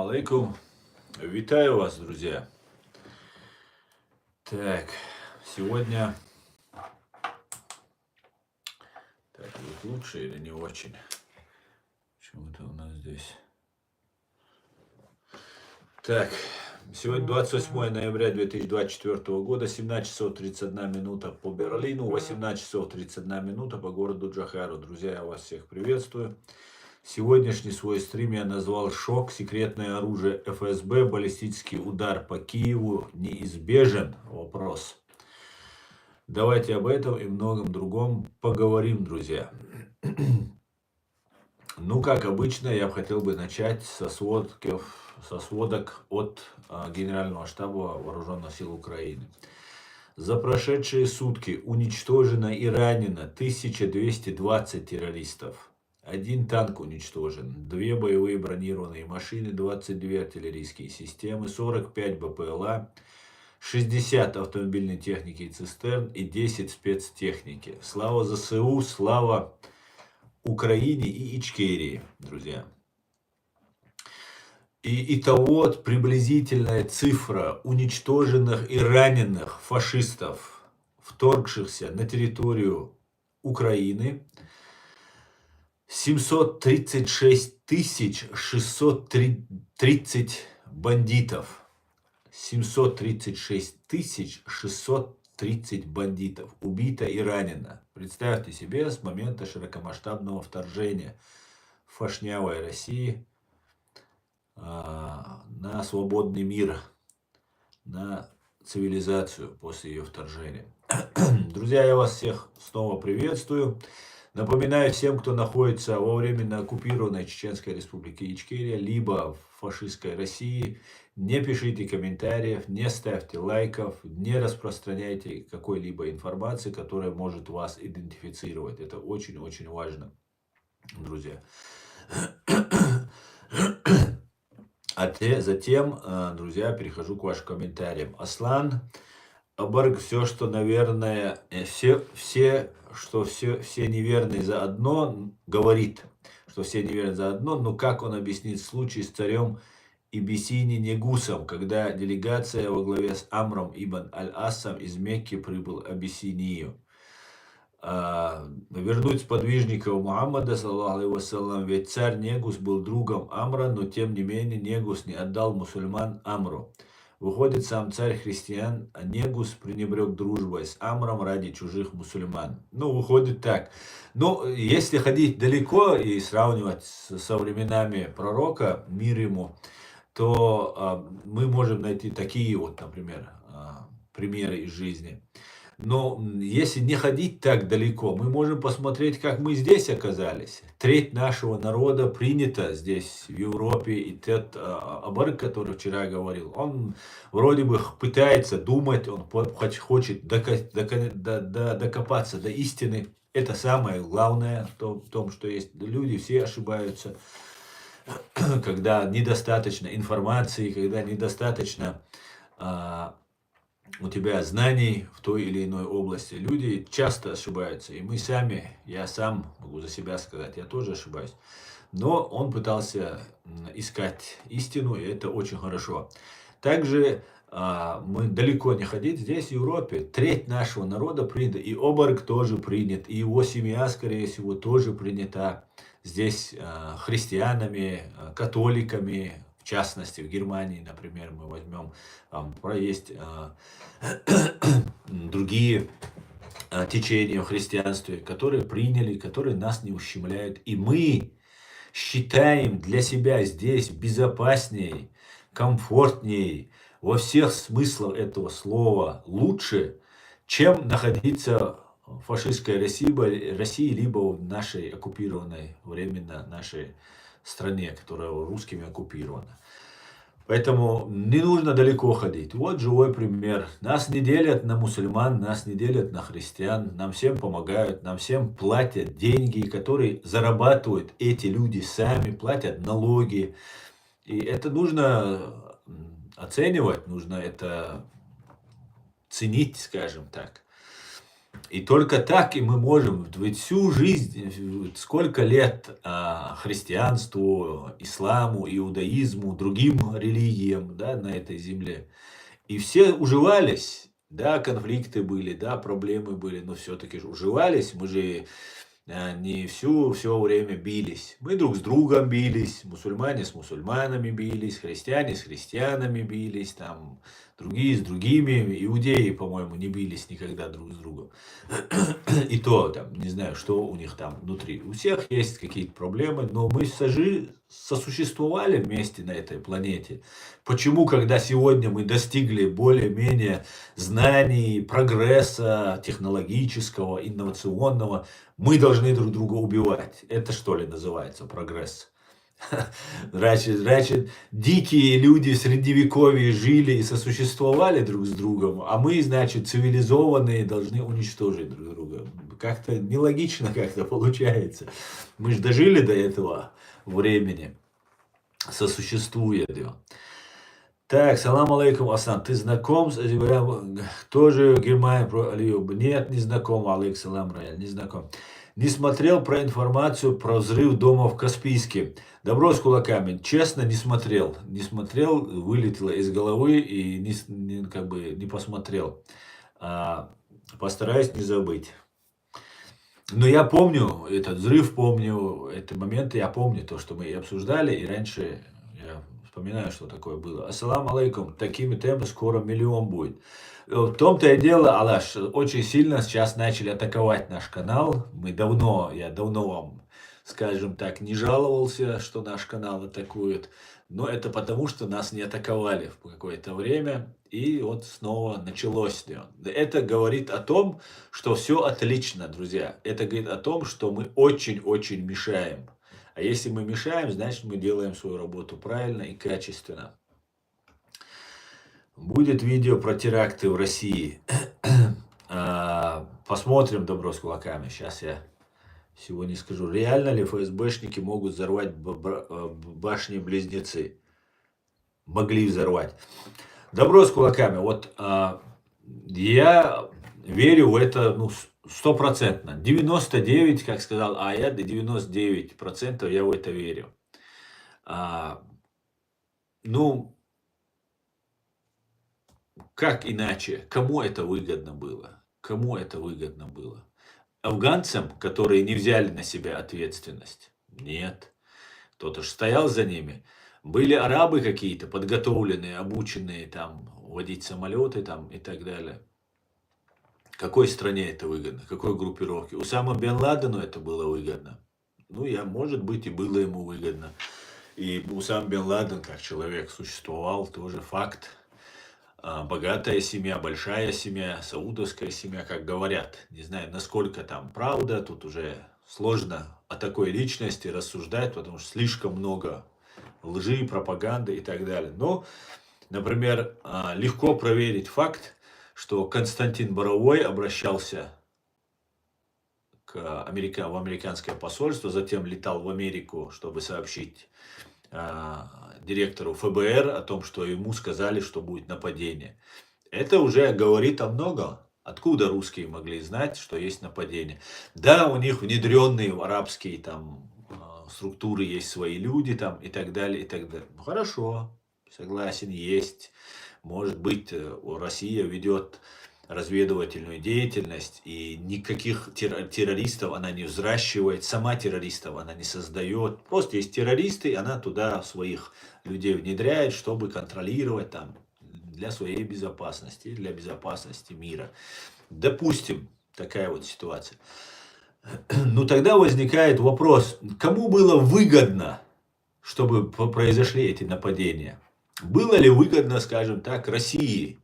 Ассаламу алейкум. Витаю вас, друзья. Так, сегодня... Так, будет лучше или не очень? Почему-то у нас здесь... Так, сегодня 28 ноября 2024 года, 17 часов 31 минута по Берлину, 18 часов 31 минута по городу Джохару. Друзья, я вас всех приветствую. Сегодняшний свой стрим я назвал «Шок. Секретное оружие ФСБ. Баллистический удар по Киеву неизбежен?» Вопрос. Давайте об этом и многом другом поговорим, друзья. Ну, как обычно, я хотел бы начать со сводок от Генерального штаба Вооруженных сил Украины. За прошедшие сутки уничтожено и ранено 1220 террористов. 1 танк уничтожен, 2 боевые бронированные машины, 22 артиллерийские системы, 45 БПЛА, 60 автомобильной техники и цистерн и 10 спецтехники. Слава ЗСУ, слава Украине и Ичкерии, друзья. И итого приблизительная цифра уничтоженных и раненых фашистов, вторгшихся на территорию Украины, 736 630 бандитов. 736 630 бандитов убито и ранено. Представьте себе с момента широкомасштабного вторжения фашнявой России на свободный мир, на цивилизацию после ее вторжения. Друзья, я вас всех снова приветствую. Напоминаю всем, кто находится во временно оккупированной Чеченской республике Ичкерия, либо в фашистской России, не пишите комментариев, не ставьте лайков, не распространяйте какой-либо информации, которая может вас идентифицировать. Это очень-очень важно, друзья. Затем, друзья, перехожу к вашим комментариям. Аслан Абарг, все, что, наверное, все неверные заодно, говорит, что все неверные заодно, но как он объяснит случай с царем Ибисини Негусом, когда делегация во главе с Амром ибн Аль-Асом из Мекки прибыл в Абиссинию. Вернуть сподвижников Мухаммада, саллаллаху алейхи вассалям, ведь царь Негус был другом Амра, но тем не менее Негус не отдал мусульман Амру. Выходит, сам царь христиан, а Негус пренебрег дружбой с Амром ради чужих мусульман. Ну, выходит так. Ну, если ходить далеко и сравнивать со временами пророка, мир ему, то мы можем найти такие вот, например, примеры из жизни. Но если не ходить так далеко, мы можем посмотреть, как мы здесь оказались. Треть нашего народа принята здесь, в Европе. И тот Абарг, который вчера говорил, он вроде бы пытается думать, он хочет докопаться до истины. Это самое главное в том, что есть люди, все ошибаются. Когда недостаточно информации, когда недостаточно у тебя знаний в той или иной области. Люди часто ошибаются, и мы сами, я сам могу за себя сказать, я тоже ошибаюсь. Но он пытался искать истину, и это очень хорошо. Также мы далеко не ходить, здесь в Европе треть нашего народа принята, и Обарг тоже принят, и его семья, скорее всего, тоже принята здесь христианами, католиками. В частности, в Германии, например, мы возьмем, есть другие течения в христианстве, которые приняли, которые нас не ущемляют. И мы считаем для себя здесь безопаснее, комфортнее, во всех смыслах этого слова лучше, чем находиться в фашистской России, либо в нашей оккупированной, временно нашей стране, которая русскими оккупирована. Поэтому не нужно далеко ходить. Вот живой пример. Нас не делят на мусульман, нас не делят на христиан. Нам всем помогают, нам всем платят деньги, которые зарабатывают эти люди сами, платят налоги. И это нужно оценивать, нужно это ценить, скажем так. И только так и мы можем, ведь всю жизнь, сколько лет христианству, исламу, иудаизму, другим религиям, да, на этой земле. И все уживались, да, конфликты были, да, проблемы были, но все-таки же уживались. Мы же не все время бились. Мы друг с другом бились, мусульмане с мусульманами бились, христиане с христианами бились, там другие с другими. Иудеи, по-моему, не бились никогда друг с другом. И то, там, не знаю, что у них там внутри. У всех есть какие-то проблемы, но мы сосуществовали вместе на этой планете. Почему, когда сегодня мы достигли более-менее знаний, прогресса технологического, инновационного, мы должны друг друга убивать? Это что ли называется прогресс? Значит, дикие люди в средневековье жили и сосуществовали друг с другом, а мы, значит, цивилизованные, должны уничтожить друг друга. Как-то нелогично как-то получается. Мы же дожили до этого времени, сосуществуя. Так, салам алейкум, Асан. Ты знаком с тоже Германия про Алию? Нет, не знаком, алейк салам, Раяль, не знаком. Не смотрел про информацию про взрыв дома в Каспийске. Добро с кулаками. Честно, не смотрел. Не смотрел, вылетело из головы и как бы не посмотрел. Постараюсь не забыть. Но я помню этот взрыв, помню эти моменты, я помню то, что мы и обсуждали, и раньше я вспоминаю, что такое было. Ассалам алейкум, такими темпами скоро 1 миллион будет. В том-то и дело, Алаш, очень сильно сейчас начали атаковать наш канал. Я давно вам, скажем так, не жаловался, что наш канал атакуют. Но это потому, что нас не атаковали в какое-то время. И вот снова началось. Это говорит о том, что все отлично, друзья. Это говорит о том, что мы очень-очень мешаем. А если мы мешаем, значит мы делаем свою работу правильно и качественно. Будет видео про теракты в России. Посмотрим, добро с кулаками. Сейчас я сегодня скажу. Реально ли ФСБшники могут взорвать башни-близнецы? Могли взорвать. Добро с кулаками. Вот я верю в это, 100%. 99, как сказал Аят, 99% я в это верю. Как иначе? Кому это выгодно было? Кому это выгодно было? Афганцам, которые не взяли на себя ответственность? Нет. Кто-то же стоял за ними. Были арабы какие-то, подготовленные, обученные там водить самолеты там и так далее. Какой стране это выгодно? Какой группировке? Усама бен Ладену это было выгодно. Может быть, и было ему выгодно. И Усам бен Ладен, как человек, существовал, тоже факт. Богатая семья, большая семья, саудовская семья, как говорят. Не знаю, насколько там правда, тут уже сложно о такой личности рассуждать, потому что слишком много лжи, пропаганды и так далее. Но, например, легко проверить факт, что Константин Боровой обращался в американское посольство, затем летал в Америку, чтобы сообщить директору ФБР о том, что ему сказали, что будет нападение. Это уже говорит о многом. Откуда русские могли знать, что есть нападение? Да, у них внедренные в арабские там структуры есть свои люди там и так далее, и так далее. Хорошо, согласен, есть. Может быть, Россия ведет разведывательную деятельность, и никаких террористов она не взращивает, сама террористов она не создает. Просто есть террористы, и она туда своих людей внедряет, чтобы контролировать там для своей безопасности, для безопасности мира. Допустим, такая вот ситуация. Тогда возникает вопрос, кому было выгодно, чтобы произошли эти нападения? Было ли выгодно, скажем так, России?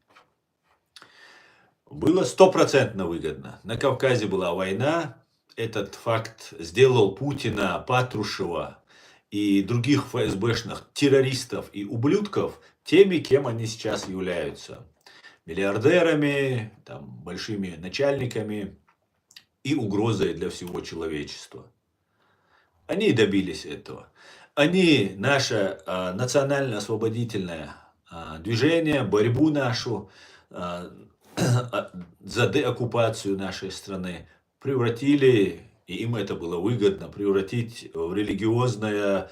Было 100% выгодно. На Кавказе была война. Этот факт сделал Путина, Патрушева и других ФСБшных террористов и ублюдков теми, кем они сейчас являются. Миллиардерами, большими начальниками и угрозой для всего человечества. Они добились этого. Они, наше национально-освободительное движение, борьбу нашу, за деоккупацию нашей страны, превратили, и им это было выгодно, превратить в религиозное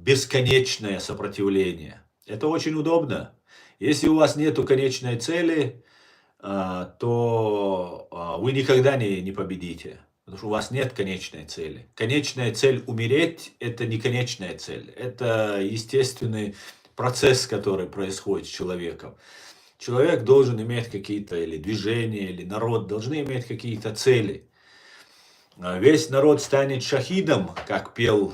бесконечное сопротивление. Это очень удобно. Если у вас нет конечной цели, то вы никогда не победите. Потому что у вас нет конечной цели. Конечная цель умереть – это не конечная цель. Это естественный процесс, который происходит с человеком. Человек должен иметь какие-то или движения, или народ должны иметь какие-то цели. Весь народ станет шахидом, как пел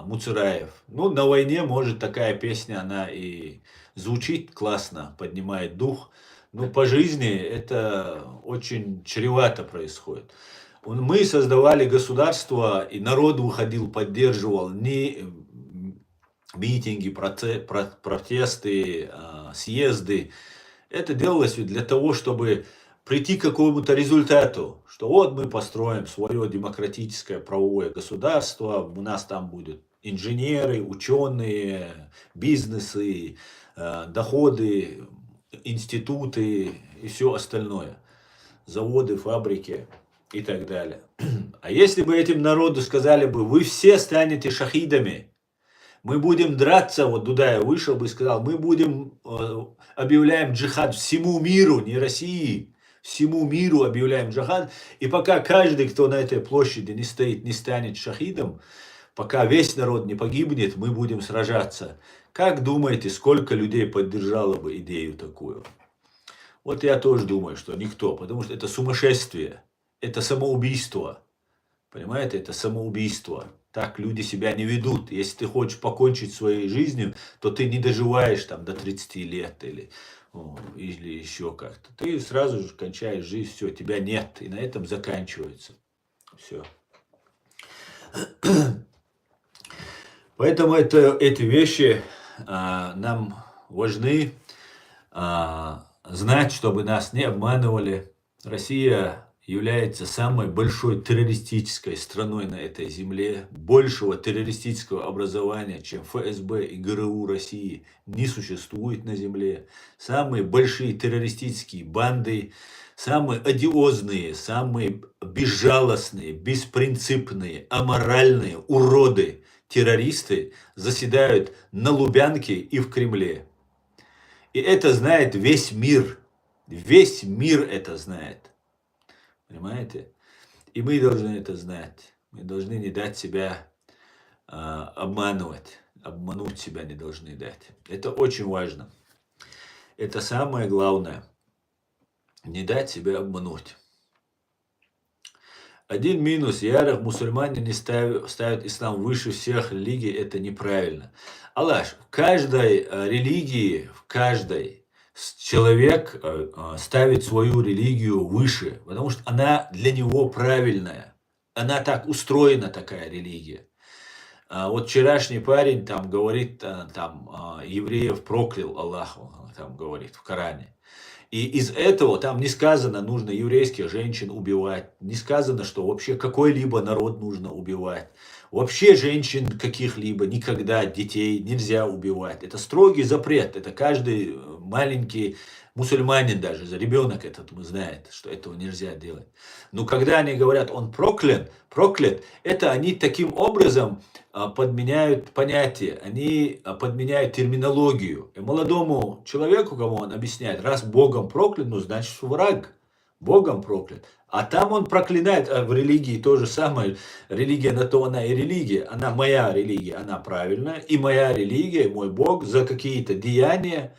Муцураев. Ну, на войне, может, такая песня, она и звучит классно, поднимает дух. Но по жизни это очень чревато происходит. Мы создавали государство, и народ выходил, поддерживал не митинги, протесты, съезды. Это делалось для того, чтобы прийти к какому-то результату, что вот мы построим свое демократическое правовое государство, у нас там будут инженеры, ученые, бизнесы, доходы, институты и все остальное, заводы, фабрики и так далее. А если бы этим народу сказали бы, вы все станете шахидами, мы будем драться, вот Дудаев вышел бы и сказал, мы будем, объявляем джихад всему миру, не России, всему миру объявляем джихад, и пока каждый, кто на этой площади не стоит, не станет шахидом, пока весь народ не погибнет, мы будем сражаться. Как думаете, сколько людей поддержало бы идею такую? Вот я тоже думаю, что никто, потому что это сумасшествие, это самоубийство. Понимаете, это самоубийство. Так люди себя не ведут. Если ты хочешь покончить своей жизнью, то ты не доживаешь там до 30 лет или еще как-то. Ты сразу же кончаешь жизнь, все, тебя нет. И на этом заканчивается. Все. Поэтому эти вещи нам важны знать, чтобы нас не обманывали. Россия является самой большой террористической страной на этой земле. Большего террористического образования, чем ФСБ и ГРУ России, не существует на земле. Самые большие террористические банды, самые одиозные, самые безжалостные, беспринципные, аморальные уроды, террористы заседают на Лубянке и в Кремле. И это знает весь мир. Весь мир это знает. Понимаете? И мы должны это знать. Мы должны не дать себя обманывать. Обмануть себя не должны дать. Это очень важно. Это самое главное. Не дать себя обмануть. Один минус. Ярых мусульмане не ставят ислам выше всех религий. Это неправильно. Аллах, в каждой религии, в каждой человек ставит свою религию выше, потому что она для него правильная. Она так устроена, такая религия. Вот вчерашний парень там говорит, там евреев проклял Аллах, там говорит в Коране. И из этого там не сказано, нужно еврейских женщин убивать, не сказано, что вообще какой-либо народ нужно убивать. Вообще женщин каких-либо, никогда детей нельзя убивать. Это строгий запрет, это каждый маленький мусульманин даже, ребенок этот знает, что этого нельзя делать. Но когда они говорят, он проклят, это они таким образом подменяют понятие, они подменяют терминологию. И молодому человеку, кому он объясняет, раз Богом проклят, ну значит враг, Богом проклят. А там он проклинает, в религии то же самое, религия на то она и религия, она моя религия, она правильная, и моя религия, мой Бог за какие-то деяния,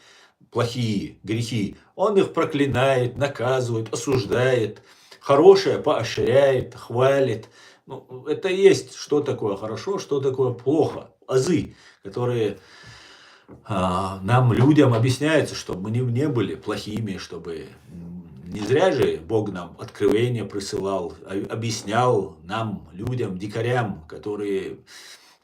плохие грехи, он их проклинает, наказывает, осуждает, хорошее поощряет, хвалит. Ну, это и есть, что такое хорошо, что такое плохо. Азы, которые нам, людям, объясняются, чтобы мы не были плохими, чтобы не зря же Бог нам откровения присылал, объяснял нам, людям, дикарям, которые,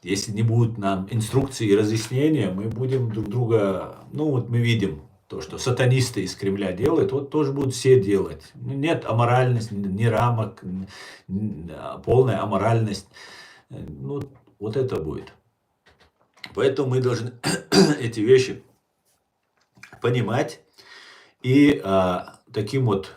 если не будут нам инструкции и разъяснения, мы будем друг друга, ну вот мы видим, то, что сатанисты из Кремля делают, вот тоже будут все делать. Нет аморальности, ни рамок, полная аморальность. Ну, вот это будет. Поэтому мы должны эти вещи понимать И таким вот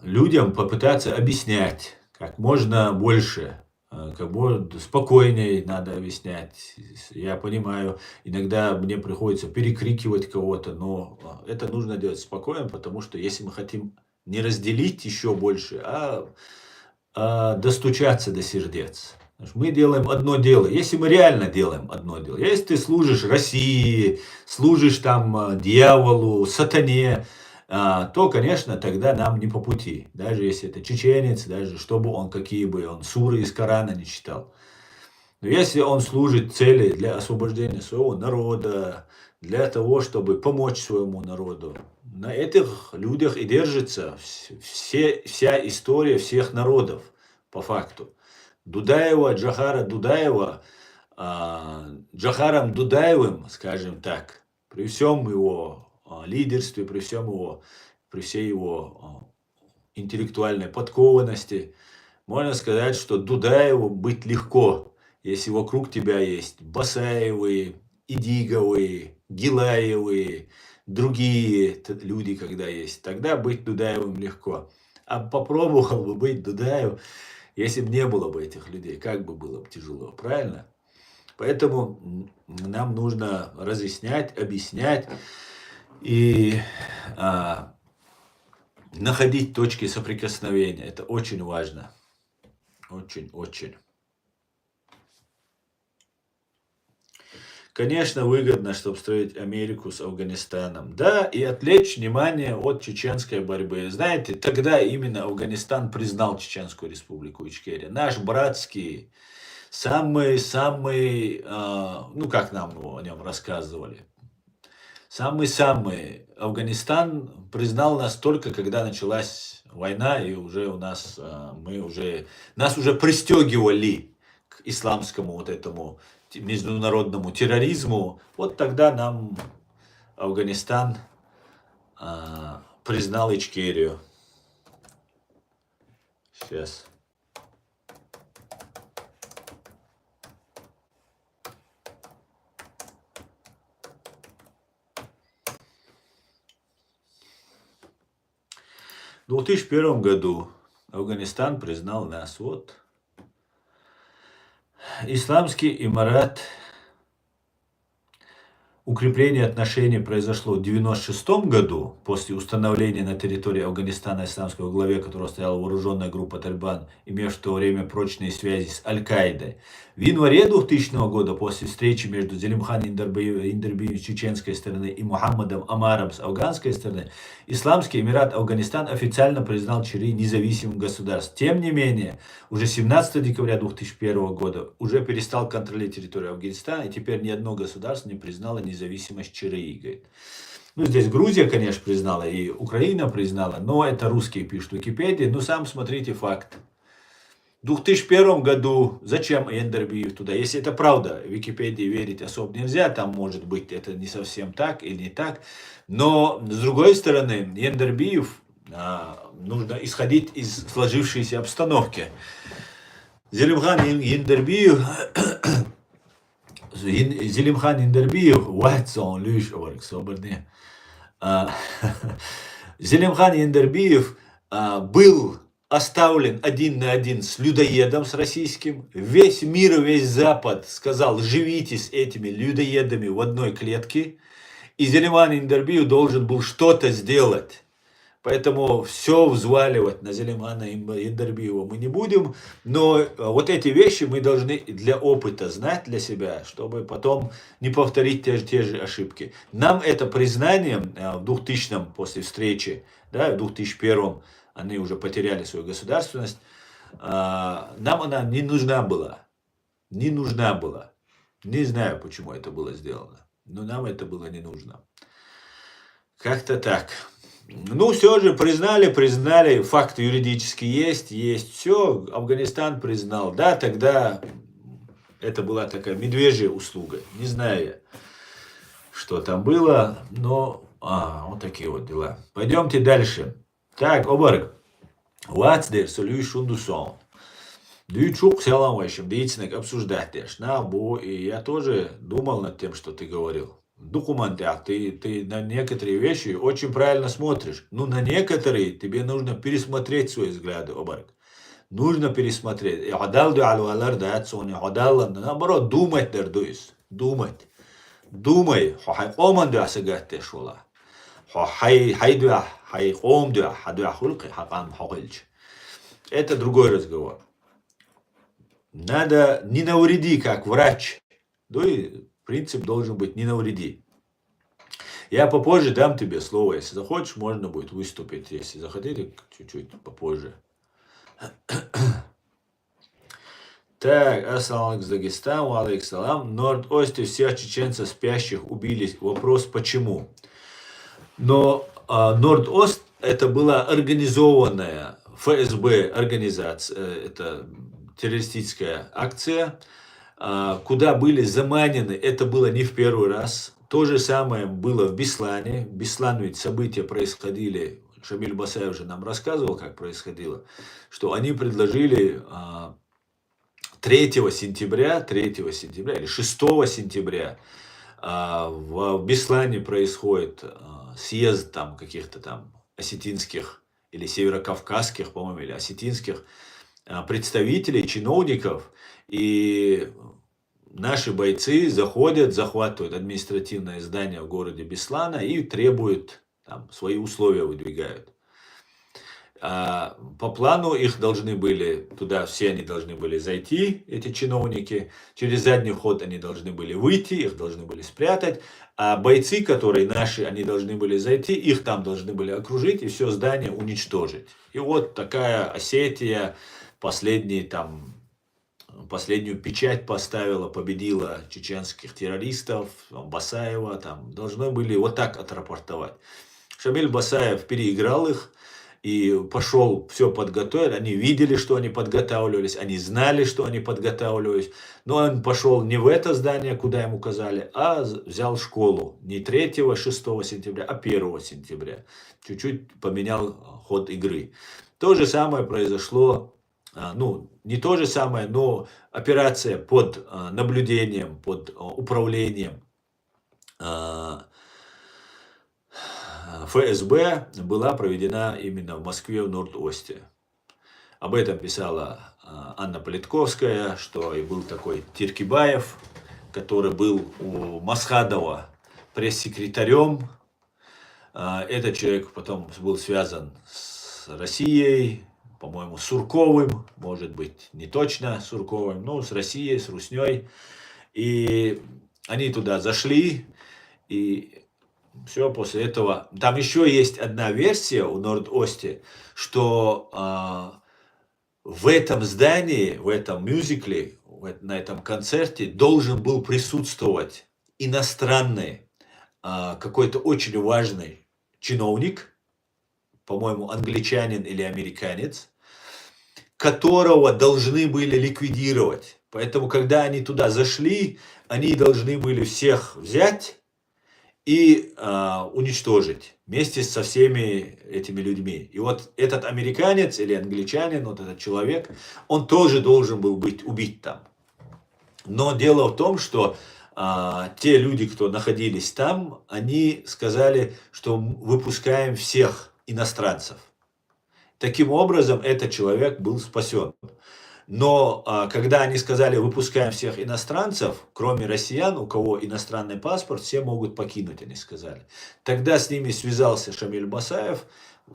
людям попытаться объяснять как можно больше, как можно спокойнее надо объяснять. Я понимаю, иногда мне приходится перекрикивать кого-то, но это нужно делать спокойно, потому что если мы хотим не разделить еще больше, достучаться до сердец. Мы делаем одно дело. Если мы реально делаем одно дело, если ты служишь России, служишь там дьяволу, сатане, то, конечно, тогда нам не по пути. Даже если это чеченец, даже чтобы он, какие бы он суры из Корана не читал. Но если он служит цели для освобождения своего народа, для того, чтобы помочь своему народу, на этих людях и держится вся история всех народов, по факту. Джохара Дудаева, Джохаром Дудаевым, скажем так, при всем его лидерстве, при всей его интеллектуальной подкованности, можно сказать, что Дудаеву быть легко, если вокруг тебя есть Басаевы, Идиговы, Гилаевы, другие люди, когда есть. Тогда быть Дудаевым легко. А попробовал бы быть Дудаев, если бы не было бы этих людей, как бы было бы тяжело, правильно? Поэтому нам нужно разъяснять, объяснять и находить точки соприкосновения. Это очень важно. Очень-очень. Конечно, выгодно, чтобы строить Америку с Афганистаном. Да, и отвлечь внимание от чеченской борьбы. Знаете, тогда именно Афганистан признал Чеченскую республику Ичкерия. Наш братский, самый, ну как нам о нем рассказывали, самый Афганистан признал нас только, когда началась война, и уже у нас, нас уже пристегивали к исламскому вот этому международному терроризму. Вот тогда нам Афганистан признал Ичкерию. Сейчас. В 2001 году Афганистан признал нас. Вот. Исламский Эмират. Укрепление отношений произошло в 1996 году, после установления на территории Афганистана исламского главе, которого стояла вооруженная группа Талибан, имевшая в то время прочные связи с Аль-Каидой. В январе 2000 года, после встречи между Зелимхан Индербиевым с чеченской стороны и Мухаммадом Амаром с афганской стороны, Исламский Эмират Афганистан официально признал ЧРИ независимым государством. Тем не менее, уже 17 декабря 2001 года уже перестал контролировать территорию Афганистана, и теперь ни одно государство не признало независимость ЧРИ, говорит. Ну, здесь Грузия, конечно, признала, и Украина признала, но это русские пишут в Википедии. Ну, сам смотрите факт. В 2001 году зачем Эндербиев туда? Если это правда, в Википедии верить особо нельзя, там может быть это не совсем так или не так. Но, с другой стороны, Эндербиев, нужно исходить из сложившейся обстановки. Зелимхан Индербиев Ватсон Люш Соборне. Зелимхан Индербиев был оставлен один на один с людоедом, с российским. Весь мир, весь Запад сказал, живите с этими людоедами в одной клетке. И Зелимхан Индербиев должен был что-то сделать. Поэтому все взваливать на Зелимхана Индербиева мы не будем. Но вот эти вещи мы должны для опыта знать для себя, чтобы потом не повторить те же ошибки. Нам это признание в 2000-м после встречи, да, в 2001-м они уже потеряли свою государственность, нам она не нужна была. Не нужна была. Не знаю, почему это было сделано. Но нам это было не нужно. Как-то так. Ну, все же признали, факт юридически есть, все, Афганистан признал. Да, тогда это была такая медвежья услуга. Не знаю, что там было, но вот такие вот дела. Пойдемте дальше. Так, Обарг. What's there solution to solve? Дючук селам вашим, обсуждать. И я тоже думал над тем, что ты говорил. документы, ты на некоторые вещи очень правильно смотришь. Но на некоторые тебе нужно пересмотреть свои взгляды, обарк. Нужно пересмотреть. Наоборот, думать дердуис. Думать. Думай. Оман дуа сагатте шула. Хайдуа дуа хадуа хулки хакам хогильч. Это другой разговор. Надо не навреди, как врач. Ну и принцип должен быть не навреди. Я попозже дам тебе слово. Если захочешь, можно будет выступить. Если захотите, чуть-чуть попозже. Так, ассаламу алейкум, Дагестан, алейкум салам. Норд-Осте всех чеченцев спящих убили. Вопрос почему? Но Норд-Ост это была организованная ФСБ организация, это террористическая акция, куда были заманены, это было не в первый раз. То же самое было в Беслане. В Беслане ведь события происходили, Шамиль Басаев уже нам рассказывал, как происходило, что они предложили 3 сентября или 6 сентября в Беслане происходит съезд там каких-то там осетинских или северокавказских, по-моему, или осетинских представителей, чиновников, и наши бойцы заходят, захватывают административное здание в городе Беслана и требуют, там, свои условия выдвигают. По плану их должны были, туда все они должны были зайти, эти чиновники, через задний ход они должны были выйти, их должны были спрятать, а бойцы, которые наши, они должны были зайти, их там должны были окружить и все здание уничтожить. И вот такая Осетия последнюю печать поставила, победила чеченских террористов, Басаева, там должны были вот так отрапортовать. Шамиль Басаев переиграл их и пошел, все подготовил, они видели, что они подготавливались, они знали, что они подготавливались, но он пошел не в это здание, куда ему указали, а взял школу не 3-6 сентября, а 1 сентября. Чуть-чуть поменял ход игры. То же самое произошло, ну, не то же самое, но операция под наблюдением, под управлением ФСБ была проведена именно в Москве, в Норд-Осте. Об этом писала Анна Политковская, что и был такой Тиркибаев, который был у Масхадова пресс-секретарем. Этот человек потом был связан с Россией, по-моему, Сурковым, может быть, не точно Сурковым, но с Россией, с Русней. И они туда зашли, и все после этого. Там еще есть одна версия у Норд-Осте, что в этом здании, в этом мюзикле, на этом концерте должен был присутствовать иностранный, какой-то очень важный чиновник, по-моему, англичанин или американец, которого должны были ликвидировать. Поэтому, когда они туда зашли, они должны были всех взять и уничтожить вместе со всеми этими людьми. И вот этот американец или англичанин, вот этот человек, он тоже должен был быть убит там. Но дело в том, что те люди, кто находились там, они сказали, что выпускаем всех иностранцев. Таким образом, этот человек был спасен. Но когда они сказали, выпускаем всех иностранцев, кроме россиян, у кого иностранный паспорт, все могут покинуть, они сказали. Тогда с ними связался Шамиль Басаев,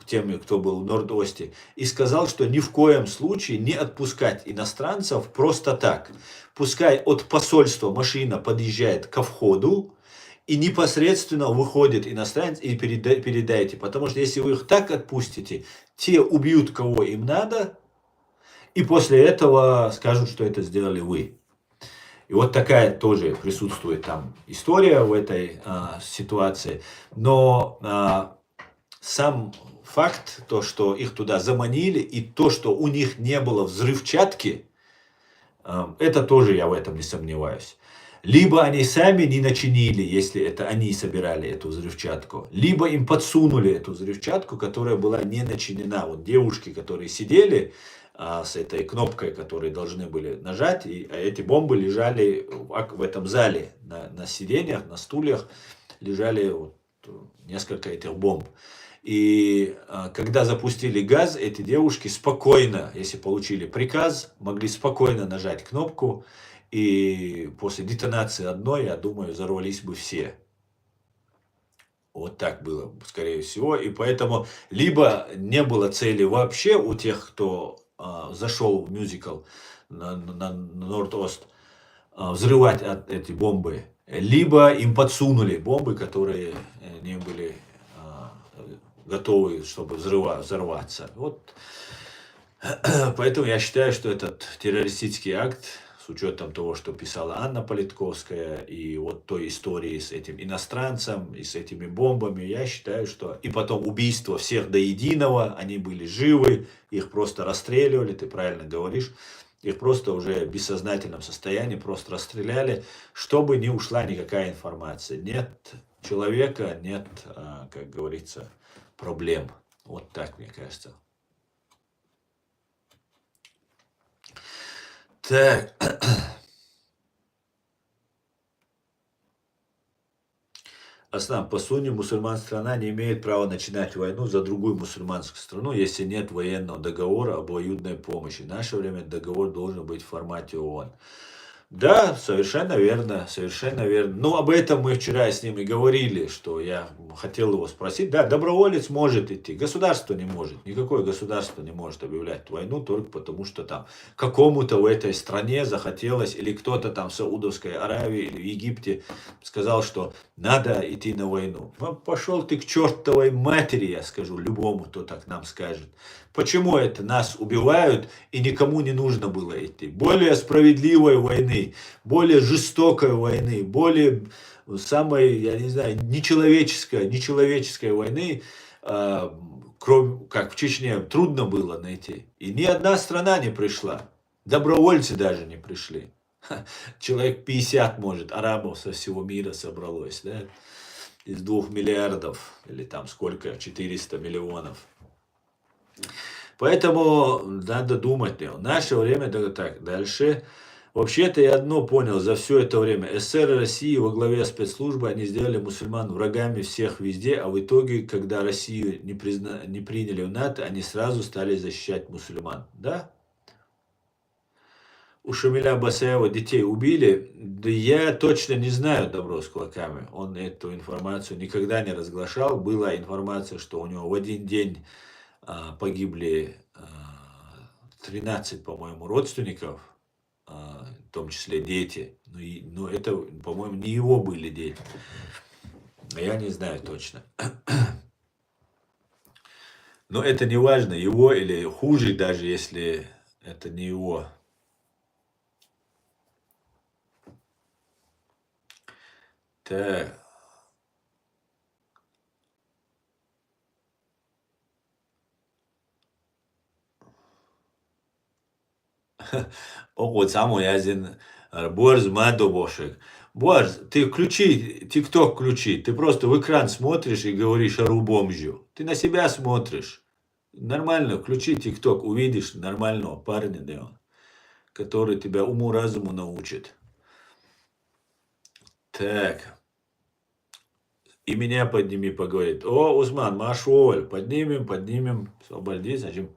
теми, кто был в Норд-Осте, и сказал, что ни в коем случае не отпускать иностранцев просто так. Пускай от посольства машина подъезжает ко входу, и непосредственно выходит иностранец и передайте. Потому что если вы их так отпустите, те убьют кого им надо, и после этого скажут, что это сделали вы. И вот такая тоже присутствует там история в этой ситуации. Но сам факт, то, что их туда заманили, и то, что у них не было взрывчатки, это тоже я в этом не сомневаюсь. Либо они сами не начинили, если это они собирали эту взрывчатку, либо им подсунули эту взрывчатку, которая была не начинена. Вот девушки, которые сидели с этой кнопкой, которые должны были нажать, и эти бомбы лежали в этом зале, на сиденьях, на стульях лежали вот несколько этих бомб. И когда запустили газ, эти девушки спокойно, если получили приказ, могли спокойно нажать кнопку, и после детонации одной, я думаю, взорвались бы все. Вот так было, скорее всего. И поэтому либо не было цели вообще у тех, кто зашел в мюзикл на Норд-Ост, взрывать эти бомбы, либо им подсунули бомбы, которые не были готовы, чтобы взорваться. Вот. Поэтому я считаю, что этот террористический акт, с учетом того, что писала Анна Политковская, и вот той истории с этим иностранцем, и с этими бомбами, я считаю, что... И потом убийство всех до единого, они были живы, их просто расстреливали, ты правильно говоришь, их просто уже в бессознательном состоянии просто расстреляли, чтобы не ушла никакая информация. Нет человека, нет, как говорится, проблем. Вот так, мне кажется. Так. Аслан, по сунне мусульманская страна не имеет права начинать войну за другую мусульманскую страну, если нет военного договора об обоюдной помощи. В наше время договор должен быть в формате ООН. Да, совершенно верно, совершенно верно. Ну, об этом мы вчера с ним и говорили, что я хотел его спросить. Да, доброволец может идти, государство не может. Никакое государство не может объявлять войну только потому, что там какому-то в этой стране захотелось, или кто-то там в Саудовской Аравии или в Египте сказал, что надо идти на войну. Ну, пошел ты к чертовой матери, я скажу, любому, кто так нам скажет. Почему это нас убивают и никому не нужно было идти? Более справедливой войны, более жестокой войны, более самой, я не знаю, нечеловеческой войны, кроме как в Чечне, трудно было найти. И ни одна страна не пришла. Добровольцы даже не пришли. Человек 50, может, арабов со всего мира собралось, да? Из 2 миллиардов, или там сколько, 400 миллионов. Поэтому надо думать. В наше время так дальше. Вообще-то я одно понял за все это время. СССР и Россия во главе спецслужбы, они сделали мусульман врагами всех везде, а в итоге, когда Россию не приняли в НАТО, они сразу стали защищать мусульман. Да? У Шамиля Басаева детей убили, да я точно не знаю, добро с кулаками. Он эту информацию никогда не разглашал. Была информация, что у него в один день погибли 13, по-моему, родственников, в том числе дети. Но это, по-моему, не его были дети. Я не знаю точно. Но это не важно, его или хуже, даже если это не его. Так. Окот само язин борз мадобошек. Борз, ты включи, ТикТок включи. Ты просто в экран смотришь и говоришь ару-бомжу. Ты на себя смотришь. Нормально, включи ТикТок, увидишь нормального парня, да, который тебя уму-разуму научит. Так. И меня подними, поговорит. О, Усман, Машоль, поднимем, освободи, зачем?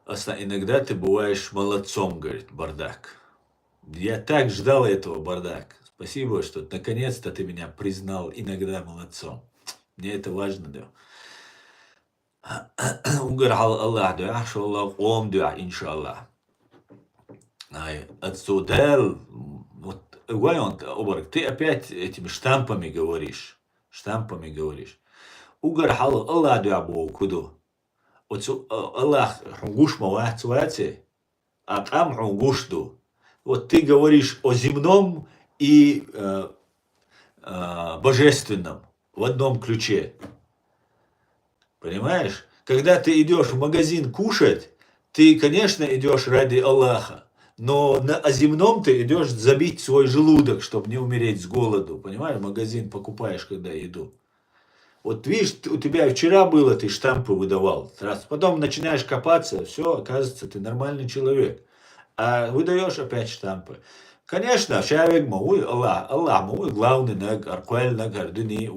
Иногда ты бываешь молодцом, говорит Бардак. Я так ждал этого, Бардак. Спасибо, что наконец-то ты меня признал иногда молодцом. Мне это важно, да. Угорал Аллах, да, что Аллах ом, да, иншаллах. Отсюда, вот, Оборок, ты опять этими штампами говоришь. Угорал Аллах, да, куду. Аллах, хунгуш мавацуати, а там хунгушду. Вот ты говоришь о земном и божественном в одном ключе. Понимаешь? Когда ты идешь в магазин кушать, ты, конечно, идешь ради Аллаха. Но о земном ты идешь забить свой желудок, чтобы не умереть с голоду. Понимаешь? В магазин покупаешь, когда еду. Вот видишь, у тебя вчера было, ты штампы выдавал. Потом начинаешь копаться, все, оказывается, ты нормальный человек. А выдаешь опять штампы. Конечно, человек мой, Аллах мой, главный наг, аркуэль наг, ардыни,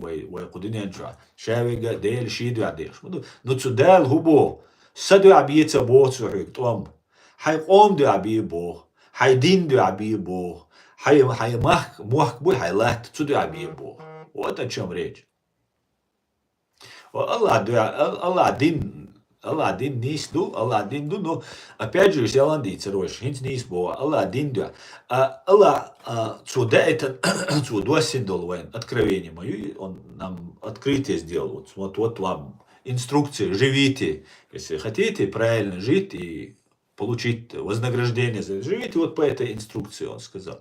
кудыни анджа. Человек дейл шиду адеш. Ну цудал губо. Саду абьеца бог сухик том. Хай ком ду абье бог. Хай дин ду абье бог. Хай мах бой хай лат цуду абье бог. Вот о чем речь. Allah din nis du, Allah din du, но опять же, взял царош, хинт нис бо, Allah din du. Allah цуда это цудо синдол вайн, откровение мое, он нам открытие сделал. Вот вам инструкция, живите, если хотите правильно жить и получить вознаграждение за это, живите вот по этой инструкции, он сказал.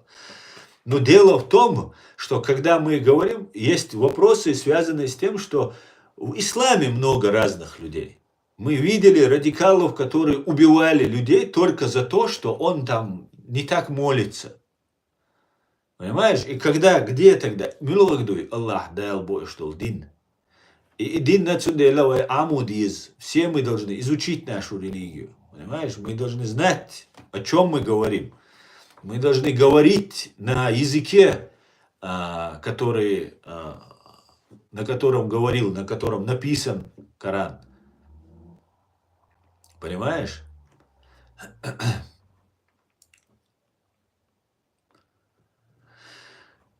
Но дело в том, что когда мы говорим, есть вопросы, связанные с тем, что в исламе много разных людей. Мы видели радикалов, которые убивали людей только за то, что он там не так молится. Понимаешь? И где тогда? Милуагдуй, Аллах дал бой, что дин. И дин нацуделавай амудиз. Все мы должны изучить нашу религию. Понимаешь? Мы должны знать, о чем мы говорим. Мы должны говорить на языке, на котором написан Коран. Понимаешь?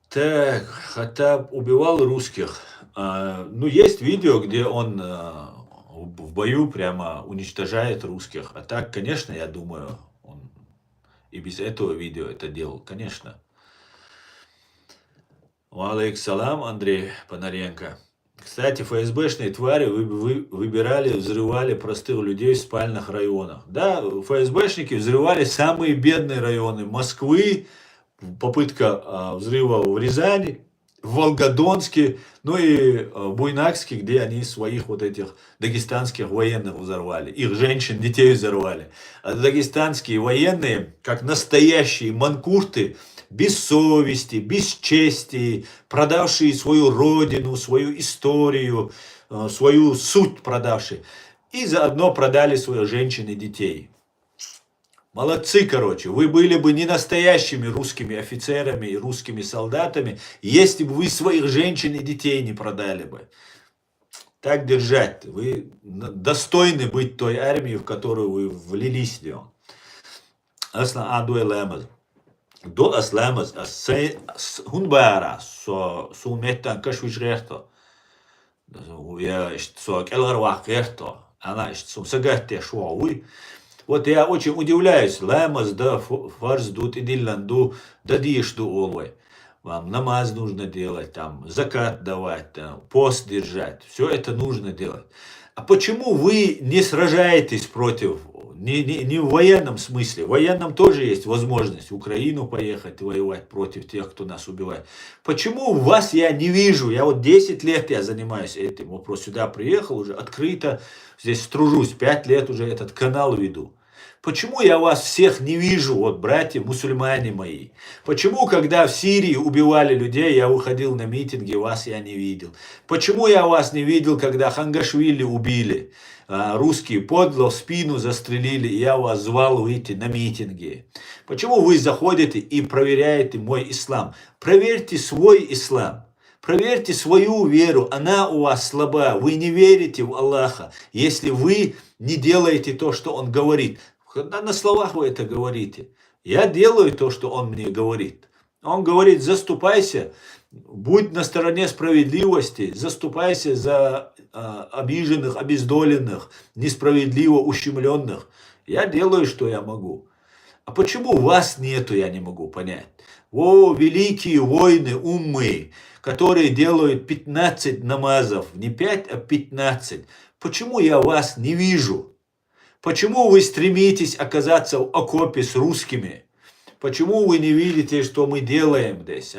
Так, Хаттаб убивал русских. Ну, есть видео, где он в бою прямо уничтожает русских. А так, конечно, я думаю, он и без этого видео это делал, конечно. Валейк салам, Андрей Панаренко. Кстати, ФСБшные твари выбирали, взрывали простых людей в спальных районах. Да, ФСБшники взрывали самые бедные районы Москвы, попытка взрыва в Рязани, в Волгодонске, ну и в Буйнакске, где они своих вот этих дагестанских военных взорвали. Их женщин, детей взорвали. А дагестанские военные, как настоящие манкурты, без совести, без чести, продавшие свою родину, свою историю, свою суть продавшие. И заодно продали своих женщин и детей. Молодцы, короче. Вы были бы не настоящими русскими офицерами и русскими солдатами, если бы вы своих женщин и детей не продали бы. Так держать. Вы достойны быть той армией, в которую вы влились. До асламаз, хунбара, суметтан кашвишрехто. Я что келарвахерто. Она что сагатте шоуи. Вот я очень удивляюсь, ламаз, да, фарз дут, идилланду, да дишду олвай. Вам намаз нужно делать, там, закат давать, там, пост держать. Все это нужно делать. А почему вы не сражаетесь против, не в военном смысле, в военном тоже есть возможность в Украину поехать воевать против тех, кто нас убивает. Почему вас я не вижу? Я вот 10 лет я занимаюсь этим. Вопрос сюда приехал уже открыто, здесь тружусь, 5 лет уже этот канал веду. Почему я вас всех не вижу, вот братья мусульмане мои? Почему, когда в Сирии убивали людей, я выходил на митинги, вас я не видел? Почему я вас не видел, когда Хангашвили убили? Русские подло в спину застрелили, и я вас звал выйти на митинги. Почему вы заходите и проверяете мой ислам? Проверьте свой ислам. Проверьте свою веру, она у вас слаба. Вы не верите в Аллаха, если вы не делаете то, что Он говорит. Когда на словах вы это говорите, я делаю то, что Он мне говорит. Он говорит, заступайся, будь на стороне справедливости, заступайся за обиженных, обездоленных, несправедливо ущемленных. Я делаю, что я могу. А почему вас нету, я не могу понять. О, великие воины, уммы, которые делают 15 намазов, не 5, а 15. Почему я вас не вижу? Почему вы стремитесь оказаться в окопе с русскими? Почему вы не видите, что мы делаем здесь?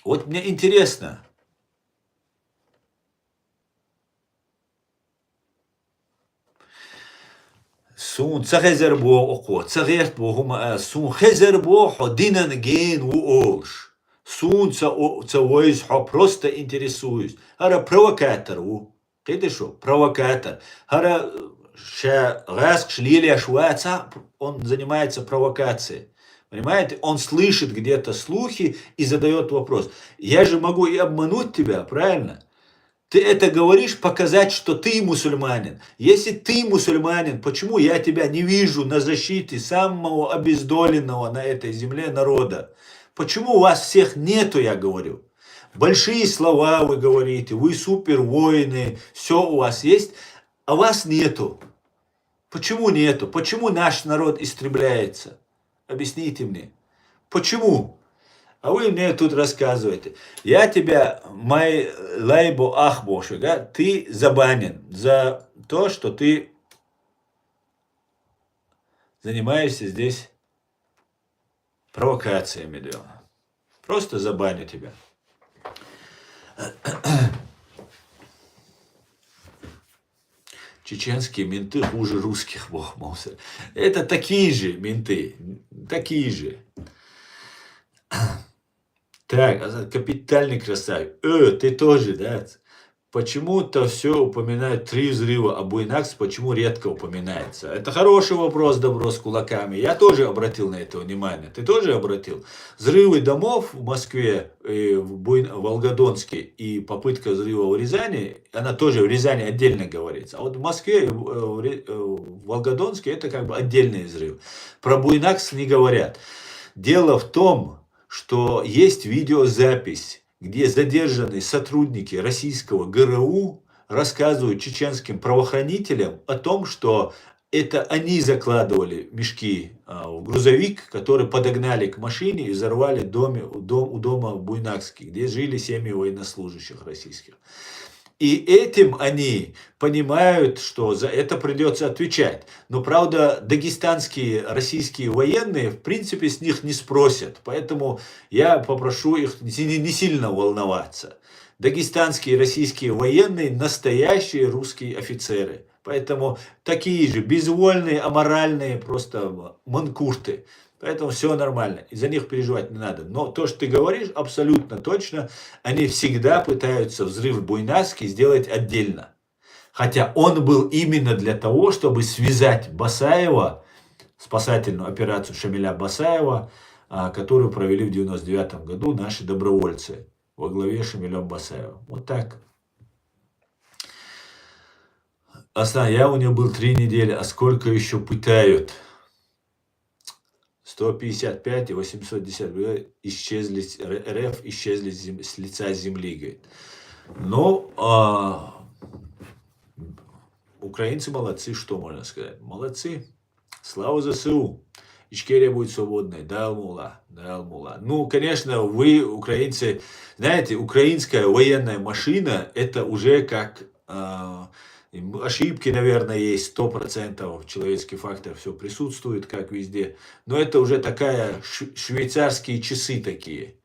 Вот мне интересно. Сун цагезербо око, цагертбо хума сун хезербо ходинан ген уолш. Сунца ойсхо, просто интересуюсь. Хара провокатор у. Ты что? Провокатор. Хара раск шлили шваца, он занимается провокацией. Понимаете? Он слышит где-то слухи и задает вопрос. Я же могу и обмануть тебя, правильно? Ты это говоришь, показать, что ты мусульманин. Если ты мусульманин, почему я тебя не вижу на защите самого обездоленного на этой земле народа? Почему вас всех нету, я говорю? Большие слова вы говорите, вы супер воины, все у вас есть, а вас нету. Почему нету? Почему наш народ истребляется? Объясните мне. Почему? А вы мне тут рассказываете. Я тебя, май лайбо ахбоши, да, ты забанен за то, что ты занимаешься здесь провокациями. Да. Просто забаню тебя. Чеченские менты хуже русских, бог мовся. Это такие же менты, такие же. Так, капитальный красавец. Ты тоже, да? Почему-то все упоминают 3 взрыва, а Буйнакс почему редко упоминается? Это хороший вопрос, добро с кулаками. Я тоже обратил на это внимание. Ты тоже обратил? Взрывы домов в Москве, в Волгодонске и попытка взрыва в Рязани, она тоже в Рязани отдельно говорится. А вот в Москве и в Волгодонске это как бы отдельный взрыв. Про Буйнакс не говорят. Дело в том, что есть видеозапись, где задержанные сотрудники российского ГРУ рассказывают чеченским правоохранителям о том, что это они закладывали мешки в грузовик, который подогнали к машине и взорвали у дома в Буйнакске, где жили семьи военнослужащих российских. И этим они понимают, что за это придется отвечать. Но, правда, дагестанские российские военные, в принципе, с них не спросят. Поэтому я попрошу их не сильно волноваться. Дагестанские российские военные – настоящие русские офицеры. Поэтому такие же безвольные, аморальные просто манкурты. Поэтому все нормально, и за них переживать не надо. Но то, что ты говоришь, абсолютно точно. Они всегда пытаются взрыв в Буйнакске сделать отдельно. Хотя он был именно для того, чтобы связать Басаева, спасательную операцию Шамиля Басаева, которую провели в 1999 году наши добровольцы во главе с Шамилем Басаевым. Вот так. Я у него был 3 недели, а сколько еще пытают? 155 и 810 исчезли, РФ исчезли с лица земли, говорит. Но украинцы молодцы, что можно сказать? Молодцы. Слава ЗСУ. Ичкерия будет свободной. Да, Алмула. Да, Алмула. Ну, конечно, вы, украинцы, знаете, украинская военная машина, это уже как... ошибки, наверное, есть 100%, человеческий фактор все присутствует, как везде. Но это уже такая швейцарские часы такие.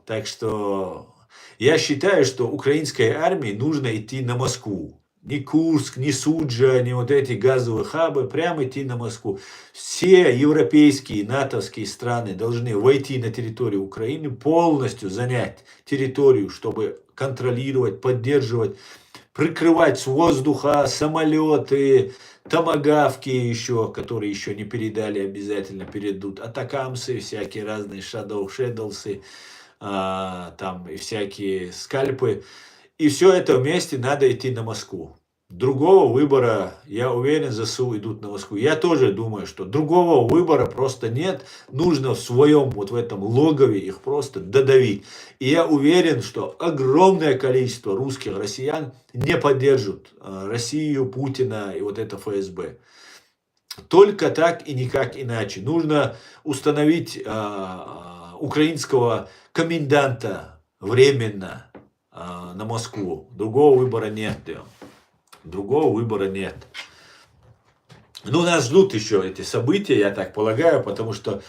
Так что я считаю, что украинской армии нужно идти на Москву. Ни Курск, ни Суджа, ни вот эти газовые хабы, прямо идти на Москву. Все европейские, натовские страны должны войти на территорию Украины, полностью занять территорию, чтобы контролировать, поддерживать, прикрывать с воздуха самолеты, томагавки еще, которые еще не передали, обязательно передадут, атакамсы, всякие разные шэдоусы, там и всякие скальпы. И все это вместе надо идти на Москву. Другого выбора, я уверен, ЗСУ идут на Москву. Я тоже думаю, что другого выбора просто нет. Нужно в своем, вот в этом логове их просто додавить. И я уверен, что огромное количество русских россиян не поддержат Россию, Путина и вот это ФСБ. Только так и никак иначе. Нужно установить украинского коменданта временно на Москву. Другого выбора нет. Другого выбора нет. Ну, нас ждут еще эти события, я так полагаю, потому что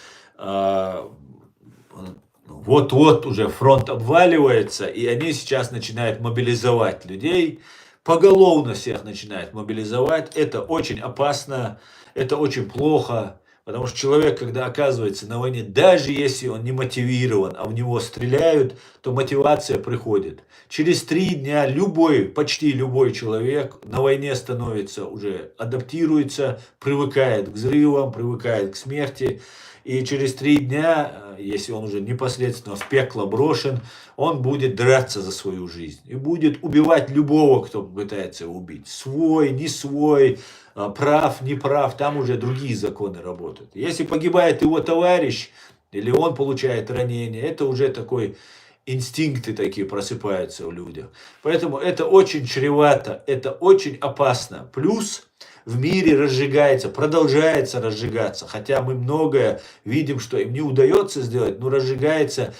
вот-вот уже фронт обваливается, и они сейчас начинают мобилизовать людей, поголовно всех начинают мобилизовать. Это очень опасно, это очень плохо, Потому что человек, когда оказывается на войне, даже если он не мотивирован, а в него стреляют, то мотивация приходит. Через 3 дня почти любой человек на войне становится уже, адаптируется, привыкает к взрывам, привыкает к смерти. И через 3 дня, если он уже непосредственно в пекло брошен, он будет драться за свою жизнь. И будет убивать любого, кто пытается его убить. Свой, не свой, прав, не прав, там уже другие законы работают. Если погибает его товарищ, или он получает ранение, это уже такой инстинкты такие просыпаются у людей. Поэтому это очень чревато, это очень опасно. Плюс в мире разжигается, продолжается разжигаться, хотя мы многое видим, что им не удается сделать, но разжигается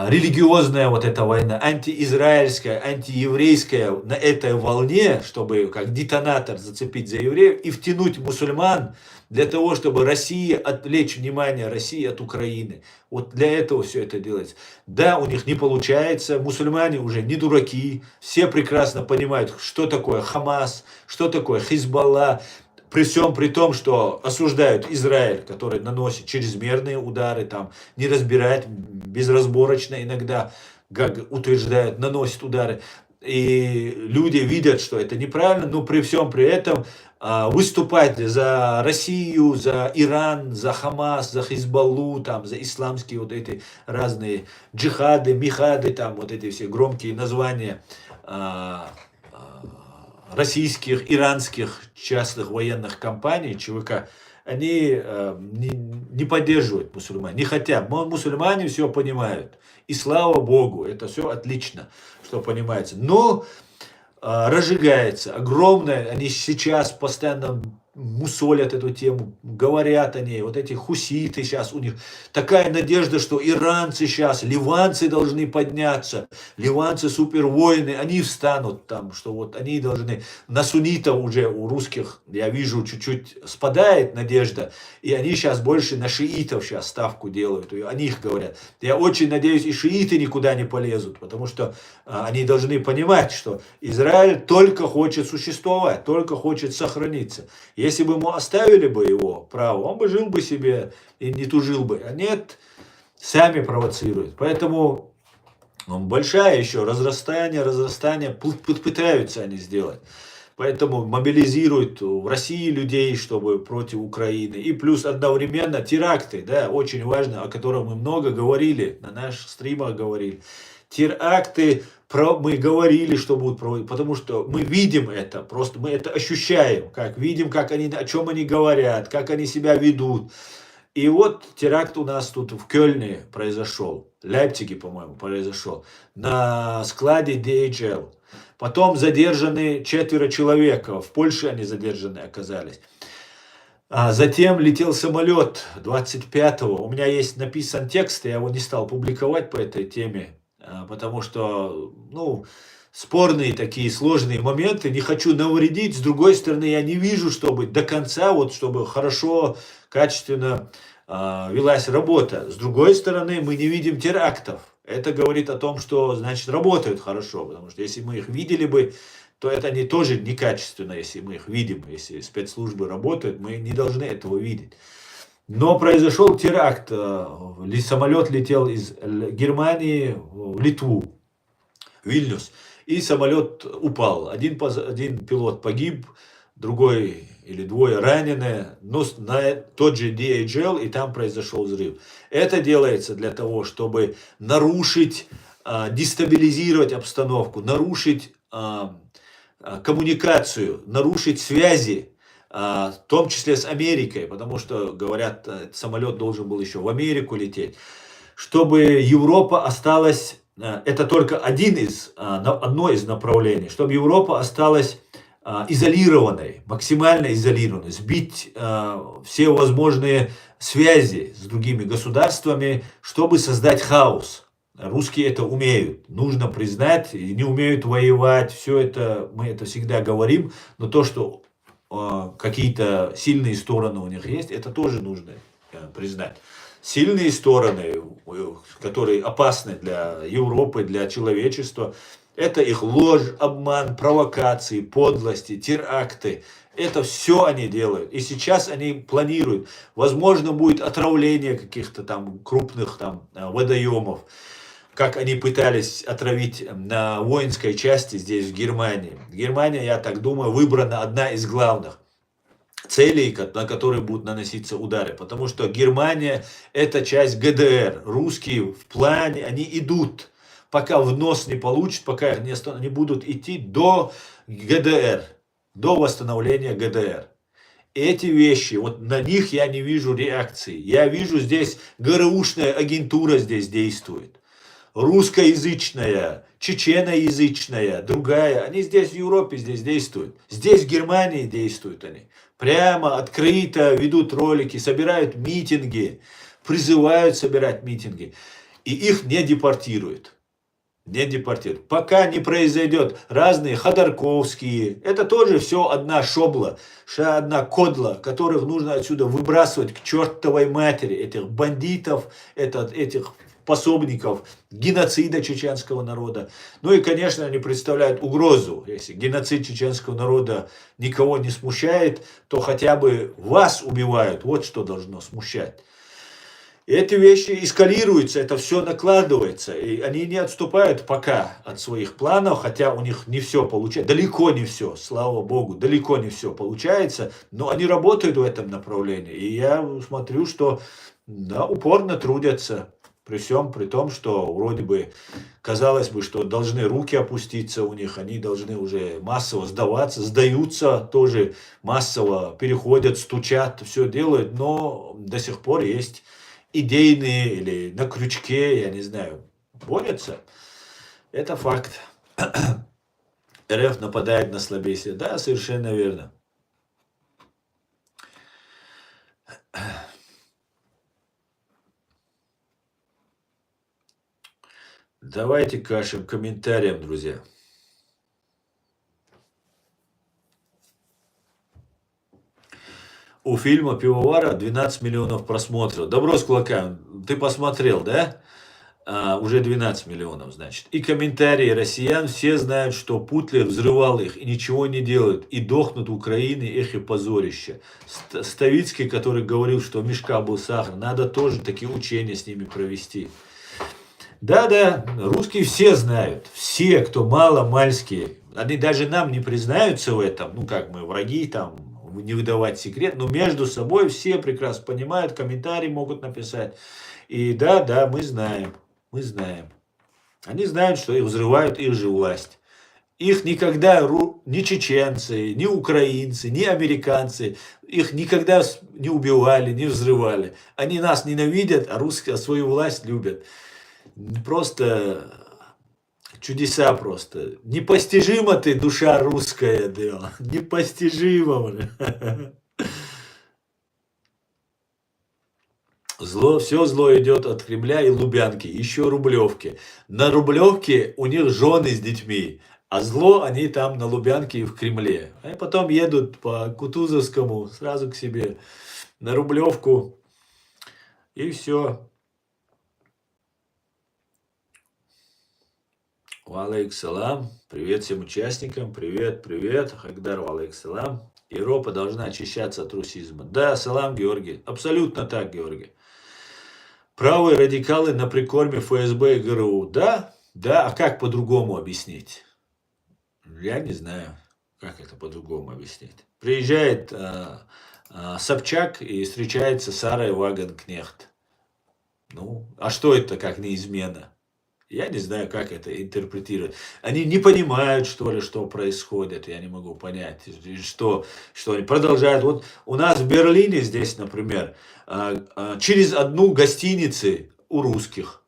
религиозная вот эта война, антиизраильская, антиеврейская на этой волне, чтобы как детонатор зацепить за евреев и втянуть мусульман для того, чтобы отвлечь внимание России от Украины. Вот для этого все это делается. Да, у них не получается, мусульмане уже не дураки, все прекрасно понимают, что такое Хамас, что такое Хизбалла. При всем при том, что осуждают Израиль, который наносит чрезмерные удары, там, не разбирает, безразборочно иногда, как утверждают, наносит удары. И люди видят, что это неправильно, но при всем при этом выступать за Россию, за Иран, за Хамас, за Хизбаллу, там, за исламские вот эти разные джихады, михады, там вот эти все громкие названия российских, иранских частных военных компаний, ЧВК, они не поддерживают мусульман, не хотят. Мусульмане все понимают. И слава Богу, это все отлично, что понимается. Но разжигается огромное, они сейчас постоянно мусолят эту тему, говорят о ней, вот эти хуситы сейчас, у них такая надежда, что иранцы сейчас, ливанцы должны подняться, ливанцы супервоины, они встанут там, что вот они должны, на суннитов уже у русских, я вижу, чуть-чуть спадает надежда, и они сейчас больше на шиитов сейчас ставку делают, и о них говорят. Я очень надеюсь, и шииты никуда не полезут, потому что они должны понимать, что Израиль только хочет существовать, только хочет сохраниться. Если бы ему оставили бы его право, он бы жил бы себе и не тужил бы. А нет, сами провоцируют. Поэтому большая еще разрастание, пытаются они сделать. Поэтому мобилизируют в России людей, чтобы против Украины. И плюс одновременно теракты, да, очень важно, о котором мы много говорили, на наших стримах говорили. Теракты, мы говорили, что будут проводить, потому что мы видим это, просто мы это ощущаем, видим, о чем они говорят, как они себя ведут. И вот теракт у нас тут в Кёльне произошел, в Лейпциге, по-моему, произошел, на складе DHL. Потом задержаны 4 человек, в Польше они задержаны оказались. Затем летел самолет 25-го, у меня есть написан текст, я его не стал публиковать по этой теме, потому что, спорные такие сложные моменты, не хочу навредить, с другой стороны, я не вижу, чтобы до конца, чтобы хорошо, качественно велась работа. С другой стороны, мы не видим терактов. Это говорит о том, что, значит, работают хорошо, потому что если мы их видели бы, то это они тоже некачественно, если мы их видим, если спецслужбы работают, мы не должны этого видеть. Но произошел теракт, самолет летел из Германии в Литву, Вильнюс, и самолет упал. Один пилот погиб, другой или двое ранены, но на тот же DHL, и там произошел взрыв. Это делается для того, чтобы нарушить, дестабилизировать обстановку, нарушить коммуникацию, нарушить связи, в том числе с Америкой, потому что, говорят, самолет должен был еще в Америку лететь, чтобы Европа осталась, это только одно из направлений, чтобы Европа осталась изолированной, максимально изолированной, сбить все возможные связи с другими государствами, чтобы создать хаос. Русские это умеют, нужно признать, и не умеют воевать, все это, мы это всегда говорим, но то, что какие-то сильные стороны у них есть, это тоже нужно признать. Сильные стороны, которые опасны для Европы, для человечества, Это их ложь, обман, провокации, подлости, теракты. Это все они делают. И сейчас они планируют. Возможно, будет отравление каких-то там крупных там водоемов, как они пытались отравить на воинской части здесь, в Германии. Германия, я так думаю, выбрана одна из главных целей, на которые будут наноситься удары. Потому что Германия это часть ГДР. Русские в плане, они идут, пока в нос не получат, пока они будут идти до ГДР, до восстановления ГДР. Эти вещи, вот на них я не вижу реакции. Я вижу здесь ГРУшная агентура здесь действует. Русскоязычная, чеченоязычная, другая. Они здесь в Европе здесь действуют. Здесь в Германии действуют они. Прямо, открыто ведут ролики, собирают митинги, призывают собирать митинги. И их не депортируют. Не депортируют. Пока не произойдет разные Ходорковские. Это тоже все одна шобла, одна кодла, которых нужно отсюда выбрасывать к чертовой матери. Этих бандитов, этих пособников геноцида чеченского народа. Ну и, конечно, они представляют угрозу. Если геноцид чеченского народа никого не смущает, то хотя бы вас убивают. Вот что должно смущать. И эти вещи эскалируются, это все накладывается. И они не отступают пока от своих планов, хотя у них не все получается. Далеко не все, слава богу, далеко не все получается. Но они работают в этом направлении. И я смотрю, что да, упорно трудятся. При всем при том, что вроде бы казалось бы, что должны руки опуститься у них, они должны уже массово сдаваться, сдаются тоже массово, переходят, стучат, все делают, но до сих пор есть идейные или на крючке, я не знаю, борются. Это факт. РФ нападает на слабейших. Да, совершенно верно. Давайте к вашим комментариям, друзья. У фильма «Пивовара» 12 миллионов просмотров. Добро с кулаками. Ты посмотрел, да? Уже 12 миллионов, значит. И комментарии россиян. Все знают, что Путлер взрывал их и ничего не делают. И дохнут Украины, их и позорище. Ставицкий, который говорил, что в мешках был сахар. Надо тоже такие учения с ними провести. Да, русские все знают. Все, кто мало-мальские. Они даже нам не признаются в этом. Ну, как мы враги там. Не выдавать секрет, но между собой все прекрасно понимают, комментарии могут написать. И да, мы знаем. Они знают, что их взрывают их же власть. Их никогда ни чеченцы, ни украинцы, ни американцы, их никогда не убивали, не взрывали. Они нас ненавидят, а русские свою власть любят. Просто чудеса просто. Непостижима ты, душа русская, да. Непостижима. Все зло идет от Кремля и Лубянки, еще Рублевки. На Рублевке у них жены с детьми, а зло они там на Лубянке и в Кремле. А потом едут по Кутузовскому сразу к себе на Рублевку, и все. Валейксалам. Привет всем участникам. Привет. Хагдар, валейксалам. Европа должна очищаться от русизма. Да, салам, Георгий. Абсолютно так, Георгий. Правые радикалы на прикорме ФСБ и ГРУ. Да, а как по-другому объяснить? Я не знаю, как это по-другому объяснить. Приезжает Собчак и встречается с Сарой Вагенкнехт. Ну, а что это как не измена? Я не знаю, как это интерпретировать. Они не понимают, что ли, что происходит. Я не могу понять, что они продолжают. Вот у нас в Берлине здесь, например, через одну гостиницу у русских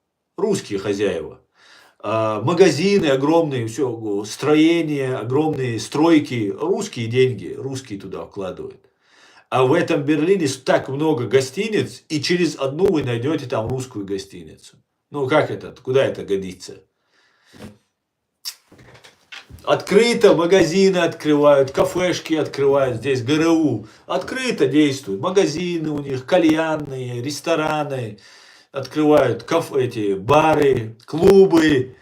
хозяева. Магазины огромные, все, строения, огромные стройки. Русские деньги, русские туда вкладывают. А в этом Берлине так много гостиниц, и через одну вы найдете там русскую гостиницу. Ну, как это? Куда это годится? Открыто магазины открывают, кафешки открывают. Здесь ГРУ. Открыто действуют. Магазины у них, кальянные, рестораны. Открывают эти бары, клубы.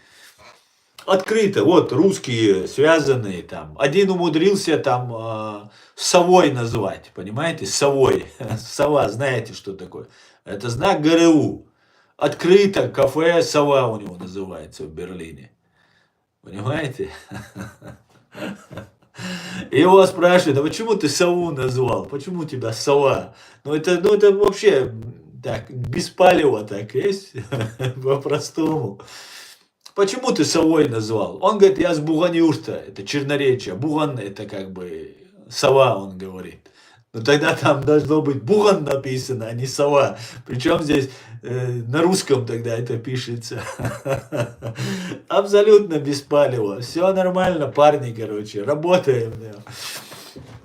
Открыто, вот русские связанные там. Один умудрился там совой назвать, понимаете, совой. Сова, знаете, что такое? Это знак ГРУ. Открыто кафе «Сова» у него называется в Берлине. Понимаете? И его спрашивают, а почему ты сову назвал? Почему у тебя сова? Ну это вообще так, без палева так есть, по-простому. Почему ты совой назвал? Он говорит, я с Буганюрта, это черноречие. Буган это как бы сова, он говорит. Но тогда там должно быть Буган написано, а не сова. Причем здесь на русском тогда это пишется. Абсолютно без палева. Все нормально, парни, короче, работаем. Да.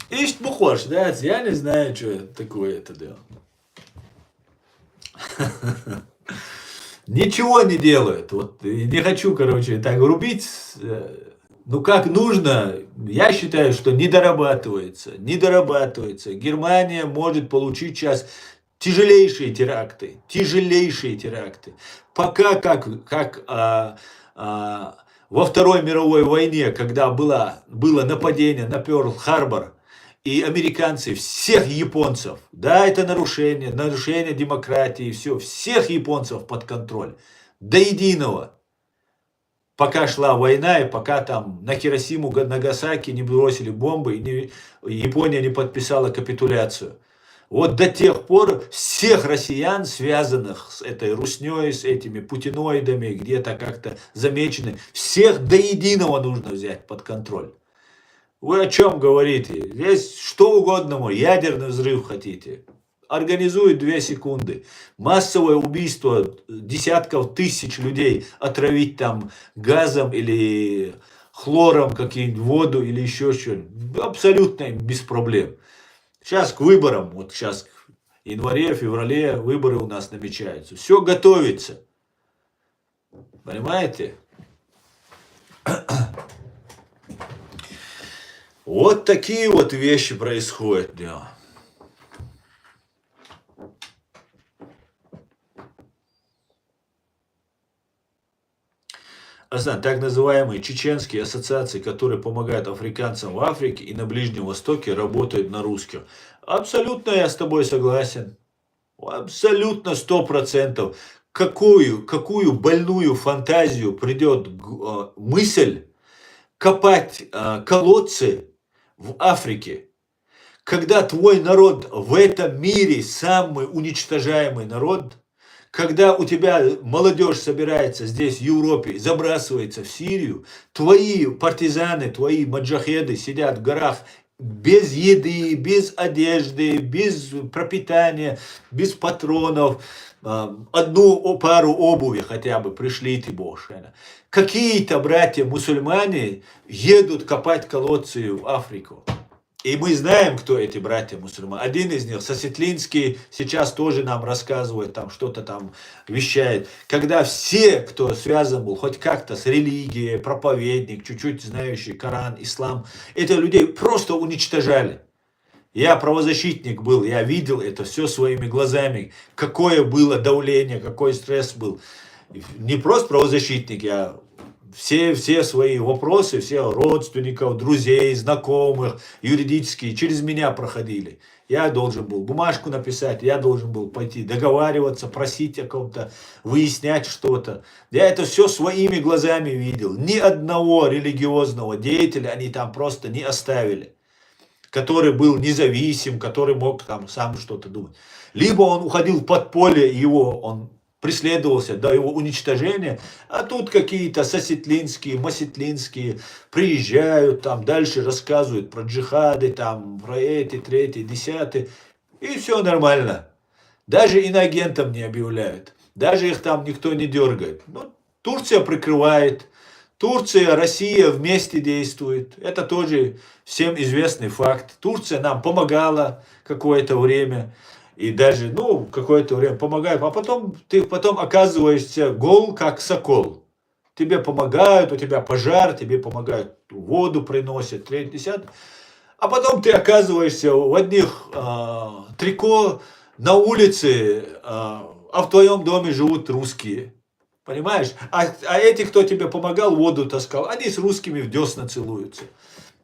Ищет похож, да? Я не знаю, что такое это дело. Ничего не делают. Вот не хочу, короче, так рубить. Ну как нужно, я считаю, что не дорабатывается. Не дорабатывается. Германия может получить сейчас тяжелейшие теракты. Тяжелейшие теракты. Пока как во Второй мировой войне, когда было нападение на Пёрл-Харбор, и американцы всех японцев, да, это нарушение демократии, все, всех японцев под контроль, до единого. Пока шла война, и пока там на Хиросиму, Нагасаки не бросили бомбы, и Япония не подписала капитуляцию. Вот до тех пор всех россиян, связанных с этой русней, с этими путиноидами, где-то как-то замечены, всех до единого нужно взять под контроль. Вы о чем говорите? Здесь что угодно, ядерный взрыв хотите. Организует 2 секунды. Массовое убийство десятков тысяч людей. Отравить там газом или хлором какие-нибудь воду или еще что-нибудь. Абсолютно без проблем. Сейчас к выборам, вот сейчас в январе, феврале выборы у нас намечаются. Все готовится. Понимаете? Вот такие вот вещи происходят. Да. Так называемые чеченские ассоциации, которые помогают африканцам в Африке и на Ближнем Востоке, работают на русских. Абсолютно я с тобой согласен. Абсолютно 100%. Какую больную фантазию придет мысль копать колодцы в Африке, когда твой народ в этом мире самый уничтожаемый народ, когда у тебя молодежь собирается здесь, в Европе, забрасывается в Сирию, твои партизаны, твои маджахеды сидят в горах без еды, без одежды, без пропитания, без патронов, одну пару обуви хотя бы пришлите, Боже. Какие-то братья-мусульмане едут копать колодцы в Африку. И мы знаем, кто эти братья-мусульмане. Один из них, Сосетлинский, сейчас тоже нам рассказывает, там что-то там вещает. Когда все, кто связан был хоть как-то с религией, проповедник, чуть-чуть знающий Коран, ислам, этих людей просто уничтожали. Я правозащитник был, я видел это все своими глазами, какое было давление, какой стресс был. Не просто правозащитник, я все свои вопросы, все родственников, друзей, знакомых, юридические, через меня проходили. Я должен был бумажку написать, я должен был пойти договариваться, просить о ком-то, выяснять что-то. Я это все своими глазами видел. Ни одного религиозного деятеля они там просто не оставили, который был независим, который мог там сам что-то думать. Либо он уходил в подполье, он преследовался до его уничтожения, а тут какие-то сосетлинские, масетлинские приезжают, там дальше рассказывают про джихады, там про эти, третьи, десятые, и все нормально. Даже иноагентам не объявляют, даже их там никто не дергает. Ну, Турция прикрывает, Турция, Россия вместе действуют, это тоже всем известный факт. Турция нам помогала какое-то время. И даже, какое-то время помогают, а ты оказываешься гол, как сокол. Тебе помогают, у тебя пожар, тебе помогают, воду приносят, 3-10. А потом ты оказываешься в одних трико на улице, а в твоем доме живут русские. Понимаешь? А эти, кто тебе помогал, воду таскал, они с русскими в десна целуются.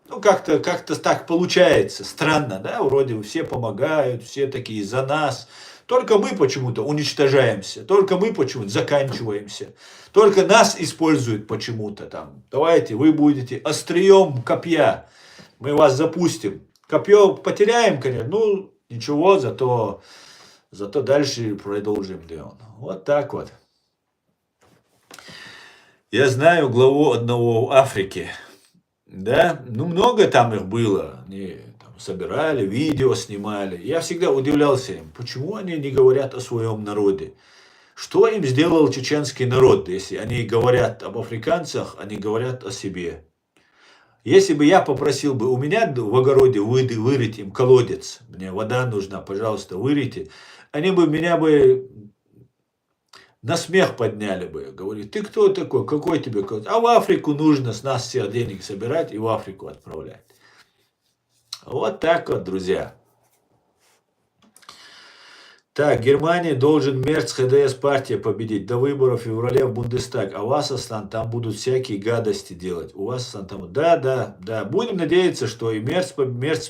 Ну, как-то так получается. Странно, да? Вроде все помогают, все такие за нас. Только мы почему-то уничтожаемся. Только мы почему-то заканчиваемся. Только нас используют почему-то там. Давайте, вы будете острием копья. Мы вас запустим. Копье потеряем, конечно. Ну, ничего, зато дальше продолжим дело. Вот так вот. Я знаю главу одного в Африке. Да, ну много там их было. Они там собирали, видео снимали. Я всегда удивлялся им, почему они не говорят о своем народе. Что им сделал чеченский народ, если они говорят об африканцах, они говорят о себе. Если бы я попросил бы у меня в огороде вырыть им колодец, мне вода нужна, пожалуйста, вырыйте, они бы меня бы на смех подняли бы. Говорит, ты кто такой, какой тебе колодец? А в Африку нужно с нас всех денег собирать и в Африку отправлять. Вот так вот, друзья. Так, Германия должен Мерц, ХДС партия победить до выборов в феврале в Бундестаг. А у вас, Аслан, там будут всякие гадости делать. У вас, Аслан, там... Да. Будем надеяться, что и Мерц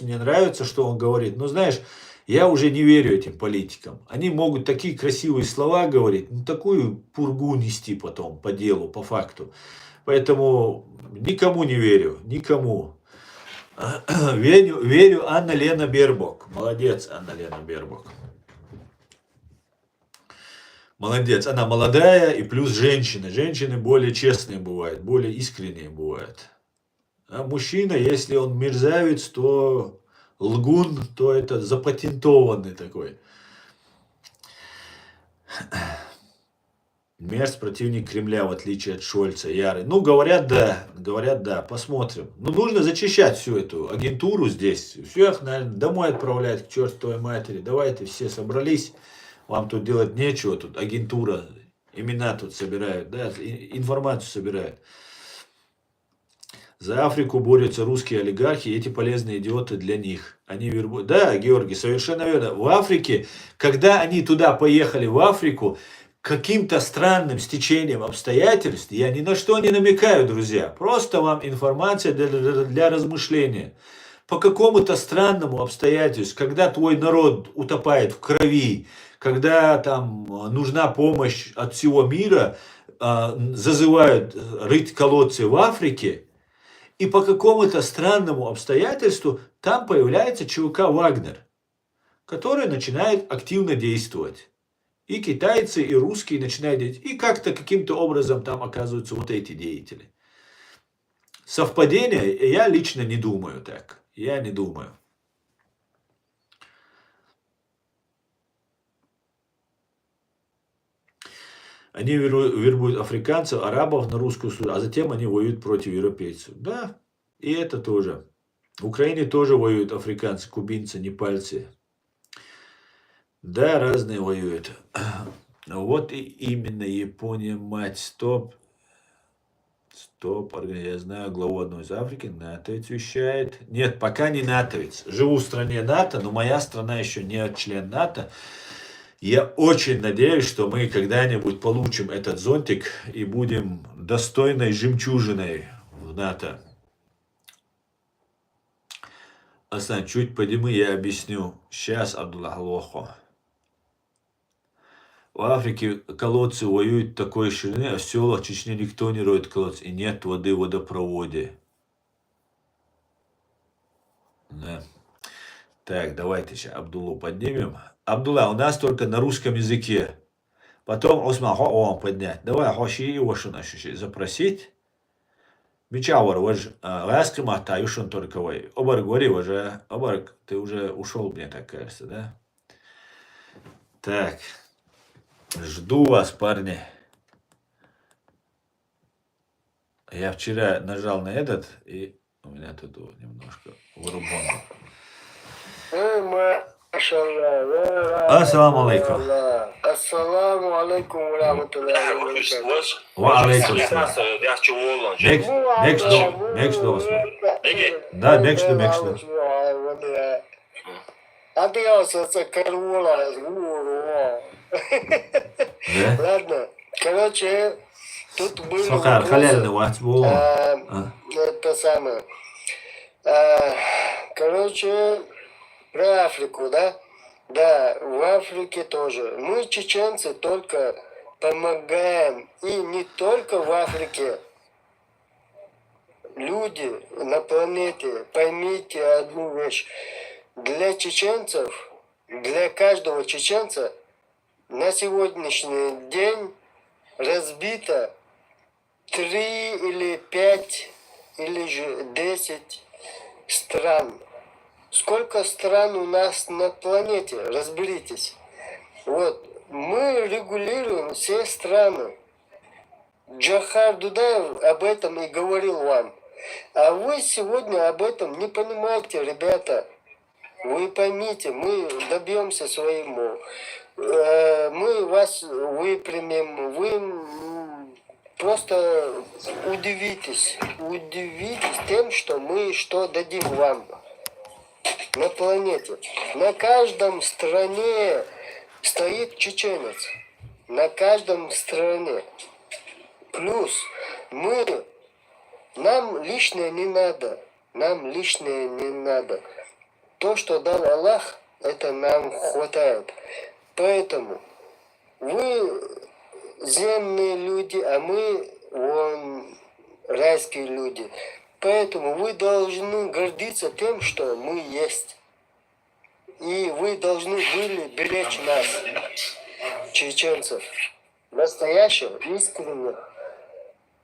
мне нравится, что он говорит. Но знаешь, я уже не верю этим политикам. Они могут такие красивые слова говорить, но такую пургу нести потом по делу, по факту. Поэтому никому не верю, никому. Верю Анна-Лена Бербок. Молодец, Анна-Лена Бербок. Молодец, она молодая и плюс женщина. Женщины более честные бывают, более искренние бывают. А мужчина, если он мерзавец, то лгун, то это запатентованный такой. Мерц противник Кремля, в отличие от Шольца, ярый. Ну, говорят, да, посмотрим. Ну, нужно зачищать всю эту агентуру здесь. Всех, наверное, домой отправлять к чертовой матери. Давайте все собрались. Вам тут делать нечего, тут агентура, имена тут собирают, да, информацию собирают. За Африку борются русские олигархи, эти полезные идиоты для них. Они вербуют. Да, Георгий, совершенно верно. В Африке, когда они туда поехали, в Африку, каким-то странным стечением обстоятельств, я ни на что не намекаю, друзья, просто вам информация для размышления. По какому-то странному обстоятельству, когда твой народ утопает в крови, когда там нужна помощь от всего мира, зазывают рыть колодцы в Африке, и по какому-то странному обстоятельству там появляется ЧВК «Вагнер», который начинает активно действовать. И китайцы, и русские начинают действовать. И как-то каким-то образом там оказываются вот эти деятели. Совпадение? Я лично не думаю так. Я не думаю. Они вербуют африканцев, арабов на русскую службу, а затем они воюют против европейцев. Да, и это тоже. В Украине тоже воюют африканцы, кубинцы, непальцы. Да, разные воюют. Вот и именно Япония, мать, стоп. Я знаю главу одной из Африки, натовец вещает. Нет, пока не натовец. Живу в стране НАТО, но моя страна еще не член НАТО. Я очень надеюсь, что мы когда-нибудь получим этот зонтик и будем достойной жемчужиной в НАТО. Аслан, чуть поднимы, я объясню. Сейчас, Абдуллах Лохо. В Африке колодцы воюют такой ширины, а в селах Чечни никто не роет колодцы, и нет воды в водопроводе. Да. Так, давайте сейчас Абдуллу поднимем. Абдулла, у нас только на русском языке. Потом Осман вам поднять. Давай, хоши его что запросить. Мичауэр, вы же ласкима, юшон только вы. Обарг, говори уже. Обарг, ты уже ушел, мне так кажется, да? Так. Жду вас, парни. Я вчера нажал на этот, и у меня тут немножко вырубано. Ассаламу алейкум. Ассаламу алейкум ва рахматуллахи ва баракатух. Wa alaikum salam. Next door. Да, next door. А ты Карула. Да? Ладно. Короче, тут были Сокар, вопросы, халяльный ватьбу. это самое. Короче, про Африку, да? Да, в Африке тоже. Мы, чеченцы, только помогаем. И не только в Африке. Люди на планете, поймите одну вещь. Для чеченцев, для каждого чеченца на сегодняшний день разбито 3 или 5 или же 10 стран. Сколько стран у нас на планете? Разберитесь. Вот, мы регулируем все страны. Джохар Дудаев об этом и говорил вам. А вы сегодня об этом не понимаете, ребята. Вы поймите, мы добьемся своему. Мы вас выпрямим. Вы просто удивитесь тем, что мы что дадим вам на планете. На каждом стране стоит чеченец. На каждом стране. Плюс нам лишнее не надо. Нам лишнее не надо. То, что дал Аллах, это нам хватает. Поэтому вы земные люди, а мы райские люди. Поэтому вы должны гордиться тем, что мы есть. И вы должны были беречь нас, чеченцев, настоящих, искренних,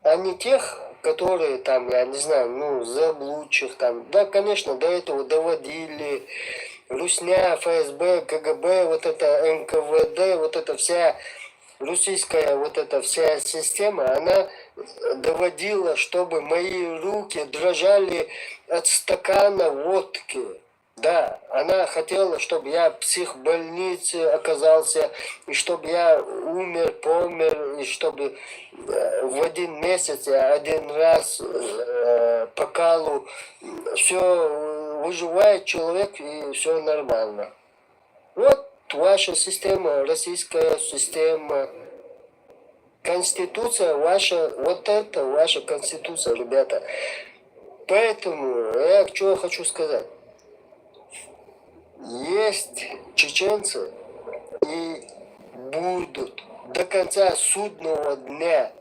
а не тех, которые там, я не знаю, заблудших там. Да, конечно, до этого доводили. Русня, ФСБ, КГБ, вот это НКВД, вот эта вся российская, вот эта вся система, она доводила, чтобы мои руки дрожали от стакана водки. Да, она хотела, чтобы я в психбольнице оказался, и чтобы я помер, и чтобы в один месяц я один раз по калу все выживает человек, и все нормально. Вот ваша система, российская система, конституция ваша, вот это ваша конституция, ребята. Поэтому я что хочу сказать. Есть чеченцы и будут до конца судного дня.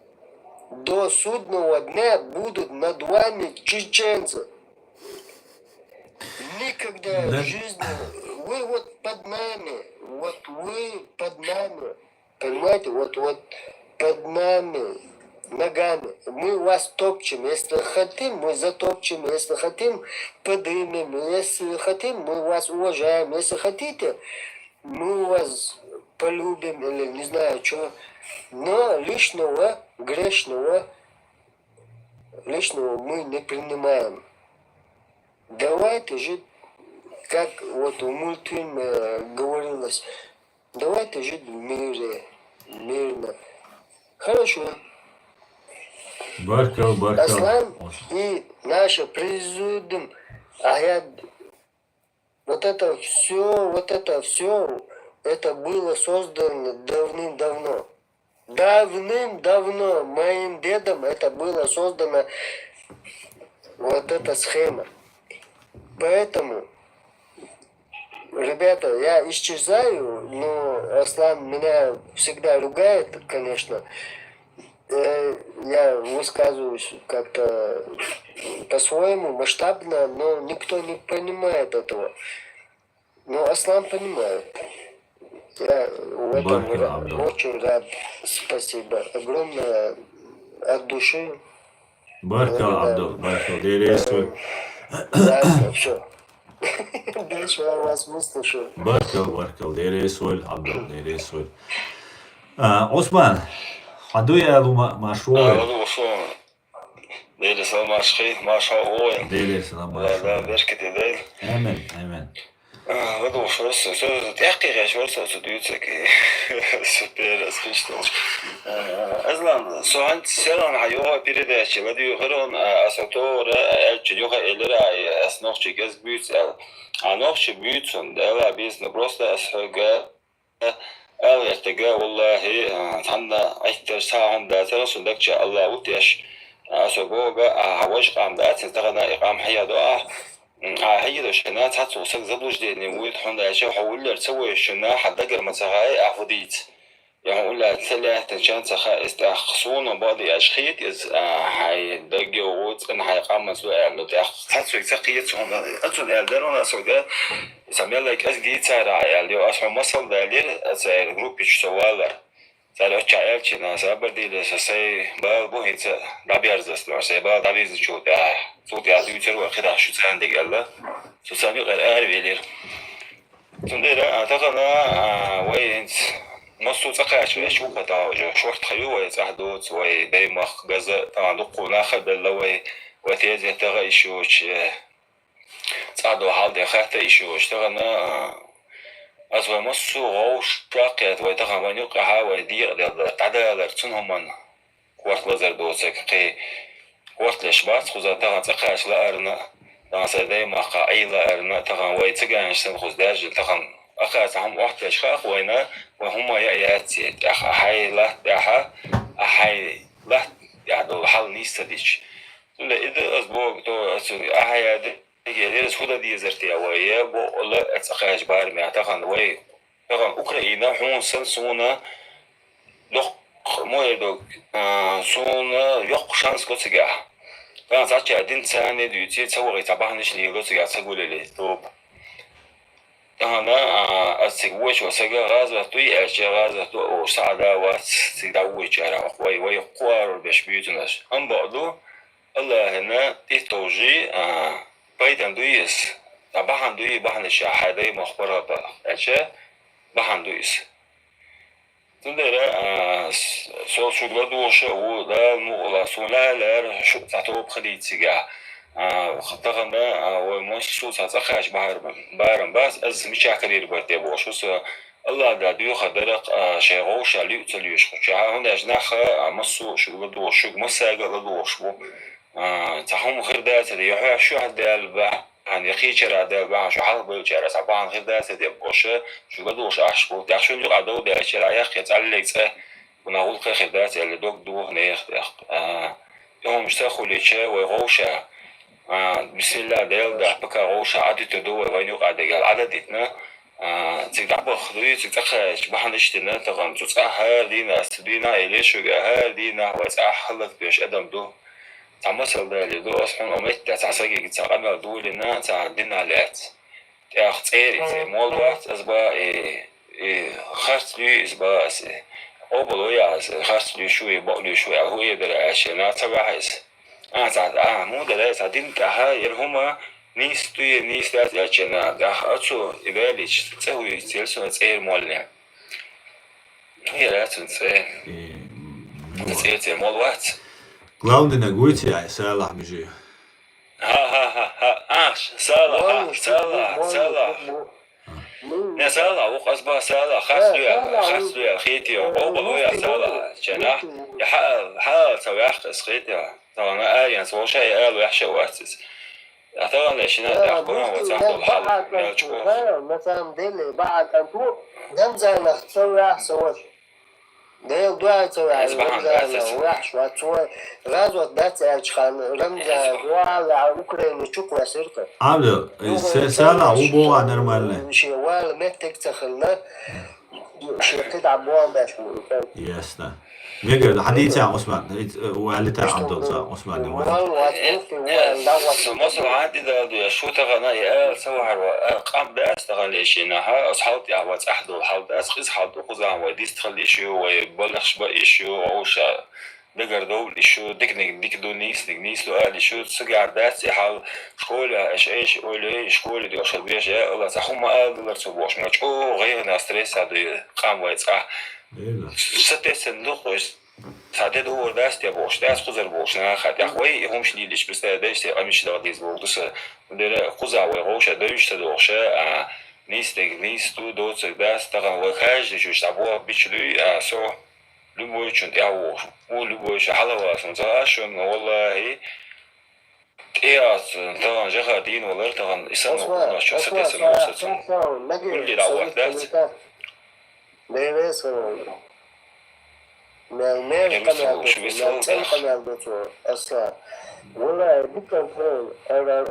До судного дня будут над вами чеченцы. Никогда в жизни вы вот под нами, вы под нами, понимаете, вот под нами, ногами. Мы вас топчем. Если хотим, мы затопчем. Если хотим, подымем. Если хотим, мы вас уважаем. Если хотите, мы вас полюбим или не знаю что. Но лишнего, грешного, мы не принимаем. Давайте жить, как вот в мультфильме говорилось, давайте жить в мире, мирно. Хорошо. Баркал. Аслан и наш президент, вот это все, это было создано давным-давно. Давным-давно моим дедом это было создано, вот эта схема. Поэтому, ребята, я исчезаю, но Аслан меня всегда ругает, конечно. Я высказываюсь как-то по-своему, масштабно, но никто не понимает этого. Но Аслан понимает. Я в этом очень рад. Спасибо. Огромное от души. Баркал, Абдул, баркал. Дересвой. Да, все. Дальше я вас выслушаю. Баркал. Дересвой, Абдул, дересвой. Осман, حدوية مشروع هذا وصول ديل سلام عشقي ما شاء الله ديلي سلام لا بركة ديل آمين هذا وصول سو تحقي غيش ورسو سديوتك سوبر اسكشتو أصلا سو عند سلام عيوها передачи ладью غيرون أسطور الجنوها إلرا أسنوخ جز بيوت أنوخ بيوتون دلا بيزن просто أسحق أغيرتك والله تحنا أكتر ساعة دا ترسل دكش الله وتيش سوغوغا عواج قام دات تغنى إقام حيا دعاء هي دو شنا تاتو سك زبوج دي نويت حنا يشو حول تسوي شنا حدقر مسغاي أفضيت يعني ولا ثلاثة كان سخاء استخصون بعض أشخيط إز هاي دقيوت إن هاي قام مسؤول لو تأخذ تقيت هم أصل الدرون سودا سمي لك أزدي ترى يعني أصلا مصل دليل زي الجروب يشتغل زي أشياء كنا سبب دي لسه بابو هيت دبي أرزس لو سه بابو دبي زشود صوت يعدي يصير وخدع شو عندك الله شو سامي غير أعرف يلير تندير أعتقد وين مصو تقاش ولا شو قطع شو تخيو ويتحدث ودايما جزء طبعا دقونا خد اللي وتيجي تغى يشوش تعدوا حال ده خاطر يشوش تغنا أزوا مصو غوش راقيت ويتغى من يقع ودير ده تعدى لرتنهم من وقت لزر دوسك قي وقت لشبات خذ تغى تقاش لأرنا طبعا دايما قاعي لأرنا تغى ويتجانش تنخذ داج تغى أخذ هم وقت لشخاخ وينا وهم يأتي أحي لا تأحى أحي لا يعني حال نيستديش ولا إذا أسبوع تو أحي هذا يجي سودا دي زرتي ويا بو لا أتخاج بار ما تغن وي تغن أوكرانيا هم سنسونا دق مو يدق سونا يق شانس كتجاه كان ساعتها دين سنة ديوتي تسوي تبعنش ليه كتجاه تقول لي توب أنا أتسويش وسجى غازة توي أشياء غازة تو أو سعادة وتسويش على أخوي ويقوار بيشبيتناش أم بعضو الله هنا تيجي بيتن دويس طبعا دوي بحن الشاحدة مخبرة بقى أشياء بحن دويس تندرا سو شغل دوش وده مغلا سولا لا شو تعتبر خليت سجى خطرنا ومش تخرج بارم بس از مشاكل يربط يبوش الله دا ديو خدرق شيغو شاليو تليوش شها هنا جناخ مصو شو بدو شو مساق بدو شو تهم خردات دي يحيى شو هدا البا عن يخيشر هدا البا شو حرب يجرى طبعا خردات دي بوش شو بدو شو عشبو تاخشو جو عدو دا شرع يخ يتعلق ونقول خردات اللي دوك دو هنا يخ يوم مشتاخو ليشه وغوشه بسم الله ديال ده بكا غوش عادي تدو وينو قاعد قال عددتنا تقدر خدوي تتخش بحنشتنا تغم تصحى لينا سدينا إليش وجاها لينا وتصحى لك بيش أدم دو تعمسل ده اللي دو أصلا أميت تعساجي تعمل دو لنا تعدينا لات تأخذ إيه مول وقت أسبا خرط لي أسبا أو بلويا خرط لي شوي بقولي شوي هو يدري عشان تبعهس زاد مو ده زادين كها يرهما نيس توي نيس ده يجنا ده أشو يباليش تسوي تلسون تسير مولنا هي لا تنسى تسير مول وقت Главное قوتي يا سالح مجي ها سالح يا سالح وقصبا سالح خاصلي خيتي وقبلوا يا سالح جناح يحال سوي أخس خيتي طبعا يعني سوى شيء قال ويحشى وأسس طبعا ليشنا يحكمون وتحت الحل مثلا دل بعد أن تروح نمزع نختار أحسن ده يقدر تسوي رمزة ويحش وتسوي غزوة بس أشخان رمزة وعلى أوكرانيا نشوف وسيرته عبد سالح وبوا نرمال شيء ولا محتاج تخلنا شيء تدعم بوان باش يسنا ميجر حديث عن عثمان وقال تاع عبد الله عثمان مصر عادي ده شو تغنى سوى قام داس تغنى شيء أصحاب تعبت أحد الحال داس خز حد وخزع وديس تخلي شيء ويبلغش بقى شيء أوشا دقر دول شو ديك دونيس لو قال شو تسجع داس حال شكول إيش قولي شكول دي أشهد بيش يا الله صحهم قال دلر تبوش ما شو غير ناس تريس هذا قام ويتصح ستة صندوق ساعتها هو داست يا بوش داست خزر بوش أنا خد يا أخوي هم شليلش بس داست أمشي داديز بودس ده خزر وغوش دايش تدوش نيست دو داست تغن وخارج جوش تبوا بيشلي سو لبوش ياو ولبوش حلوة سنتاشون والله إيه طبعا جها دين ولا طبعا إسمه شو ستة صندوق كل دعوة داست Nereye soruldu? Nereye kanal götürüyor? Kanal götürüyor. Asla. Вона дикан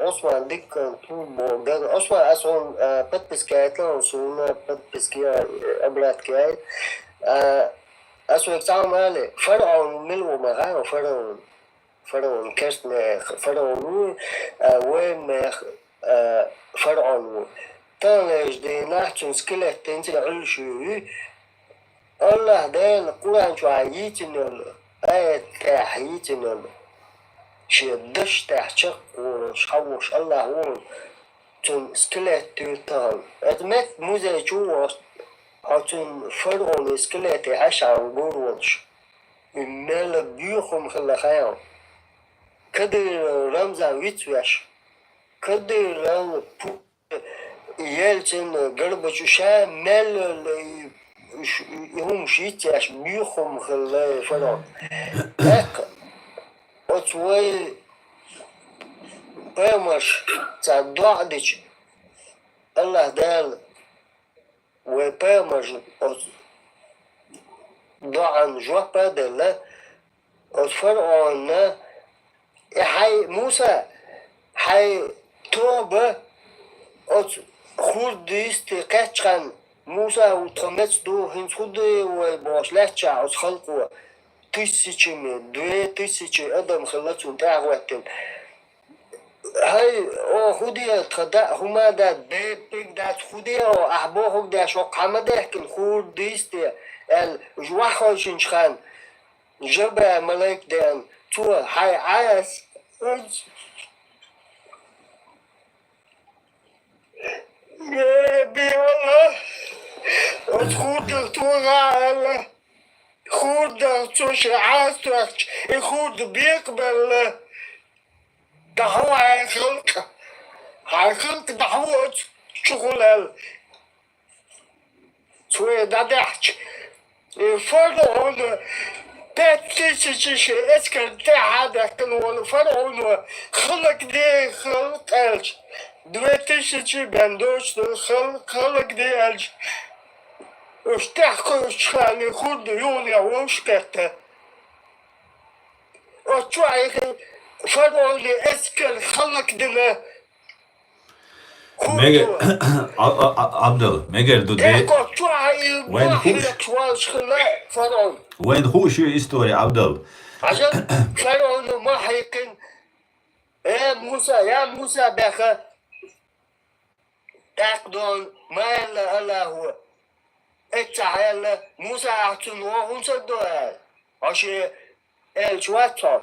Осман дикан Morgan Осман أصلا подписки لهم سونا подписки أبرات أصلا تعمل فرعون ملو مغان فرعون كسنا فرعون وين فرعون تانج دي نحتن سكيلت تنتي علشو الله ده القرآن شو عيتنا آية تحييتنا شدش تحشق وشحوش الله وون تون سكلات تيرتان ادمت موزة جوه هاتون فرعون سكلات عشا وبورونش إننا بيوخم خلقايا كدر رمزا ويتوش كدر رمز يلتن قربة شا مال يهم شيتاش بيوخم خلقايا فرعون Отвой помощь зададич Allah дал و помощь от ضعن جوا بدل от فرعون حي موسى حي توبة от خود استقاطعن موسى وتمت دو هن خود وباشلاتش от خلقه тысячами, 2000 адам خلتهم دعوة هاي او خودي تخدا هما دا بيك دا خودي او احبوهم دا شو قامده كل خود ديست الجواخو شنشخان جبا ملاك دان تو هاي عايز يا بي والله خود تو غاله خود توش عاستوش خود بيقبل دعوة خلق دعوة شغل شوية دادحش فرعون باتشيش اسكن تاعدا كانوا فرعون خلق دي خلق الج دواتشيش بندوش خلق دي الج افتحكوا شخالي خود يولي وشكتا وشوي فرعون اسكن خلق دنا Meger, Abdel, Meger, du det. وين هو شو история, Abdel? عشان فرعون ما حيكن يا موسى بخا تقدون ما إلا هو اتعال موسى اعتن وهم صدوا عشان الجواتو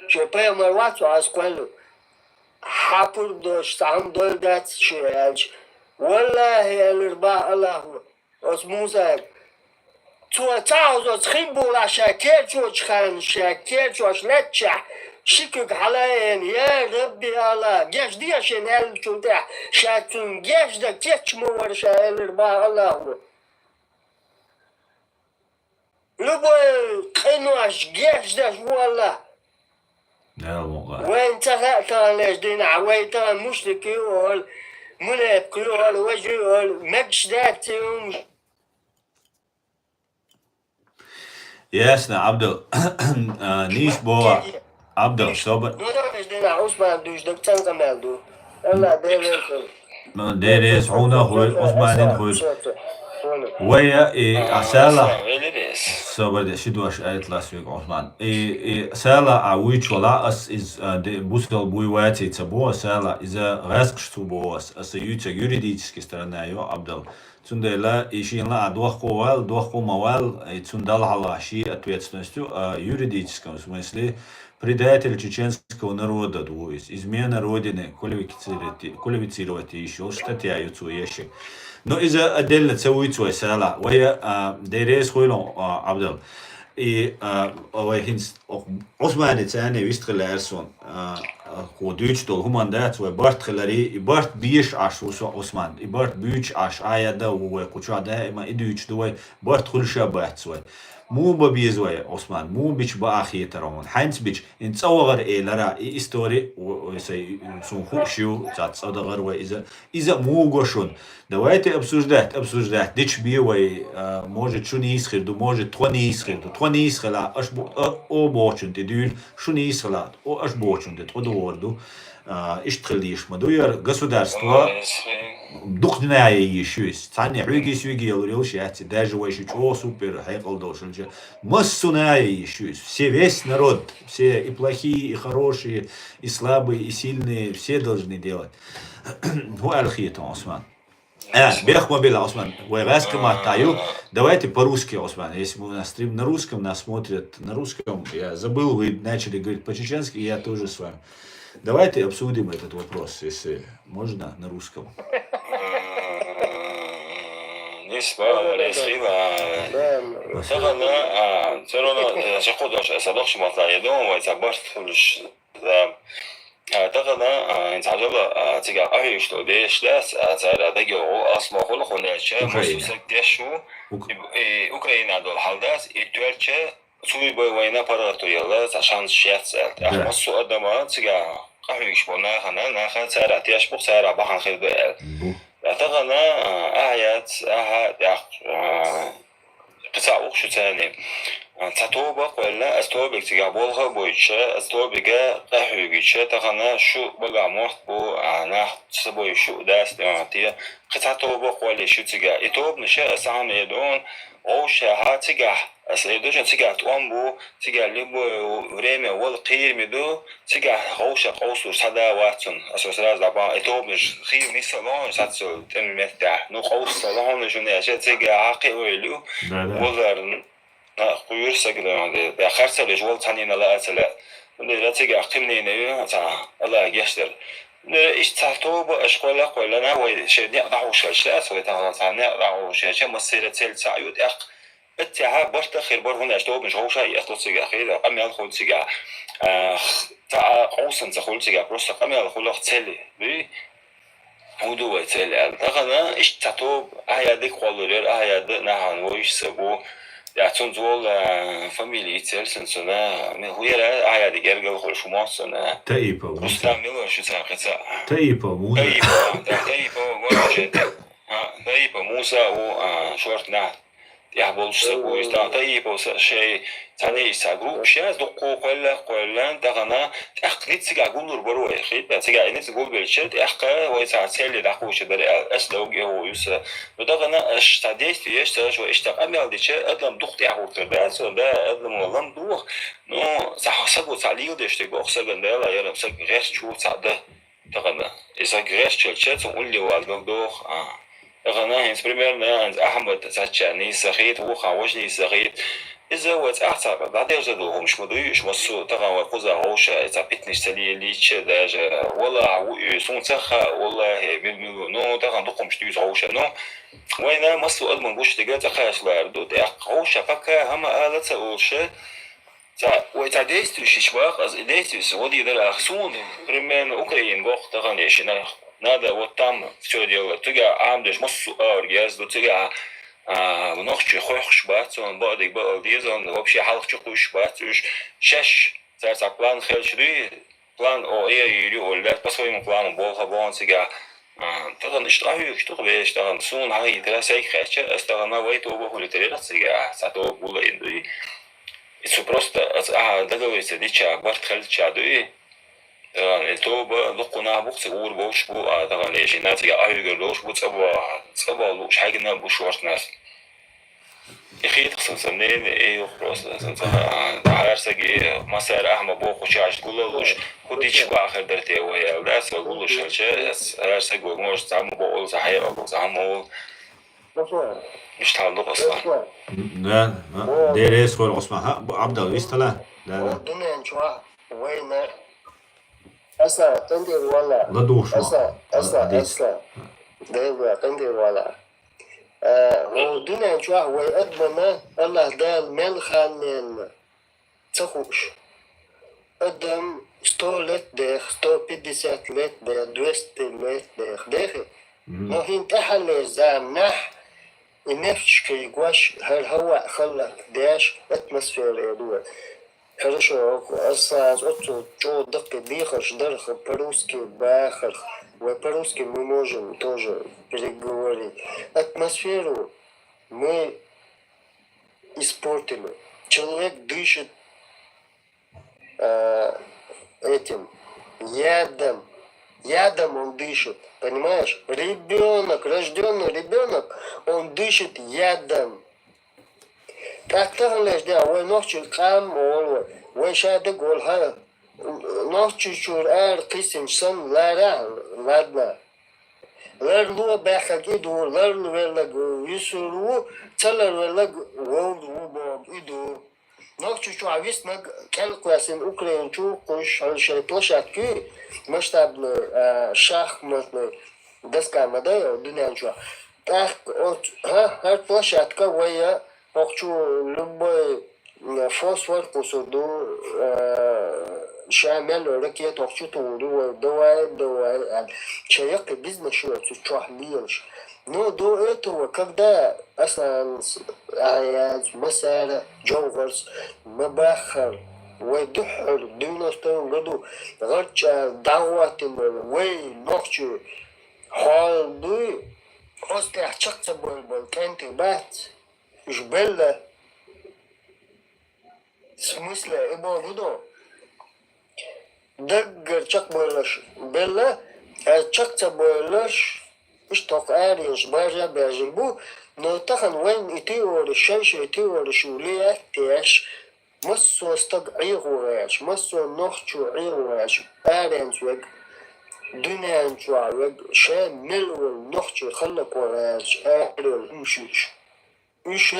شبه مرواتو از قلو حاپر داشت هم دولدت شیرج والله الاربع الله از موسى تو تعوز از خیم بولا شکر جوش خان شکر جوش لچه شکر حلاین یا ربی الله گش دیشن ال چونده شاتون گش دا کچ مورش الاربع الله لبو قنواش گش داش والله وين ترى لجدين عويتا مشركي وال منافقي وال وجه وال مجداتهم ياسنا عبدو نيش بوا عبدو صبر نور لجدين عثمان دوش دكتور كمالدو الله ديركم ديريس عونا هو عثمانين هو ويا أسالة صبر ده شدوا أشياء لاسويك عثمان أسالة عويش ولا أس إز بوسكال بويواتي تبوا أسالة إذا غاسقشتو بواس أسيوتة юридической стороны يو عبدال تونده لا إشين لا دوخو موال تундал халаши ответственностью юридическом смысле предатель чеченского народа, то есть измена родины, квалифицировать еще статья ящик. Но إذا отдельно تسوي سالة وهي ديريس خويلون عبدال وهينس عثماني تاني ويستغل أرسون ودوش دول همان دات وبارت خلاري بارت بيش عش عثمان بارت بيش عش عيدا وقشوا دائما إدوش دوي بارت خل شبهت سوي مو ببيزوي عثمان مو بيش باخي ترون حنس بيش ان تصور ايه لرا اي استوري وسي سون خوشيو تاع تصدغر اذا مو غوشون давайте обсуждать дич биой может что не исхерду может то не исхерду то не исхела аж о бочун ты дюл что не исхела о аж бочун ты то дорду иштрелиш мадуер государство духная еще есть. Таня хюги сюги говорил, что даже вообще чего супер, хайкал должен же. Массуная еще есть. Все, весь народ, все и плохие, и хорошие, и слабые, и сильные, все должны делать. هو الخيط عثمان. بيخ мобила Осман. Вайгаска матаю. Давайте по-русски, Осман. Если мы на стрим на русском, нас смотрят на русском. Я забыл, вы начали говорить по-чеченски, я тоже с вами. Давайте обсудим этот вопрос, если можно, на русском. بالنسبة للصيغة تغنى ترونا شخودش أصدقش مطلع يدوم ويتعبرت كلش تغنى إنتعجب تيجا أهيشتو ديش لاس تعالى دقيقو أصلا خلق خلاشة مسوسك ديشو أوكرانيا دول حالداس إتوالشة سوي بوي وينا باراتو يلا عشان شيات سألت أحمسو أدما تيجا أهيش بونا خنا ناخد تعالى تياش بوك تعالى بحن خير بقال تغنى أهيات قطع وخشو تاني تطوبق ولا استوبق تيجا بولها بويتشا استوبقا قهويتشا تغنى شو بقى موت بو ناخ تسبوي شو داس دماتيا قطع طوبق ولا شو تيجا إتوب نشا أسعام يدون أو شاها تيجا أسيدوش تيجا توامبو تيجا لبو وريمي والقير مدو تيجا هوشا قوسو صدا واتون أساس راز دابا إتوب نش خير نيسالون ساتسو تنمتع نو قوس صلاحون نشوني أشياء تيجا عاقي ويلو وغرن قيور سجل ده خرسة لجوال تانينا لا أتلا لا تيجي أقيمني نيو تا الله يشتر إيش تعتوب أشقلا قلنا وشدني أضعوا شاشات ويتعطاني أضعوا شاشات مسيرة تل تعيد اتها برت خير بر هنا أشتوب مش هو شيء أخلص سجى خير قام يدخل سجى تا قوسن تخل سجى بروس قام يدخل تلي بي هودو تلي تغنى إيش تعتوب أهيادك قالوا أهياد نحن ويش سبو يعتون زول فاميلي تلسن سنة من هو يرى عياد جرجل خلش ماسنا تايبا رستم ميلو شو ساقطة تايبا مو تايبا موسى و شورتنا يحبولش سبو يستان تايبا شيء تاني يساقروب شيء دقو قلا تغنى تأخذت سجع قولور برو يخيط سجع إنت تقول بالشد أخذ ويساعد دقو شدري أسلو جهو يوسا وتغنى اشتديت يشتغل واشتغل أميال ديشة أدلم دخت يعود ترباس وده أدلم والله دوخ نو سحسب وتعليل ديشتك بأخسر جندلا يرم سك غير شو تعده تغنى إذا غير شلشت ونقول لي والله دوخ تغنى هنس بريمير أحمد تساتشاني سخيت وخاوجني سخيت إذا وتأعتقد بعد يجدوهم مش مدويش مصو تغنى وقوزا غوشة إذا بيتنش سلي ليش داجة ولا يسون تخا والله بالملو نو تغنى دقم مش تيوز غوشة نو وين مصو أدمن بوش تجات خاش لاردو تأق غوشة فكا هما آلة غوشة وتعديستوش شباق از إديستوس ودي در أخسون رمان أوكرين غوخ تغنى يشنا نادا وتام все делать تجا عامدش مصو أرجاز دو تجا ونخشي خوش بات on بعدك بقى ديزون вообще حلق شقوش بات وش شش زارت план خلشري план о يري ولا по своему плану болха бон تجا تغن اشتراهي اشتغل بيش تغن سون هاي دراسة خيشة استغنا ويت وبقول تريرت تجا ساتو بولا إندي это просто договориться дича барт خلشة دوي تو لقنا بوخ تقول بوش بو طبعا ليش الناس يا أيوة لوش بو تبوا لوش حاجة نا بوش ورث ناس يخيط خصن سنين إيه خلاص سنتها عارسة مسار أحمد بوخ وشاش كله لوش كوديش بآخر درتي ويا ناس يقولوا شلشة عارسة يقول موش تعمل بقول صحيح أو تعمل مش تعمل أصلا لا ديريس كل عثمان عبد الله يستلا لا الدنيا نشوفها وين أصلا تندي ولا لا دوش أصلا ده تندي ولا هو الدنيا نشوفها ويقدمنا الله ده ملخان تخوش قدم 100 لت ديخ 150 لت ديخ 200 لت ديخ ديخ نو هين تحل زام نح النفس يقواش هالهواء خلق داش اتموسفير يا دول хорошо أصلاً أتو دقة ديخش درخ по-русски бахар по-русски мы можем тоже переговорить атмосферу мы испортили человек дышит этим ядом он дышит, понимаешь? Рожденный ребенок, он дышит ядом. Как ты да, ой, ночью кам, ой, шады голха, ночью чур кисин сан лара, ладно. Ларлу бахак иду, ларлу велаг юсуру, цалар велаг волду иду. Ночью чу ависно калькулясин украинчу кош шей площадки масштабный шахматный доска модель дунянчу. Так от площадка вая хочу любой фосфор кусуду шамел ракет хочу туду давай человек бизнес шо чухлиш. Но до этого, когда Асланс, Аяз, Масара, Джоугарс, Мабахар, Вайдухар, в 90-м году, Рача, Даватим, Вей, ночью, Халду, Осты Ачакца был, Кенты, Бат, Жбелла, в смысле, Ибо Гудо, Даггар Чак Бойлаш, Белла, Ачакца Бойлаш, اشتاق عاريش برا بجربو نوتخن وين يطير الشمس يطير شولية تيش مصو استقعير وراش مصو نخشو عير وراش عارينش وق دنيانش وق شام ملو نخشو خلق وراش عاريل مشيش إيش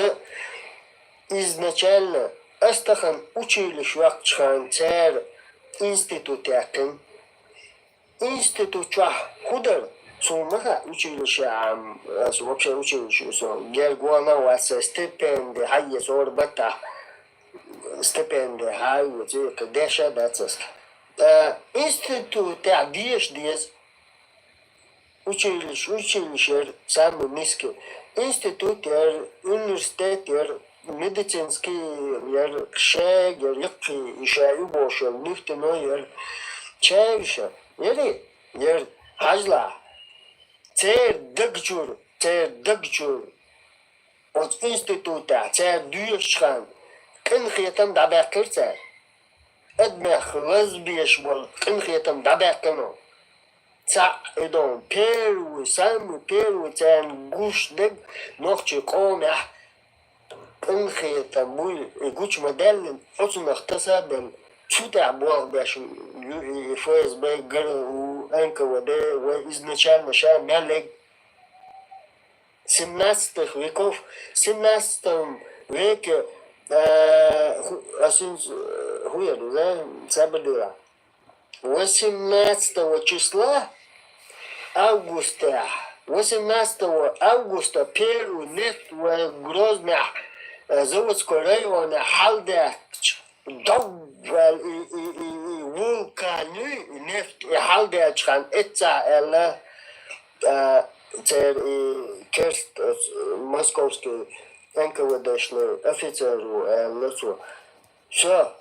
изначально استخن училищ وقت شخان تار институт якин институт чах худер Сумаха училище, вообще училище, Гергуана у вас стипендия, хайе сорбата, стипендия, хайе, деша дацас. Институт, диеш, училище, самый низкий. Институт, университет, медицинский, шег, еще и больше, нефтяной, чаще, хажла. Цер дэгчур от института цер дүйшхан кын хетам дабакырца эдмэх лазбиш бол кын хетам дабакыно ца эдон перу цен гушдэг нохчи коня кын хетам бул гуч моделин оцунах тасабен чута бол баш ФСБ НКВД изначально Мялек 17 веков, в 17 веке забыла 18 числа августа 18 августа первый нет в Грозном заводского района Халда вулканы нефть Халда чхан это элла керст московский НКВДшный офицеру лицо. Все.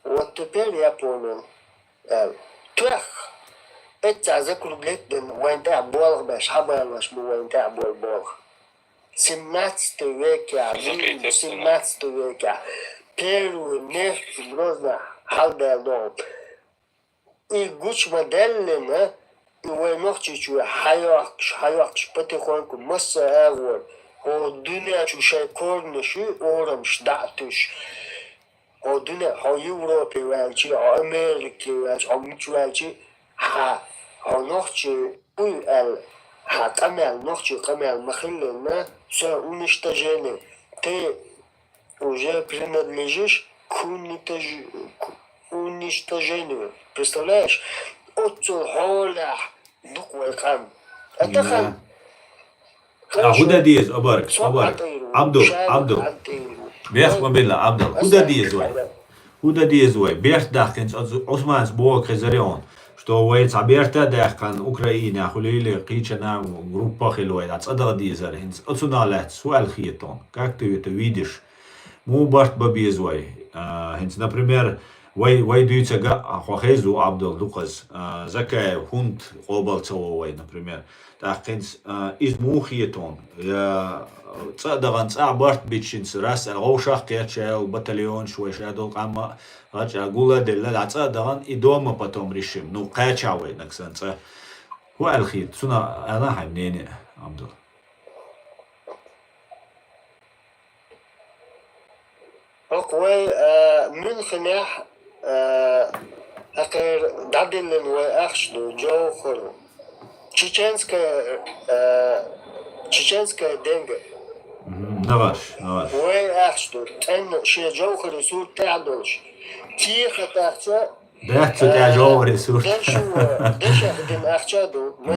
Вот теперь я понял. Трех. Это закруглит ден война Бог беш хабалаш война Бог. 17 веке, 17 веке. Первый нефть в Грозном Халда дом. И гуч модельный, и войнах чуть-чуть хайвакш потихоньку масса агор. O dünya çuşay kornuşu oranmış dağıtış. O dünya ha Avrupa velçi, ha Amerika velçi, ha Müç velçi, ha nokçu bu el, ha камел махиллена, все уничтожены. Ты уже принадлежишь к уничтожению. Представляешь? Отцу холя дуквай хан. Это хан. هدى ديز أبارك عبدو بيخ بالله عبدو هدى ديز وي بيخ داخنس عثمان's بوك خزريون что вейц аберта дахкан Украина хулили кичана группа хилует ацададизер хинц отсуналет суал хитон. Как ты это видишь? Му барт бабизвай. Хинц, например, вай дюйцага хохезу Абдул Дуказ. Закай хунд обалцовой, например. Так хинц из мухитон. صدقاً صعبت بتشين راس الغوشة كيتشال بطليون شوي شادو قام رجع أقول دللا صدقاً إدوم بتوم ريشم نو قاچاوي نكسن هو الخيط سنا أنا حمنيني عبد الله أقوى من خناح أكر دادل وأخشلو جوخر чеченская деньга. نغش وأخشلو تن شي جوخر سور تعدلش تيخ تحت ده تتع جوهري سور دش أخدم أخشادو من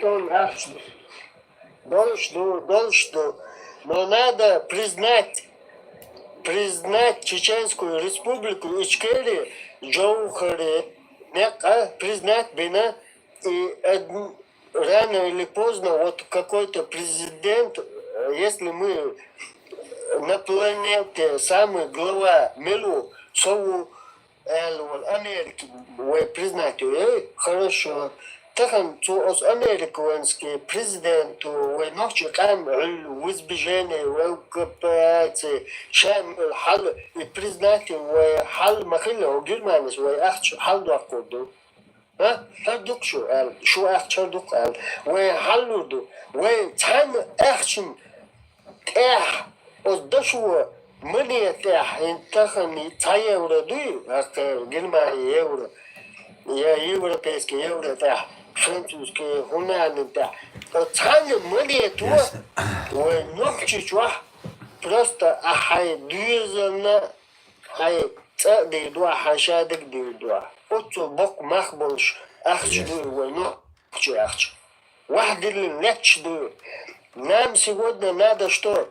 тон أخشلو должно, но надо признать Чеченскую республику Ичкерию, Джоухари, признать Бена, и рано или поздно вот какой-то президент, если мы на планете самый глава миру, Сову Америки, вы признать ее, хорошо. تخن تو از امریکانسکی پرزیدنت و نوچه کام و وزبیجنه و کپات شام الحل البرزيدنت و حل مخله و جرمانس و اخش حل دو کردو ها هردوك شو اخش هردوك و حل دو و تام اخشن تاه از دشوا مني تاه انتخني تايه وردوي اخر جرماني يورو يا европейский евро тاه французский гуманный да. Тани мне то, ой, ногти чё, просто ахай дюзана, хай цады дуа хашадик дюдуа. Отцу бок махболш, ахчду, ой, ногти ахч. Вахдили нечду. Нам сегодня надо что?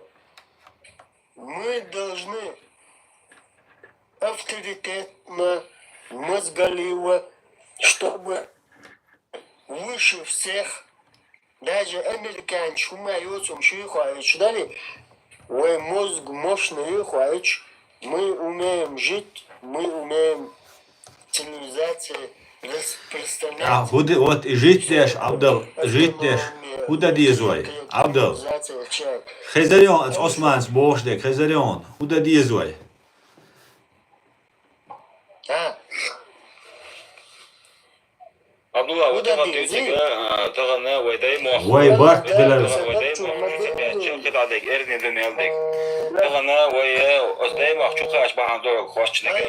Мы должны авторитетно, мозголиво, чтобы выше всех, даже американцы, шумаются, шихуаич, дали, вы мозг мощный хуаич, мы умеем жить, мы умеем цивилизации распространять. Вот и жить дешь, Абдул, жить дешь, куда дизуй, Абдул. Хезарион, это Османс, Бошдек, Хезарион, куда дизуй. Абдулла, вот это дюзига, тагана вайдай мох. Вай барт делар. Вайдай мох. كده عليك ارني دنيا عليك. تغنى ويا أصدقائي مخشوقة أشبه عن دور خوش نجا.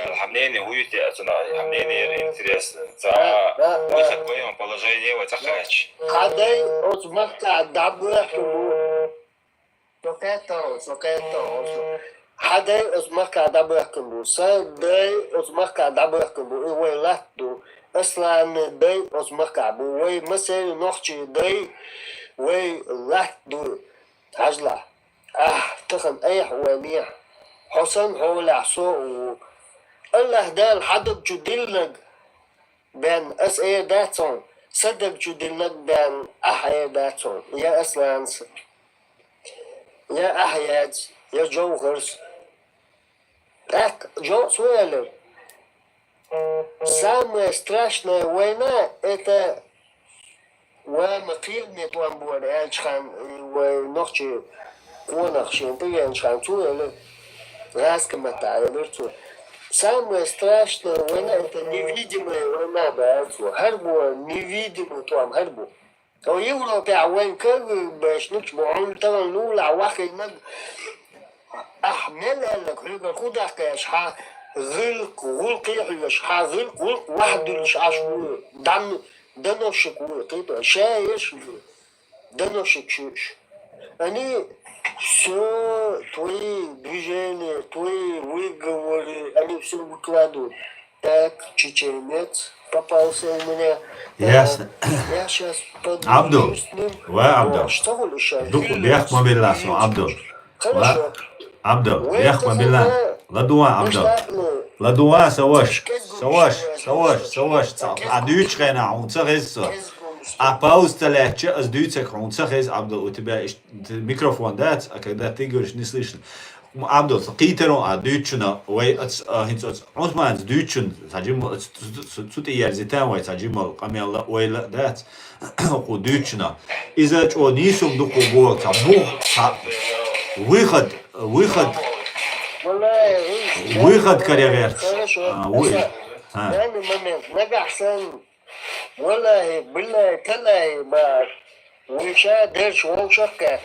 الحمناني هو يتأثر الحمناني إنتريس. ساعة ويخد وياهم положение وتخاش. هذا أصبحت دابله. سكتة. هذا أصبحت دابله. سادة أصبحت دابله. ويلاتو. أصلاً داي أصبحت أبو. ومثلا نحكي داي. ويلاتو. عجلة تخن أي حوانية حسن حول عصو الله ده الحدب جدلنك بين أس إيه داتون صدق جدلنك بين أحيا داتون يا أسلانس يا أحياد يا جوغرس так Джон Суэллер самая страшная война это ومقيل نتوان بور الشخان ونخشي ونخشي بيان شخان توله راس كما تعرفوا самое страшное война это невидимая война братья هربوا невидимую там هربوا او Европе وين كان باش نكتبوا ترى الاولى واحد نج احمل لك هيك خدها كشحا غلق يشحا غلق واحد الشاشو دم доносчик вот шаешь доносчик чушь они все твои движения твои выговоры они все выкладывают так чеченец попался у меня ясно я сейчас Абдул Абдул что ли сейчас Бяхма Билласу Абдул хорошо Абдул Бяхма Билла Ладуа, مش Abdel. تعقلوا Ладуа, Savaş. كذبوا Savaş, مش Savaş, مش Savaş. A Deutsch reina, und sag es so. A пауза с дюйцек, он сахез Абдул, у тебя микрофон, да, а когда ты говоришь, не слышно. Абдул, китерон, а дюйчуна, ой, он смеет с дюйчун, саджим, тут и ярзитан, ой, саджим, камела, ой, да, у дюйчуна. Из-за чего нисум дуку было, выход, выход карьерец. ثاني момент نجح سن والله بالله تلاهي ما وشا درش وشكا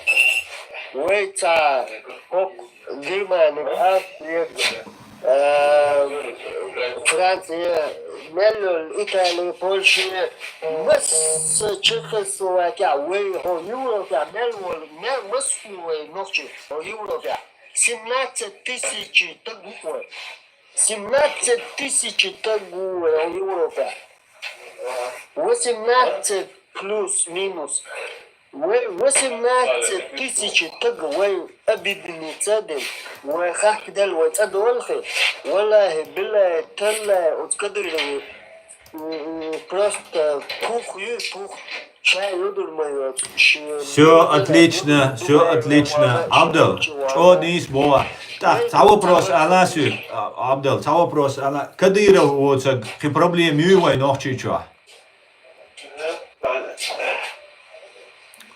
ويتا هوك جرماني فرنسا ملو الإيطالي بولشي بس تشيكوسلوفاكيا وي هو يوروفيا مل مسوي نوتشي هو يوروفيا 17 000 تقوى 17 000 تقوى يوروفيا 18 плюс минус 18 000 تقوى أبي بن تادم وخاك دل وتدولخي والله بالله تلا وتقدر просто пух чай удурмаю. Все отлично. Абдел, что не было? Так, та вопрос, Аласю, Абдел, та вопрос, Кадыров, вот, какие проблемы его и ночи, что?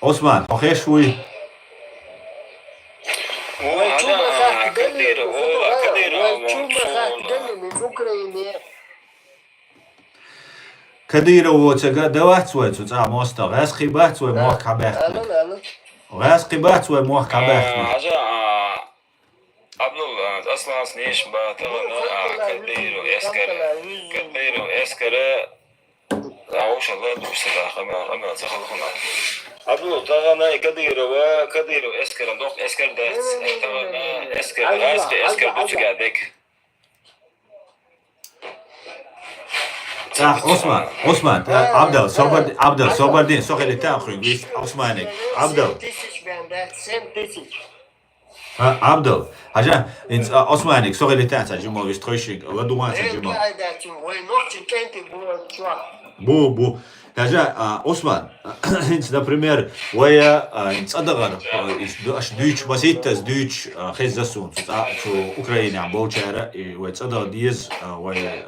Осман, охеш вы? Кадыров, вот, давать свой, тут, моста, раз хибать свой, мох кабех. Раз хибать свой, мох кабех. Abdul aslan snish ba tagna Kadiru eskere awush Allah dusada khama tsakhuna Abdul tagna Kadiru eskere doq esker da tagna esker dutsgadek Osman, Abdel, Sobardin, sokheli ta'khrin, Osmanik, Abdel. Abdel, haja, ins Osmanik, sokheli ta'ta jimo vistroishik, ladouan jimo. Бу. Даже Осман, например, вая инцадагар, аш дюч баситас дюч хезасун, Украина болчара и вая цадагар диез вая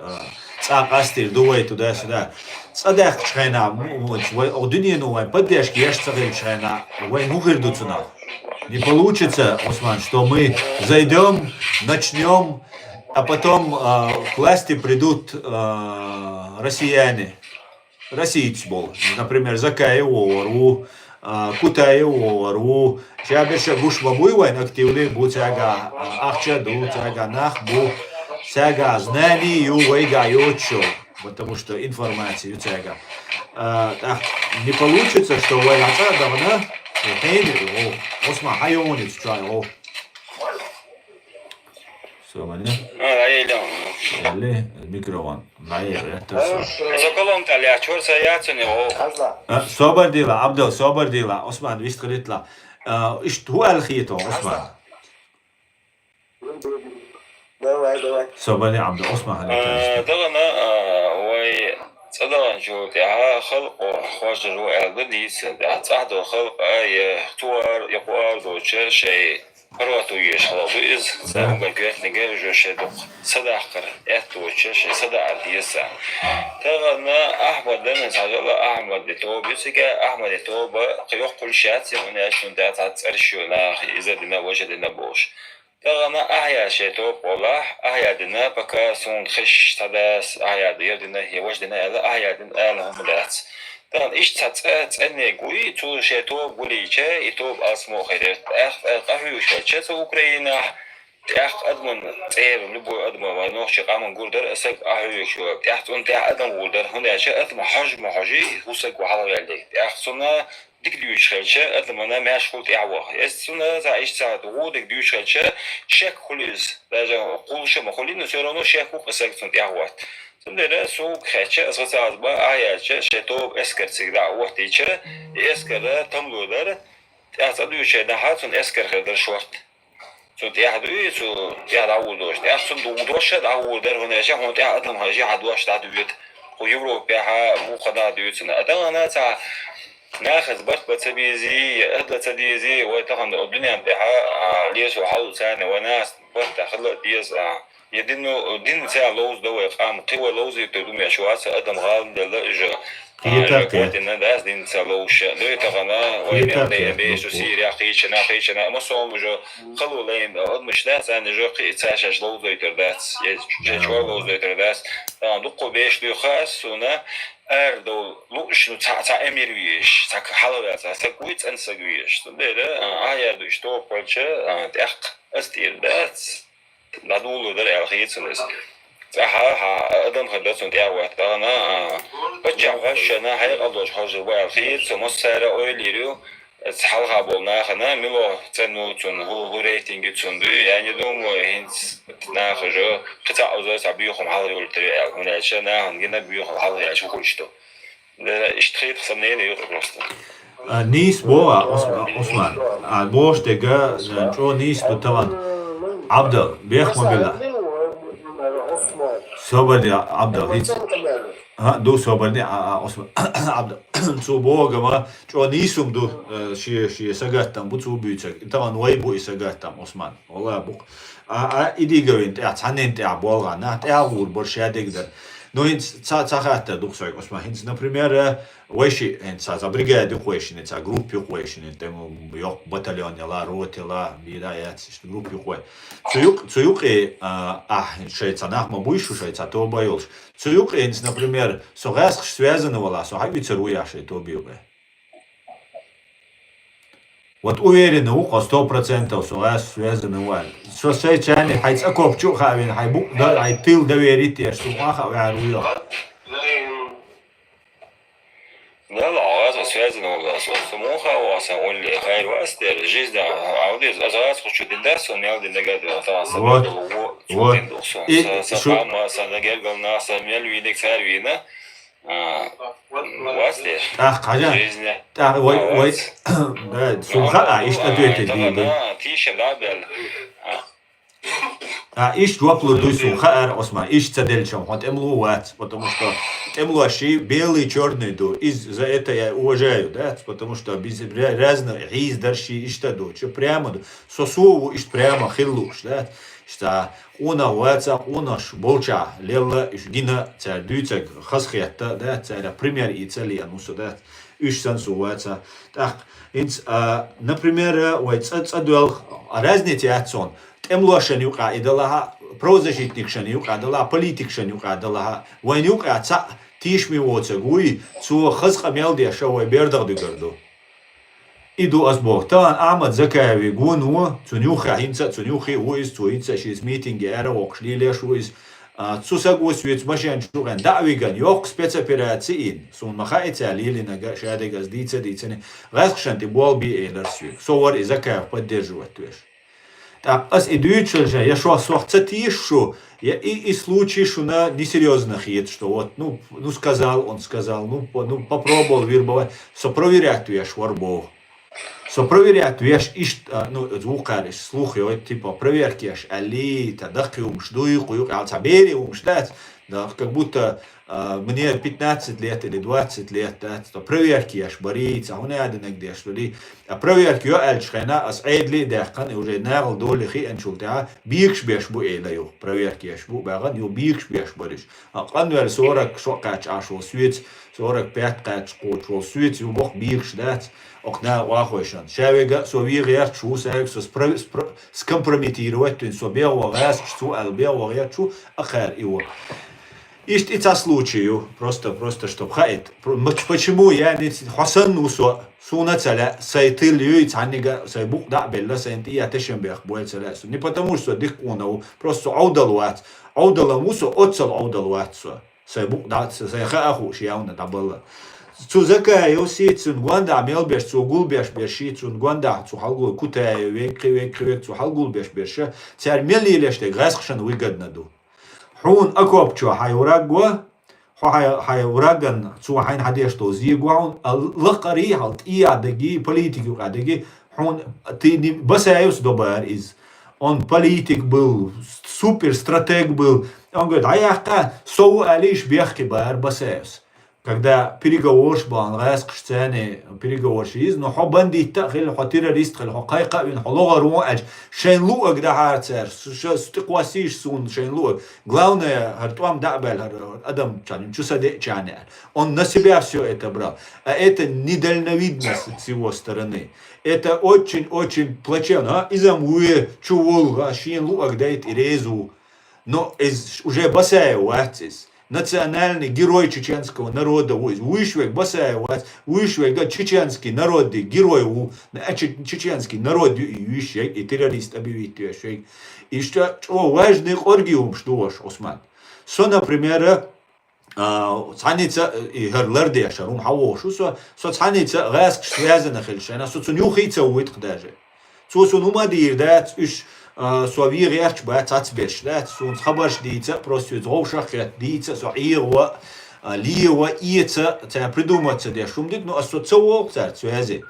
цакастир дуай туда-сюда. Цадах чхайна, вая одунину вая поддержки яш цадах чхайна, вая мухирдуцуна. Не получится, Осман, что мы зайдем, начнем, а потом к власти придут россияне. Российцы был, например, Закаеву, Кутаеву, Чабиша Гушмабуевой активный был тяга Ахчаду, тяга Нахбу, тяга знаний Ювейга Йочо, потому что информация тяга. Не получится, что вы давно, Осма Хайонец чай, Ele microfon. Zakolom talia çorsa yatsın o. Sobardila, Abdel, Sobardila, Osman, vistkalitla. İşte hu al-khiyto, Osman. Sobardi, Abdel, Osman. دغنا وي صدقا شو تاع خلق وخواجر وعدديس تعهد خلق يختوار يقوار دو شيء Парвату еш халабыз, сәмгә гәтнегә җөшәдүк. Садақыр, әтү чәшә сада ардиса. Тагына Ахмаддан сажала Ахмад тобисигә Ахмад тоба кыйык кулшат яна шунда тацаршуна изадина вajadina бош. Тагына ахя шәтоп ола, ахядина пока сон хиш садас ахяд ярдина вajadina ала ахядин ала мудат. Dan iş ene gui tu şeto buliçe itop asmo khayret qahu şeçe Ukrayna admon tser lubo admo va noxshi qaman gurdar asak ahu şu un adam gurdar hunda şe atma hajma haji husak wa hala geldik sona dikliyu şeçe admona meşgul yawa sona za iş saat wudik diyu şeçe şek khuliz daja qulşa makhulin söylano şek qasak son yawat Sonra soğuk xəçə əsas ba ayəçə şetob eskerçik da vaqtiçə eskərə tamlolar əsas düşədə hatun esker xədir şort. Så det är du så det är då det är som då så då där hon är så hon det är adam har ju hade så du vet och Europa har مقدار du så ده انا تا ناخذ بس بيزي اهدى تديزي وتاخذ الدنيا بها ليش وحاول ثاني وناس بس خلق ديز يدينو دين ساعه لوز دو يقام قوه لوز يتدوم شو هسه ادم غال لا قوتنا داس دين سالوش لو تغنا وين اللي بيسو سيريا خيشنا ما صوم جو خلو لين مش داس انا جو تساش لوز يترداس يجوا لوز يترداس دقو بيش دو خاص ونا اردو لوش تا اميريش تا حلوات تا كويت انسغويش ده ايا دو شتو بولچه دق استيردات لادولو در الخيتسنس ها ادم خدت انت وقت انا بتجعش انا هاي قدوش حاجه والخير سمسر اويليرو حلقه بولنا خنا ميلو تنو تون هو ريتنج تون يعني دوم هنس ناخجو قطع اوزاس بيخم حاضر قلت هنا عشان هنجينا بيخم حاضر يعني شو كلشتو اشتريت خمنين يوروست نيس بوا عثمان بوش دقا جو نيس طبعا عبد بيخ بالله صبرني عبد ها دو صبرني عثمان عبد سو بوغا ما جو نيسوم دو شي سغاتام بو بيچك طبعا واي بو سغاتام عثمان والله بو ايدي غوينت اتاننت بولغانا تاغور برشاديغدر но цахата духсой осма хинц например вайши хинца за бригаде хуешни ца группе хуешни тему ёк батальон ла роте ла бидаят группе хуй цуюк шейца нахма буйшу шейца то боёлш цуюк хинц например согас связано вала со хайбицеру яшей то биобе вот уверен у 100% согас связано вала со сейчани хайц акопчу хавин хайбу да айтил доверить я что маха варуя لا لا هذا سيازن ولا سموخة واسا اللي خير واستر جيزدا عودي أزاز خشوا دنداس ونيال دندقات طبعا سبب سبب ما سنجل قلنا سميل ويدك سار وينا واستر حاجة وي سمخة إيش أدويت دي تيش لابل إيش دوبلو дуйсу хаар осма иш цадельчам вот эмлуат потому что эмлуаши белый черный ду за это я уважаю да потому что без разных издарши иштаду че прямо сосову иш прямо хиллуш да что она ваца она болча лела иш гина цар дюцек хасхиятта да цар пример и цели анусу да иш сансу ваца так инц например вайцадуэл разница атсон эмлуашен юка идалаха прозащитникшен юка дала политикшен юка дала вайн юка ца тишми воца гуи цу хазqa мелдия шавай бердагды горду иду азбохтан Ахмад Закаеви гуну цунюха хинца цунюхи уиз цуица шиз митинги эра окшлилеш уиз цусагус виц машин чуган давиган ёк спецоперациин сун махайца лилина шадегаз дицени гасхшанти болби элерсю совар и Закаев поддерживает твеш так, ас идущий же, я шо сохцатишу, я и случай, что на несерьезных есть, что вот, ну сказал, он сказал, ну попробовал вербовать, сопроверять веш варбов, сопроверять веш иш, звукариш, слухи, вот типа проверки аж али, тадахи умшдуйку, алцабери умшдать, да, как будто мне 15 лет или 20 лет, да, проверки аж борится, а он один где что ли, а проверки я эльчхена, ас эдли дахкан, и уже нагл доли хи энчулта, бикш беш бу элаю, проверки аж бу баган, ю бикш беш бориш, а канвер 40 шокач аш ол свиц, 45 кач коч ол свиц, ю бох бикш дат, окна вахойшан, шавега совирият шу саек со скомпрометировать, то есть собел вагас, что албел вагас, что ахар его. Ишь это случаю, просто чтоб хайт. Почему я не Хасан усо суна цаля сайтил юй цанига сайбук да белла сайнти я тешембех боя цаля. Не потому что дикунау, просто аудалуат. Аудаламусо отцал аудалуатсо. Сайбук да сайха аху шияуна табалла. Цузака йоси цунгванда мелбеш цугулбеш беши цунгванда цухалгу кутая век цухалгулбеш беша. Цар мелилеште гасхшан выгоднаду. حون أكوب شو حيوراجوا حيوراجن شو حين حديش توزيعون لقري halt إيه عدقي politiku عدقي حون تيني بس أيوس دوبار إز он политик был, супер стратег был. Он говорит, а я соу алиш бехки бар басеус. Когда переговорш был, он сцены переговорш из, но хо бандит хил хо террорист хил хо кайка вин хо лога руаж шейн луаг да харцер стыквасиш сун шейн луаг. Главное, хартуам дабел адам чаним чусаде чане. Он на себя все это брал. А это недальновидность с его стороны. Это очень плачевно. Изамуе чувол шейн луаг дает и резу. Но уже Басаев отец, национальный герой чеченского народа, вышвек Басаев, вышвек чеченский народ, герой, чеченский народ, и террорист объявить. И что важный оргиум, что ж, Осман. Например, цаница и герлерде шарум хавошу, цаница гаск связана хельшена, цунюхица уит даже. Умадир, да, سوابي غيرش بات تعتبرش لا تسون خبرش ديتا بروسيو غوشخ ديتا صعير و لي و إيتا تا придуматься دي شوم ديك نو أسو تسوق تار تسوازي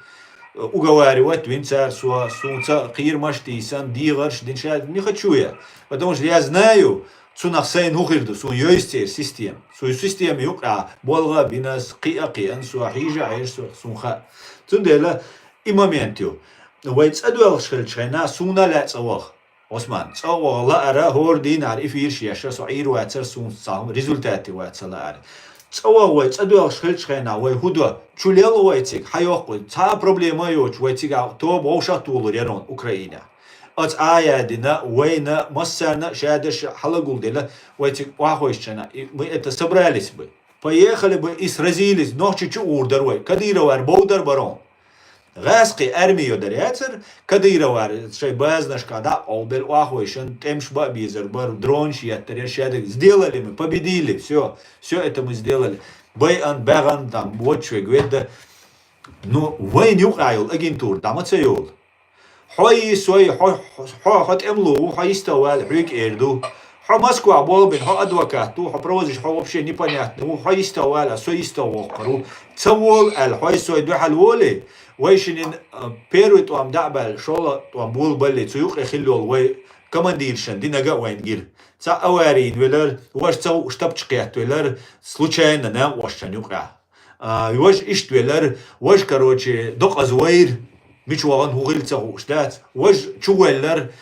уговаривать وين تار سون قير مش تيسان ديغرش دين شاد не хочу я потому что я знаю سون أخسين هوخيردو سون يوستير سيستم سون سيستم يقع بولغا بيناس قيان سو حيجا عيش سون خا سون ديلا إمامينتيو ويتس أدوال شخلشنا سونا لا تسوق Osman, صور أرى هور دين عارف يرشيش صعير واتر سون صام ريزولتاتي واتر لا أرى صور ويت أدوار شخنا ويهودوا شليل ويتك حيوق تا بروبليما يوش ويتك توب وشة طول يرون أوكرانيا أت آيادنا وينا مصرنا شادش حلقول دلا ويتك واحويشنا ميت سبراليس بي поехали бы и сразились ночью ордер вой Кадыровар боудер барон غاسقي أرميو درياتر كديروار شيء بازنش كذا أو بالواحويشن تمش بابيزر بار дронш яттер шадик сделали мы победили все это мы сделали байан баган там вот что говорит ну войн юкайл агентур там отсеюл حوي سوي حط املو حوي استوال حويك إردو حو Москва болбин حو адвокату حو провозиш حو вообще непонятно حو استوال سوي استوقرو تسول حوي سوي دو حلولي ويشنين بيرو توام دعبل شولا توام بول بلي تسوق يخلول وي командиршен динага وينجير تا اوارين ولر واش تسو штабчкет ولر случайно на вошчан юка واش ишт ولر واش короче доказвайр мичуан хугылцау штат واش чуэллер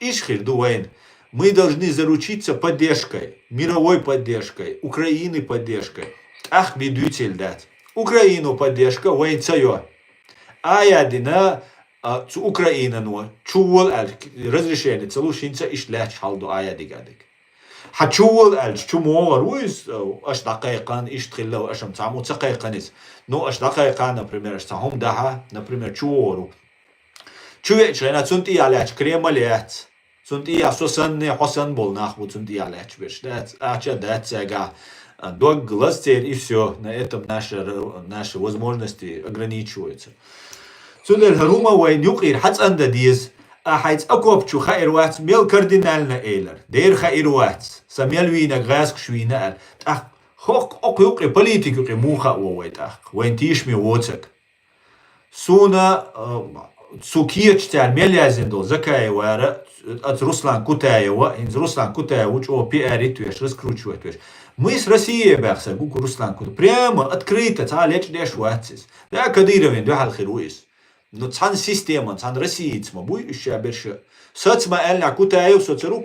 ишхир дуэйн мы должны заручиться поддержкой мировой поддержкой Украины поддержкой ах бедуитель дат Украину поддержка войнцайо آيادنا Украина но чувал разрешение целушинца ишлять халду آيادي قادك حتشوال чумовар ويس اش دقيقان ايش تخلو اشم تعمو دقيقانيس نو اش دقيقان например аш هم daha например чуору чуе чена цунти алач кремалят цунти асосан хосан бол нахбу цунти алач бештат ача дат сега Док глаз теперь и все. На этом наши возможности ограничиваются. Сюда Рума Вайнюкир Хацанда Диз, а Хайц Акопчу Хайруац мел кардинально эйлер. Дейр Хайруац, Самел Вина Гаск Швина. Ах, хок окюкри политику муха уойт ах. Вайнтишми воцак. Суна Цукирчтян Мелязиндол Закаева от Руслан Кутаева, из Руслан Кутаева, чего пиарит, раскручивает. Мы с Россией бахса, гуку Руслан Кутаева, прямо открыто, цалеч деш ватсис. Да, Кадыровин, да, халхируис. Но цан система, цан россиец, мабуй, еще оберши. Соцма эльна Кутаев соцару,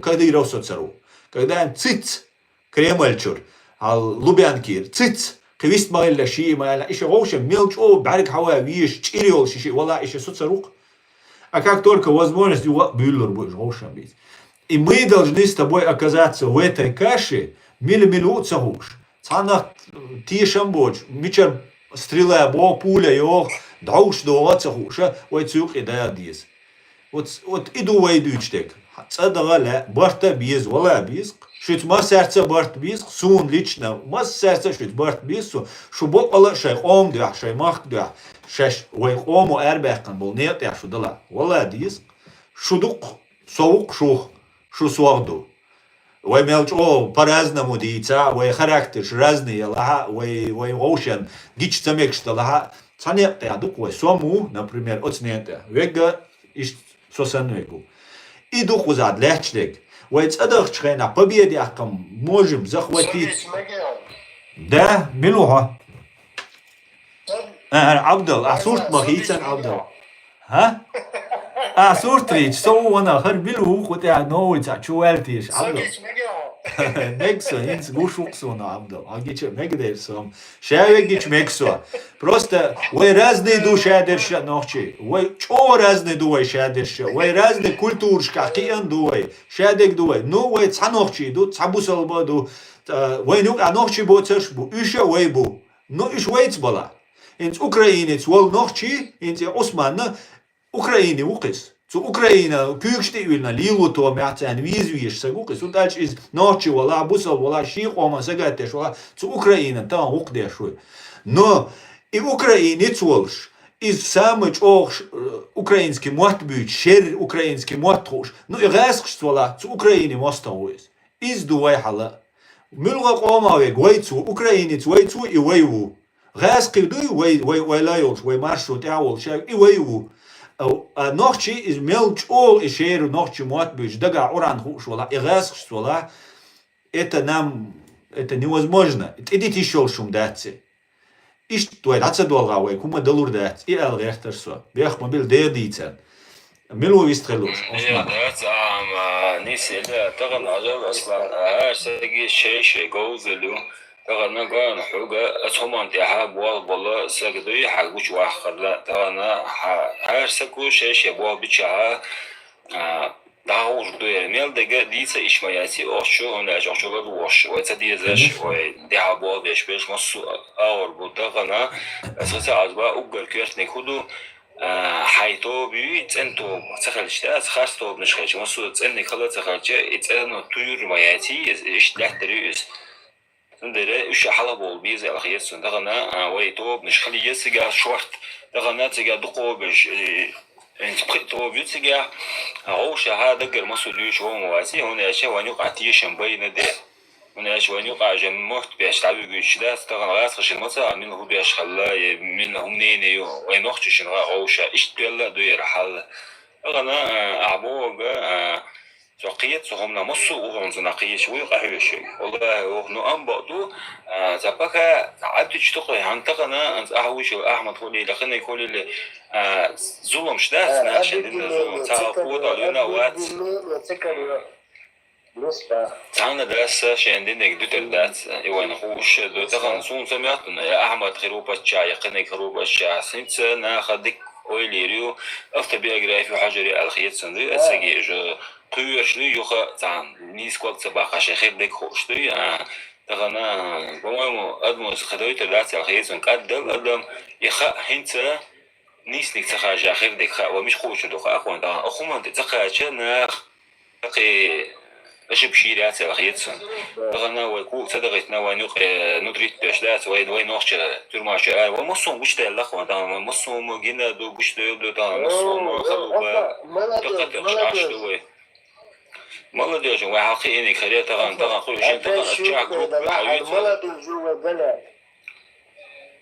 Кадыров соцару. Когда циц, Кремльчур, Лубянкир, циц, كويست ما إلا شيء ما إلا إيش غوشة ميلك أو بعرق حوافيش تشيريول شيء والله إيش соцарук. А как только возможность Бюллер будешь غوشة бить. И мы должны с тобой оказаться в этой каше милли-миллиут сагуш. Цанах тишам боч, мичер стрела бо пуля йох, дауш доа сагуша, вайцук и да диз. Вот иду вайдучтек. Цадагала барта биз, вала биз. Шуть мас сердце барт биз, сун лично мас сердце шуть барт биз, шубок ала шай ом дя, шай мах дя, шаш вай ому эрбехкан бол нет я шудала. Вала диз. Шудук соук шух, шу суагду. Вай мелч о по-разному дица, вай характер разные лаха, вай оушен гич тамек что лаха. Цанет я дук вай сому, например, оцнете. Вега иш сосанвегу. идух узад лячлек. ويتصدق شخينا победе أحكم можем захватить. Совесть могила. Да, ملوها. عبد الله صورت Совесть مخيتن могила. عبد الله. ها؟ صورت ريج سو أنا خر بلو خدي نوي شوالتيش عبد الله. Совесть могила. Мексо, инц гушуксу на Абдул. А гиче мегдерсом. Шевегич мексо. Просто вы разные души адерша ночи. Вы чо разные дуай шадерша. Вы разные культуршка киян дуай. Шадек дуай. Ну вы цанохчи ду, цабусал боду. Вы нук анохчи бо цершбу. Иша вы бу. Ну иш вейц бала. Инц украинец вол нохчи, инц Османна Украине укис. Zu Ukraine, Kürgste Ölna, Liluto, Merzen, Wieswisch, Sagukis, und als ist Nordchi, Walla, Bussa, Walla, Schichoma, Sagatisch, Walla, zu Ukraine, da auch der Schuhe. No, in Ukraine nicht wolsch, ist samich auch ukrainski Mordbüt, Scher ukrainski Mordrusch, no, ihr reißt, Walla, zu Ukraine, Mostan ist. Ist du Weihala. Mülrak Oma weg, Wei zu, Ukraine, Wei zu, I Weiwu. Reißt, du, Wei Lajos, Wei Marsch und Erwol, I Weiwu. نوخشي إز ملج أول إشير نوخشي موت بيج دقا عوران خوش ولا إغاسخش ولا это нам это невозможно. Это идите еще шум датси. Ишт твой датса долга вей кума далур датс и эл рехтерсо. Бех мобил дедицен. Милу вистрелуш. يا دات نيسي لا تغن عجل أصلا ساقي شيء جوزلو تغنى قان حوجة أسهمان تحاب والله ساقدي حقوش واحد لا تغنى هر سكو شيء بوا بيشها داوش دوير ميل دقة ديسة إشماياتي أشوا هناش أشوا بدوش وتديزش ودعابوا بيش مصو أور بتغنى أساسا عزبا أوجر كيرت نكودو حيتو بيت أنتو تخلش تاس خاصتو بنشخش مصو تأني خلا تخلش إتأنو طيور ماياتي إيش لحتريس تندري إيش حلبول بيز الأخير سندغنا ويتو بنشخلي يسجع شورت دغنا تجا دقوبش انت بقيتو بيتسجع أو شهادة جر مصو ليش هو مواسي هنا أشياء ونيقع تيشن بين ده هنا أشياء ونيقع جمعت بيشتغلوا بيشتغل تغنا غاز خشن مصا منه بيشخلا منهم نيني وينوختش نغا أوشا إيش تلا دوير حل أغنا أعبوغ سقيت سهم نمص وهم زنقيش ويقهوش والله وغنو أم بعضو زبكة عبد تشتغل عن تغنا أنت أهوش أحمد خولي لخنا يقول لي ظلم شداس ناشد إن ظلم تعقود علينا وات تعنا درس شاندينك دوتر دات يوان خوش دو تغن سون سمعتنا يا أحمد خروبة شاي قني خروبة شاي سنت ناخدك ويليريو أفتبي أجري في حجري الخيط سندي أسجي قيوش لي يخا تان نيس قوات سباق شيخ ديك خوش لي تغنا بمهم أدمس خدويت الدات الخيط من قدم أدم يخا هنت نيس نك تخرج آخر ديك خا ومش خوش دو خا أخوان تغنا أخوان تتخرج ناخ أشب شيرات الخيط تغنا ويكو صدقتنا ونوق ندريت تشدات وين نوخش ترمى شعار ومصوم وش ده الأخوان تغنا مصوم جينا دو وش ده تغنا مصوم خلوبا دقت عش دوي молодежь وحقي إني خليه تغن خوي شن تغن أشجع جروب حيوت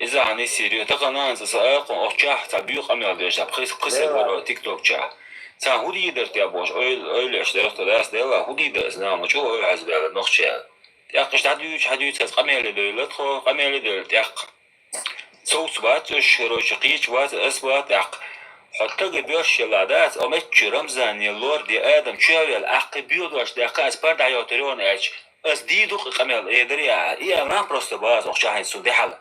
إذا عني سيريو تغن أنت سائق أشجع تبيق أمي ديش بخيس قصة ورا تيك توك شا سان هودي درت يا بوش أول اشتركت داس دلا هودي داس نعم شو أول حزب على نخشة تأقش تعديوش حديوش قمي لدولت خو قمي لدولت تأق صوت باتش روشقيش بات أسبات تأق حتى قبيش العادات أمتش رمزان يلور دي آدم شاوي الأق بيودوش دقة أسبار دعيوتريون إيش أس ديدو قميل إيدري إيه أمران بروست باز أخشاهين سودي حل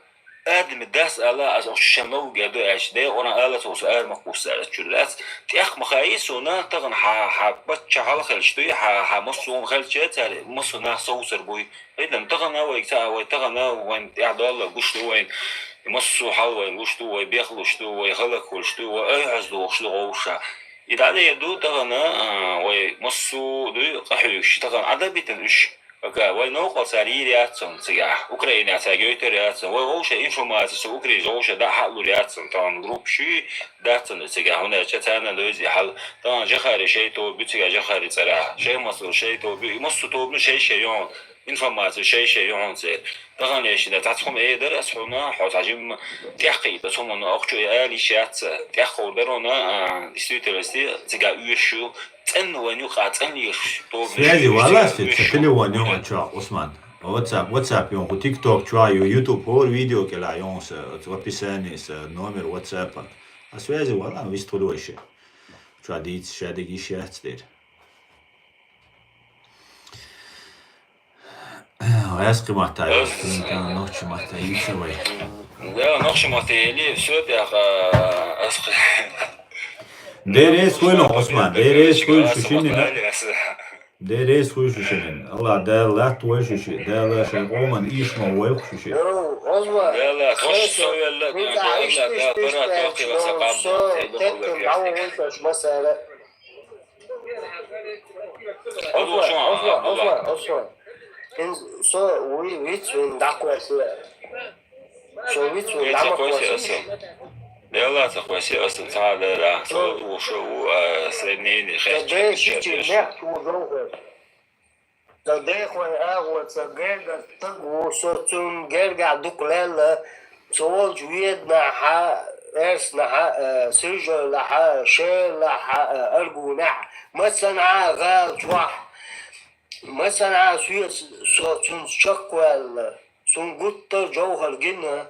آدم الداس ألا أز أخشمو جادو إيش ده أنا ألا توسعر مقبوس على الشلات تأخ مخايس ونا تغن حبتش حال خلشتوي مصو خلشات مصو نا صوصر بوي إذا تغن ويكتا ويتغن وين إعدال قشتو وين مصو حلوة وشتو ويبيخلوشتو ويخلقوشتو وأيعزدو وشتو غوشا إذا على يدو تغنى ومصو دو قحيوش تغنى عدبتن إش وكا وينوقع ساريرياتسون سياح أوكرانيا ساقيوترياتسون وغوشا إنفورماتيس أوكري غوشا دا حقلو رياتسون طبعا جروب شي داتسون سياح هنا شتانا دوزي حل طبعا جخاري شي تو بيتسيا جخاري تراح شي مصو شي تو بي مصو تو بي شي يون إنفورماتيس شي يون سير طبعا ليش ده تعرفهم إيه درس هنا حوت عجيب تحقي بس هم أنا أخشوا يالي شات تأخذ درونا استويترستي تجا يشوا цен ванюха цен еш то Связи вала свет телефон yon чуа Осман. WhatsApp yon ku TikTok чуа YouTube or видео кела yon с в описании с номер WhatsApp. А связи вала вистолуеше. Чуа диц шадеги шахтер. Яски махтай. Кан ночи махтай исавай. لا نقش متهيألي بسبب يا أسق Deres koyun Osman. Deres koyun şişinin. شيء Deres koyun şişinin. Allah değerler tuğay şişi. Değerler şey olman işma uğay şişi. يو أصبر لا لا خش سوي لا انت لا عايش لا تشتش ترى توقي بس تكتب معاه وانت مثلا أصبر إن so which one دعوة so which one دعوة كويسة لا لا تقوسي أصلا تعالى لا صوت وشو سنين خير ده شيء نحكي وجوه ده خوي أول سجل تقو صوتون جرجع دكلال سوال جويد نحا إرس نحا سجل نحا شيل نحا أرجو نحا مثلا غال جواح مثلا سوية صوتون شقوال سون قط جوهر جنة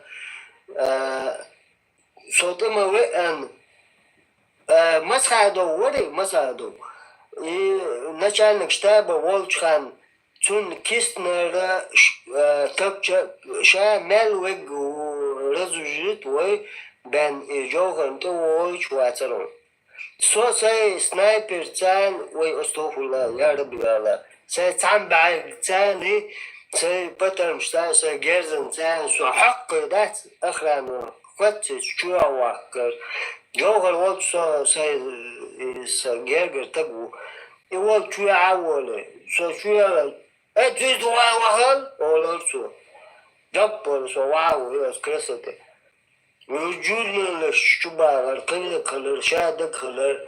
صوت ما وين مسخدو وري مسخدو начальник штаба Волчхан цун кистнер топча ша мелвег разужит ой бен жоган то ой чвацарон со сай снайпер цан ой остохула я рабила сай цан бай цани سي بتر مشتاق سي جيرزن تاني سو حق دات اخرانو قد شو واكر جوهر وقت سي سرجيرجر تبو يوال شو عاولي سو شو اتجد وهل ولا سو جبر سو واو يس كرسته وجود للشباب الكل كلر شاد كلر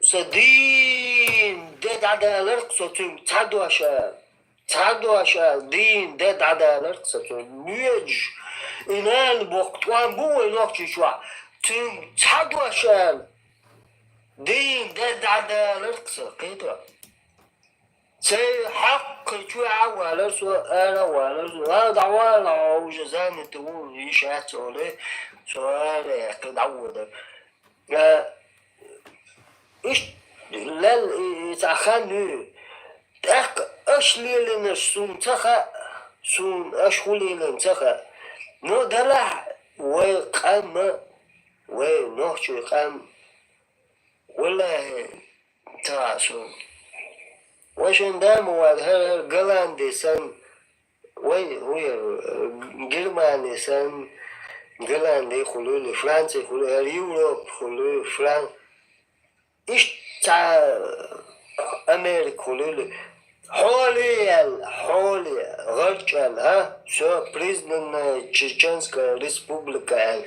سدين دد على الرقصة تعدوا عشان تعدوا عشان دين دد على الرقصة نيج إنال بوقتوان بو نوكي شوا تعدوا عشان دين دد على الرقصة كده سي حق شو على سو أنا ولا سو هذا ولا وجزاني تقول يشات ولا سؤال يا كده عوض إيش لل يتأخذ أش ليلنا سون تخا سون أش ليلنا تخا نو دلع وقام ونوحش قام ولا تراسون وشن دام وهذا جلاندي سن وي جرماني سن جلاندي خلول فرنسي خلول اليوروب خلول فرنسي إيش تاع أمريكا خلول حولي غرقل ها شو بريزدنت تشيتشنسكا ريسبوبليكا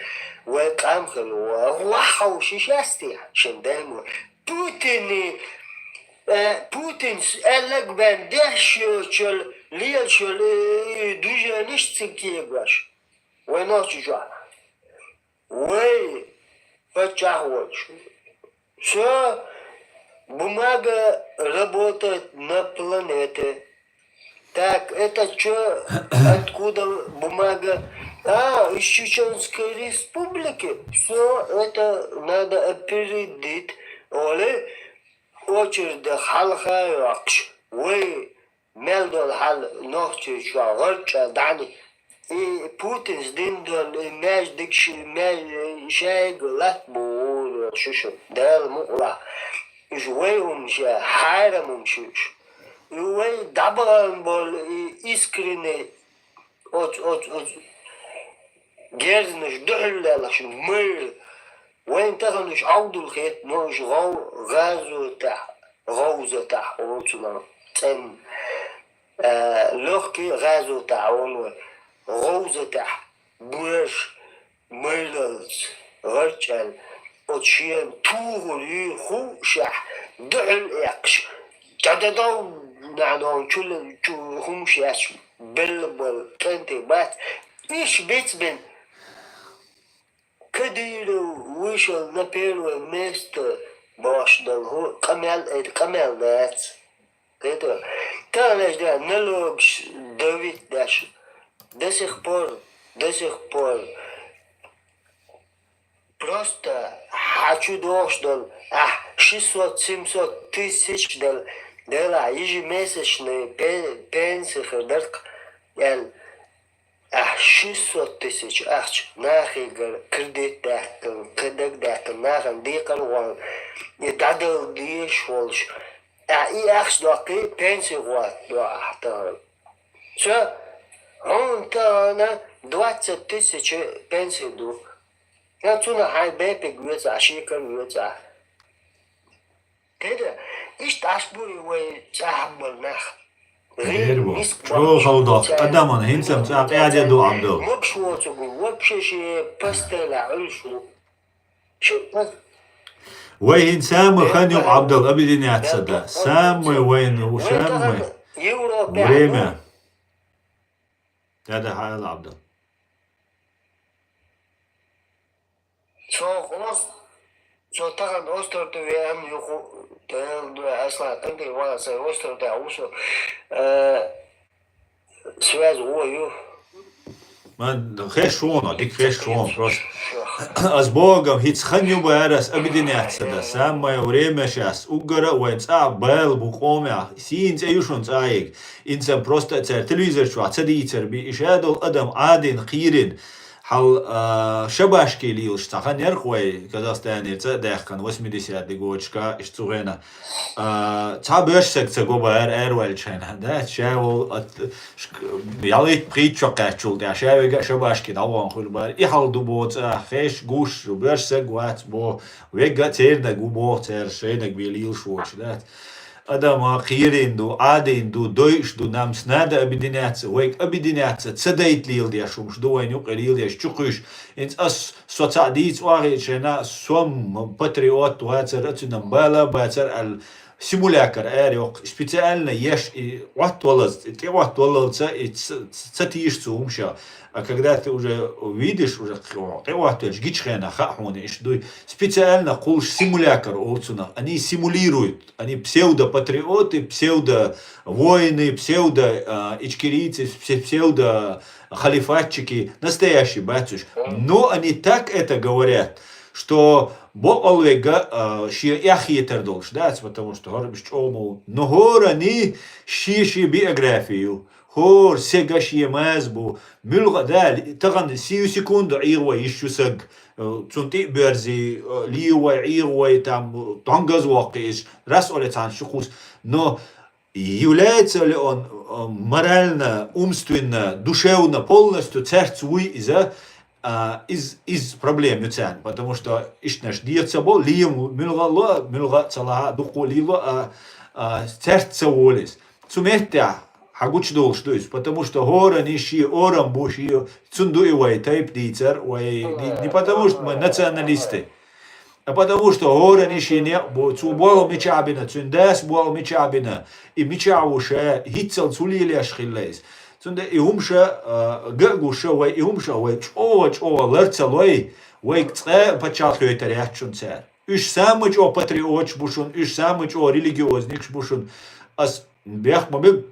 وقام خلو وحو شيشاستي شندامو بوتين قال لك بندهش شل ليل شل دوجا نشتكي باش وينوش جوا وي فتشاهوش Все, бумага работает на планете. Так, это что, откуда бумага? Из Чеченской Республики. Все, это надо опередить. Оле, очередь халха якш. Вы, мелдол хал, ночи, шагорча, дани. И Путин сдиндол, и мяч дикши, мяч шайг, латбу. شو ده مقلع جواهم شا حارم مشوش جواي دبرن بول إسكريني أوت جيرنش دحل لش مير وين تغنش عود الخيط نوش غازو تح غوزة تح وصلنا تن لوكي غازو تح ونو غوزة تح بوش ميرلز غرشل وتشين توغلي خوشح دعل يقش تعددو نعنون شو خوش ياش بلبل كنتي بات إيش بيت بن كديرو ويشل نبيرو مست başdan hu kamel net. Это да, налог давить дальше. До сих пор просто хочу должен 600-700 тысяч дала ежемесячные пенсии, yani 600 тысяч нахер кредит дәтін нахер дейқал уан дадыл дейш олш и ахшдақи пенсия уат все он то 20 тысяч пенсии ду я цуна хай бепе гвеца шикар гвеца كده ايش تعشبوا وتعمل ناخ غير شو خوضة أدمان هنسم قاعد يدو عبدو مو بشوتو وبشي شي باستيلا عيشو شو وين سامي خانيو عبدو أبي دنيا تصدق سامي وين وسامي يورو وريمة هذا حال عبدو شو تاخد أسطر تبي أم يخو أصلا تنتي ولا سي أسطر تعوشو سواز هو يو ما خيش شونه ديك خيش شون просто از بوغم هيتس خنيو بارس أبدين يحسد سامي وريمشاس угора وينصع بال بقومع سينز أيوشون صايق إنسان просто تر تلفزيون شو عتديتر بإشادة الأدم عادين خيرين حال شباشكي ليلش تاخن يرخوي كازاخستان داخ كان 80 دقيقة اشتغلنا تابرشك تجوبر ايروالشين ده شاول ياليت بريتشو كاتشول ده شاوي شباشكي داوان خول بار يحال دوبوت خيش غوش برشك وات بو ويغا تيرنا غوبو تير شينك بيليل شوش ده أدم خيرين دو عادين دو دويش دو نامس نادا أبديناتس ويك أبديناتس تسديت ليل ديا شومش دوين يوق ليل ديا شتقش إنت أس سوتعديت واغي شنا سوم باتريوت وهاتر أتنا مبالا باتر السيمولاكر أريوق سبيتالنا يش وات ولز تساتيش تسومشا когда ты уже видишь, уже гичхена хахуни, специально кулш симулятор олцуна, они симулируют, они псевдопатриоты, псевдовоины, псевдоичкерийцы, псевдохалифатчики, настоящие батюшки. Но они так это говорят, что Бог олега яхитер долж, да, потому что горбиш чому, но гора не шиши биографию. هور سيجاش يمازبو ملغا دال تغن سيو سكوند عيروا يشو سق تنتي برزي ليوا عيروا تام تانغاز واقيش رسولة عن شخوص но является ли он морально, умственно, душевно полностью царь свой из проблем юцан, потому что ишнаш диется бол лиему милга цалаха духу лило сердце волис цумеття حقوش دول شدوس потому что гора нищие орам буши цундуевай тайп дицер не потому что мы националисты а потому что гора нищие не цубол мечабина цундас бол мечабина и мечауша хитцел цулилеш хиллес цунда и умша гагуша вай и умша вай чо лерцелой вай цэ пачалхёйтер яхчунцер үш самыч о патриотч бушун үш самыч о религиозникш бушун as бях мобил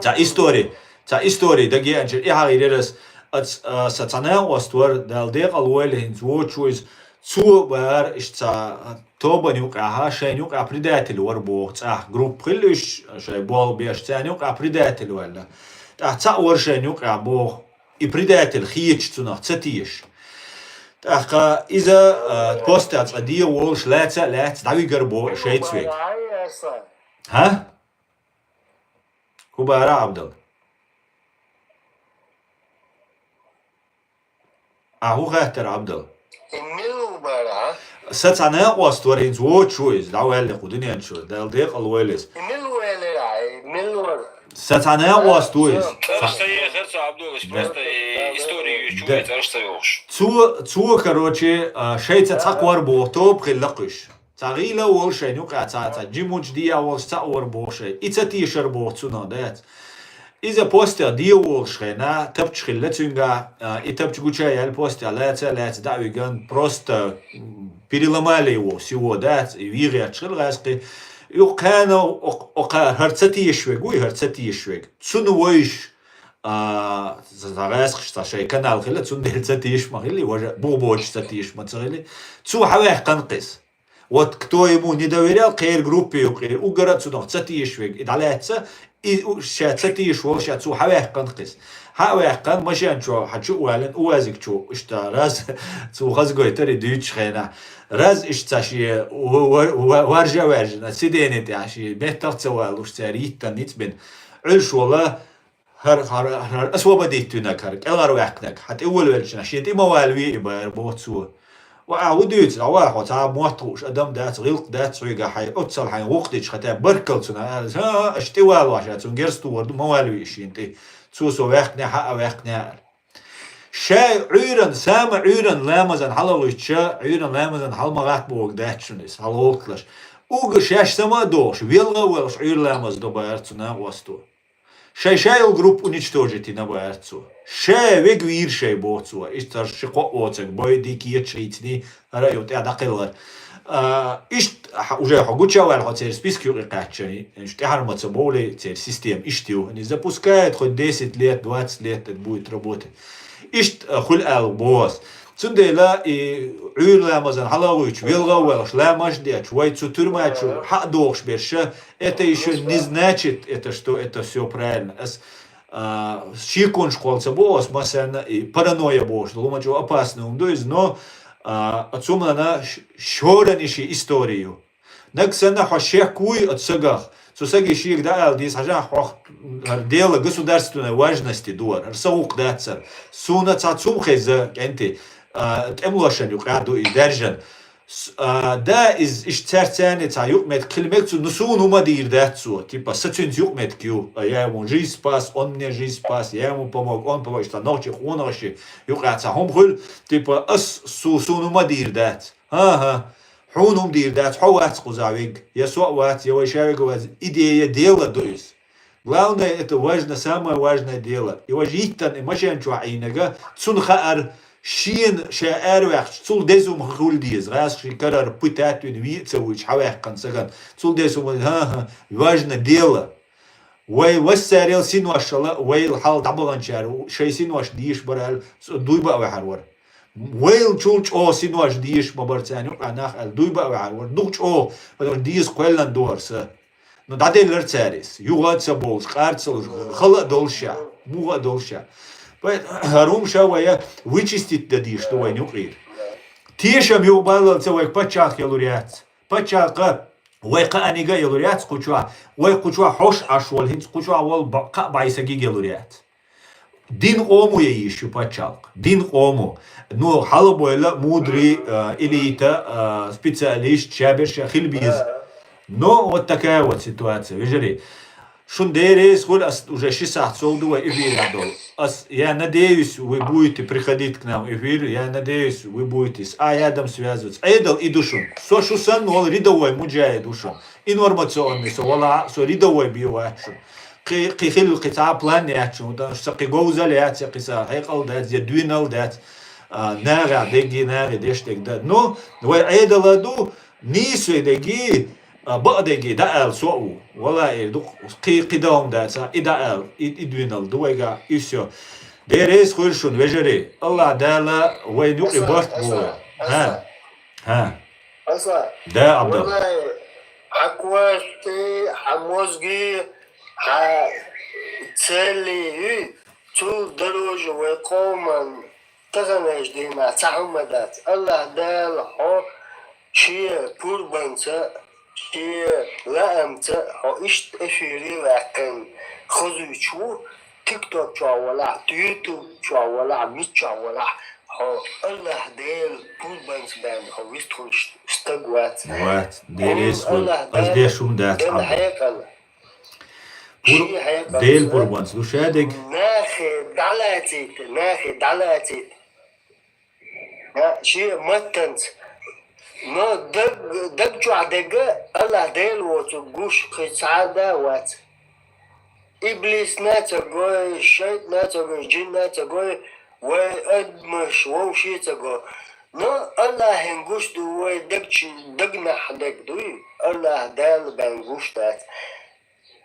تا истории да геанчер и харирес at satana ostwar dal deq alwel hin zwochuis zu war ich ta tobanuk aha shaynuk a предатель war bo ta grup khilish shay bol biash tanuk a предатель wala ta war shaynuk a bo и предатель khich tuna tsatish ta iza postat adi wol shlata lat dawi garbo shay tswek ha كوبارا عبدال هو خاطر عبدال الملو بارا ستانا واستورين زوج شويز دعوا هالي قدنيا شو دال ديق الويلس الملو الملو ستانا واستويز цу короче шейца цаквар бо топ хиллакыш Цагила волше нюка цаца джимуч дия волш цауар боше и цатишер бо цуна дет иза постер дия волше на тапчхилла цунга и тапчгуча ял постер лаца дави ган просто переломали его всего, да, и вири отшилгаски, يقانا أقا هرتتي يشوي هرتتي يشوي تسون ويش زغاس شيء كانال خلا تسون هرتتي يش مغلي وجا بوبوش تتي يش متغلي تسو حواه قنقص вот кто ему не доверял خير группе угорат сюда هرتتي يشوي إدعلاتها شاتتي يشوي شاتسو حواه قنقص حواه قن مشان شو حتشو وعلن وازك شو اشتا راس تسو غزقوي تري ديتش خينا راز اشتاشي ورجا سيدينت عشي بيتر سوال وش تاريت نيت بين عش والله هر اسوا بديت هناك هرك الار واحدك حتى اول ولش عشان تي موالوي بوتسو وعوديت عواه وتا موطوش ادم دات غلق دات سويغا حي اوتصل حي وقتش حتى بركلتنا ها اشتي والو عشان تنجرستو ورد موالوي شينتي سوسو واحدنا حق واحدنا شاي عيرن سامع عيرن لامزن حلوش عيرن لامزن حلمغات بوق داتشنس حلوكلش اوغ شاش سما دوش ويلغا ولش عير لامز دو بايرتنا وستو شاي الجروب уничтожить на بايرتسو شاي ويغوير شاي بوتسو اشتر شقو اوتك боy дикие читни رايوت ادقلر ишт уже хогуча вал хотел списки рекачи что харматься более цель систем иштю они запускают хоть 10 лет 20 лет это будет работать ишт хул босс цундела и عير مثلا حلاويش вилгауэлш лямаш деч вай цутурмачу хадош берша это еще не значит это что это все правильно шикон школца босс масана и паранойя босс ломачу опасно умдоиз но отсюда на шорениши историю наксана хашекуй от сагах сусаги шик да алдис хажа дело государственной важности дуар саук датса суна цацум хеза энти эмлошен юқаду и держан да из иштерцани ца юқмет климекцу нусун умадир датсу типа сацунз юқмет кю я ему жизнь спас он мне жизнь спас я ему помог он помог что ночи хунаши юқаца хомхул типа ас сун умадир дат ага حونهم دير دات حوات قزاويق يسوع وات يوشاويق واز идея дела доис главное это важно самое важное дело и важитан и машан чуаинага цунхаар شين شاعر وقت صول دزوم خول ديز راس شي كرر بتات ويتسوي حواق كنسغان صول دزوم ها важно дело وي وساريل سينواش وي الحال دبلان شار شي سينواش ديش برال دويبا وحرور ويل تشولش او سينواش ديش مبرتاني اناخ دويبا وحرور دوچ او بدر ديز قلن دورس نو دادل لرتاريس يوغات سبولش قارцل خلا دولشا موغا دولشا هروم شوية ويتشستيت دادي что войну قير تيشم يقبل سويك بتشاق يلوريات بتشاق ويقا أنيجا يلوريات قشوا ويقشوا حوش أشوال هنس قشوا أول بقى بايسجي يلوريات دين قومو يعيشوا بتشاق دين قومو نو حلبو إلا مودري إليتا специалист شابش خلبيز но вот такая вот ситуация вижу Шундерес, уже 6 часов эфир надо. Я надеюсь, вы будете приходить к нам в эфир, я надеюсь, вы будете с Аядом связываться. Айдал и душун. Со шусан, ол рядовой муджай душун. Информационный, со рядовой биоачун. Кихил кица план ячун, что кигоузал яца кица, хайкал дат, зядуинал дат, нага, деги нага, дештек дат. Но, вы айдаладу, нису деги, بقدجي دقل سوقو ولا يدق قدام داتا إدقل إدوينال دويجا إيشو ديريس خلشون وجري الله دالا وين يقي برت بو ها ده عبد والله حكواتي حموزجي تسلي تو دروج وقوما تغنج دينا تعمدات الله دال حو شي بوربانسا شي لامتا حو اشت افيري لكن خذوا شو تيك توك شو ولا يوتيوب شو ولا ميت شو ولا حو الله دال بوربانس بان حو يستخل استقوات وات ديريس از ديشون دات ديل بوربانس وش هادك ناخي دلاتي شي متنت ما دق جو عدقة الله ديل وتقوش قصعادة وات إبليس ناتقوي الشيط ناتقوي الجن ناتقوي وأدمش ووشي تقوي No Allah'ın kuştu ve degna hadek duy. Allah del ben kuştat.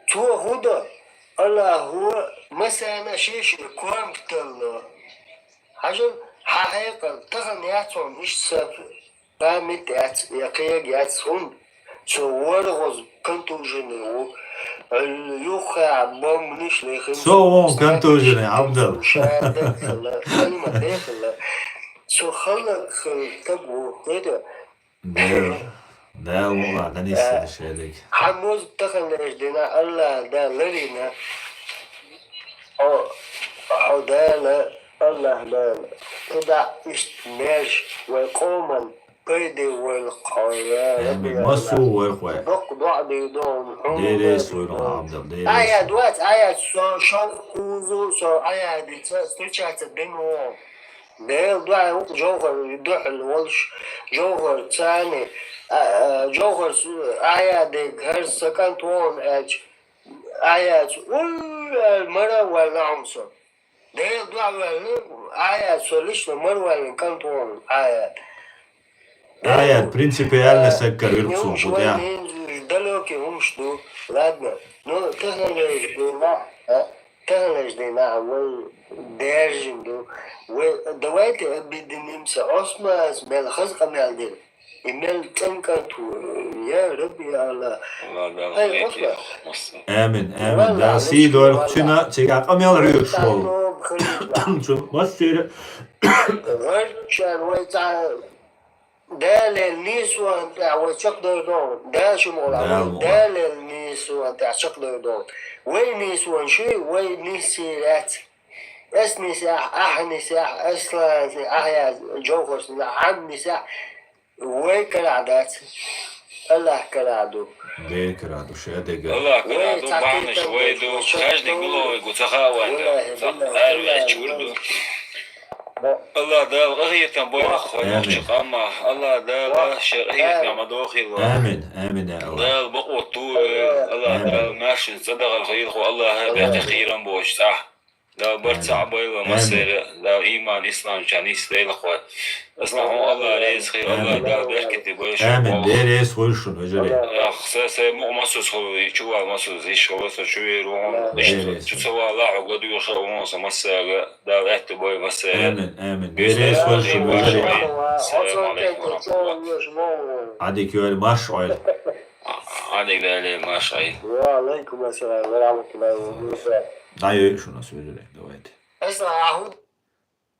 Tu huda Allah huwa mesela şey kuamtello. Hacım haqiqat tağın yatson iş saf. Qamit yat yaqiyag yatson. So wargos contusion يوخى عبام منيش ليخن So on كنتوجن يا عبد الله. كلمة داخل سو خلق تبو كده ده والله ده نسي الشيء ده. حموز تخن لجدنا الله ده لرينا أو ده لا الله لا كده اشتماش ويقوما قيدي والقايا مصو والخوات. دق بعض يدوم ديريس ويروح عبد الله ديريس. آية دوات آية شو كوزو سو آية دي تسترشات بينهم ده دعاء جوهر يدوح الولش جوهر ثاني جوهر آية دي هر سكان تون اج آيات المرة والنعمسة ده دعاء آية سولش المرة والكان تون آيات آيات принципиально سكر يرقصون قطيع. دلوقتي هم شنو ladna no تهلجنا والدارجندو ودواتي أبدي نمسا أسماس مال خزقة مالدين إمال تنكتو يا ربي يا الله هاي أسماس آمين آمين ده سيدو الخشنا تيجا قميل ريوش شول. شو ما تصير. غرشان ويتع دال النسوان تاع وشقدر دون دا شو مولا دال النسوان تاع شقدر دون وين نسوان شي وين نسيات اس نساء نساء اصلا احيا جوهر عم نساء وين كالعادات الله كالعادو ده كرادو شيء ده قال. الله كرادو بعمل شويدو каждый головой гуцахава это чурду الله ده غير بوي اخويا قاما الله ده شرعيه ما دوخي آمين آمين يا الله. ده بقوة طول الله ده ماشي صدق الخير الله بيعطي خيرا بوش صح لا برتع بيضا مصير لا إيمان إسلام جانيس ليل أخوات أصلا هو الله رئيس خير الله ده بيحكي بوش آمين ديريس ويشون وجري. خصوصا مو مصوص هو يشوف مصوص إيش هو شو يروح إيش شو سوى الله عقد يوصل مصوص مصير ده بيحكي بوي مصير آمين آمين ديريس ويشون وجري. السلام عليكم ورحمة الله عادك يا المشعل. عليك ده ما شاء وعليكم السلام ورحمة الله وبركاته Dayı şuna söyle de. اسمع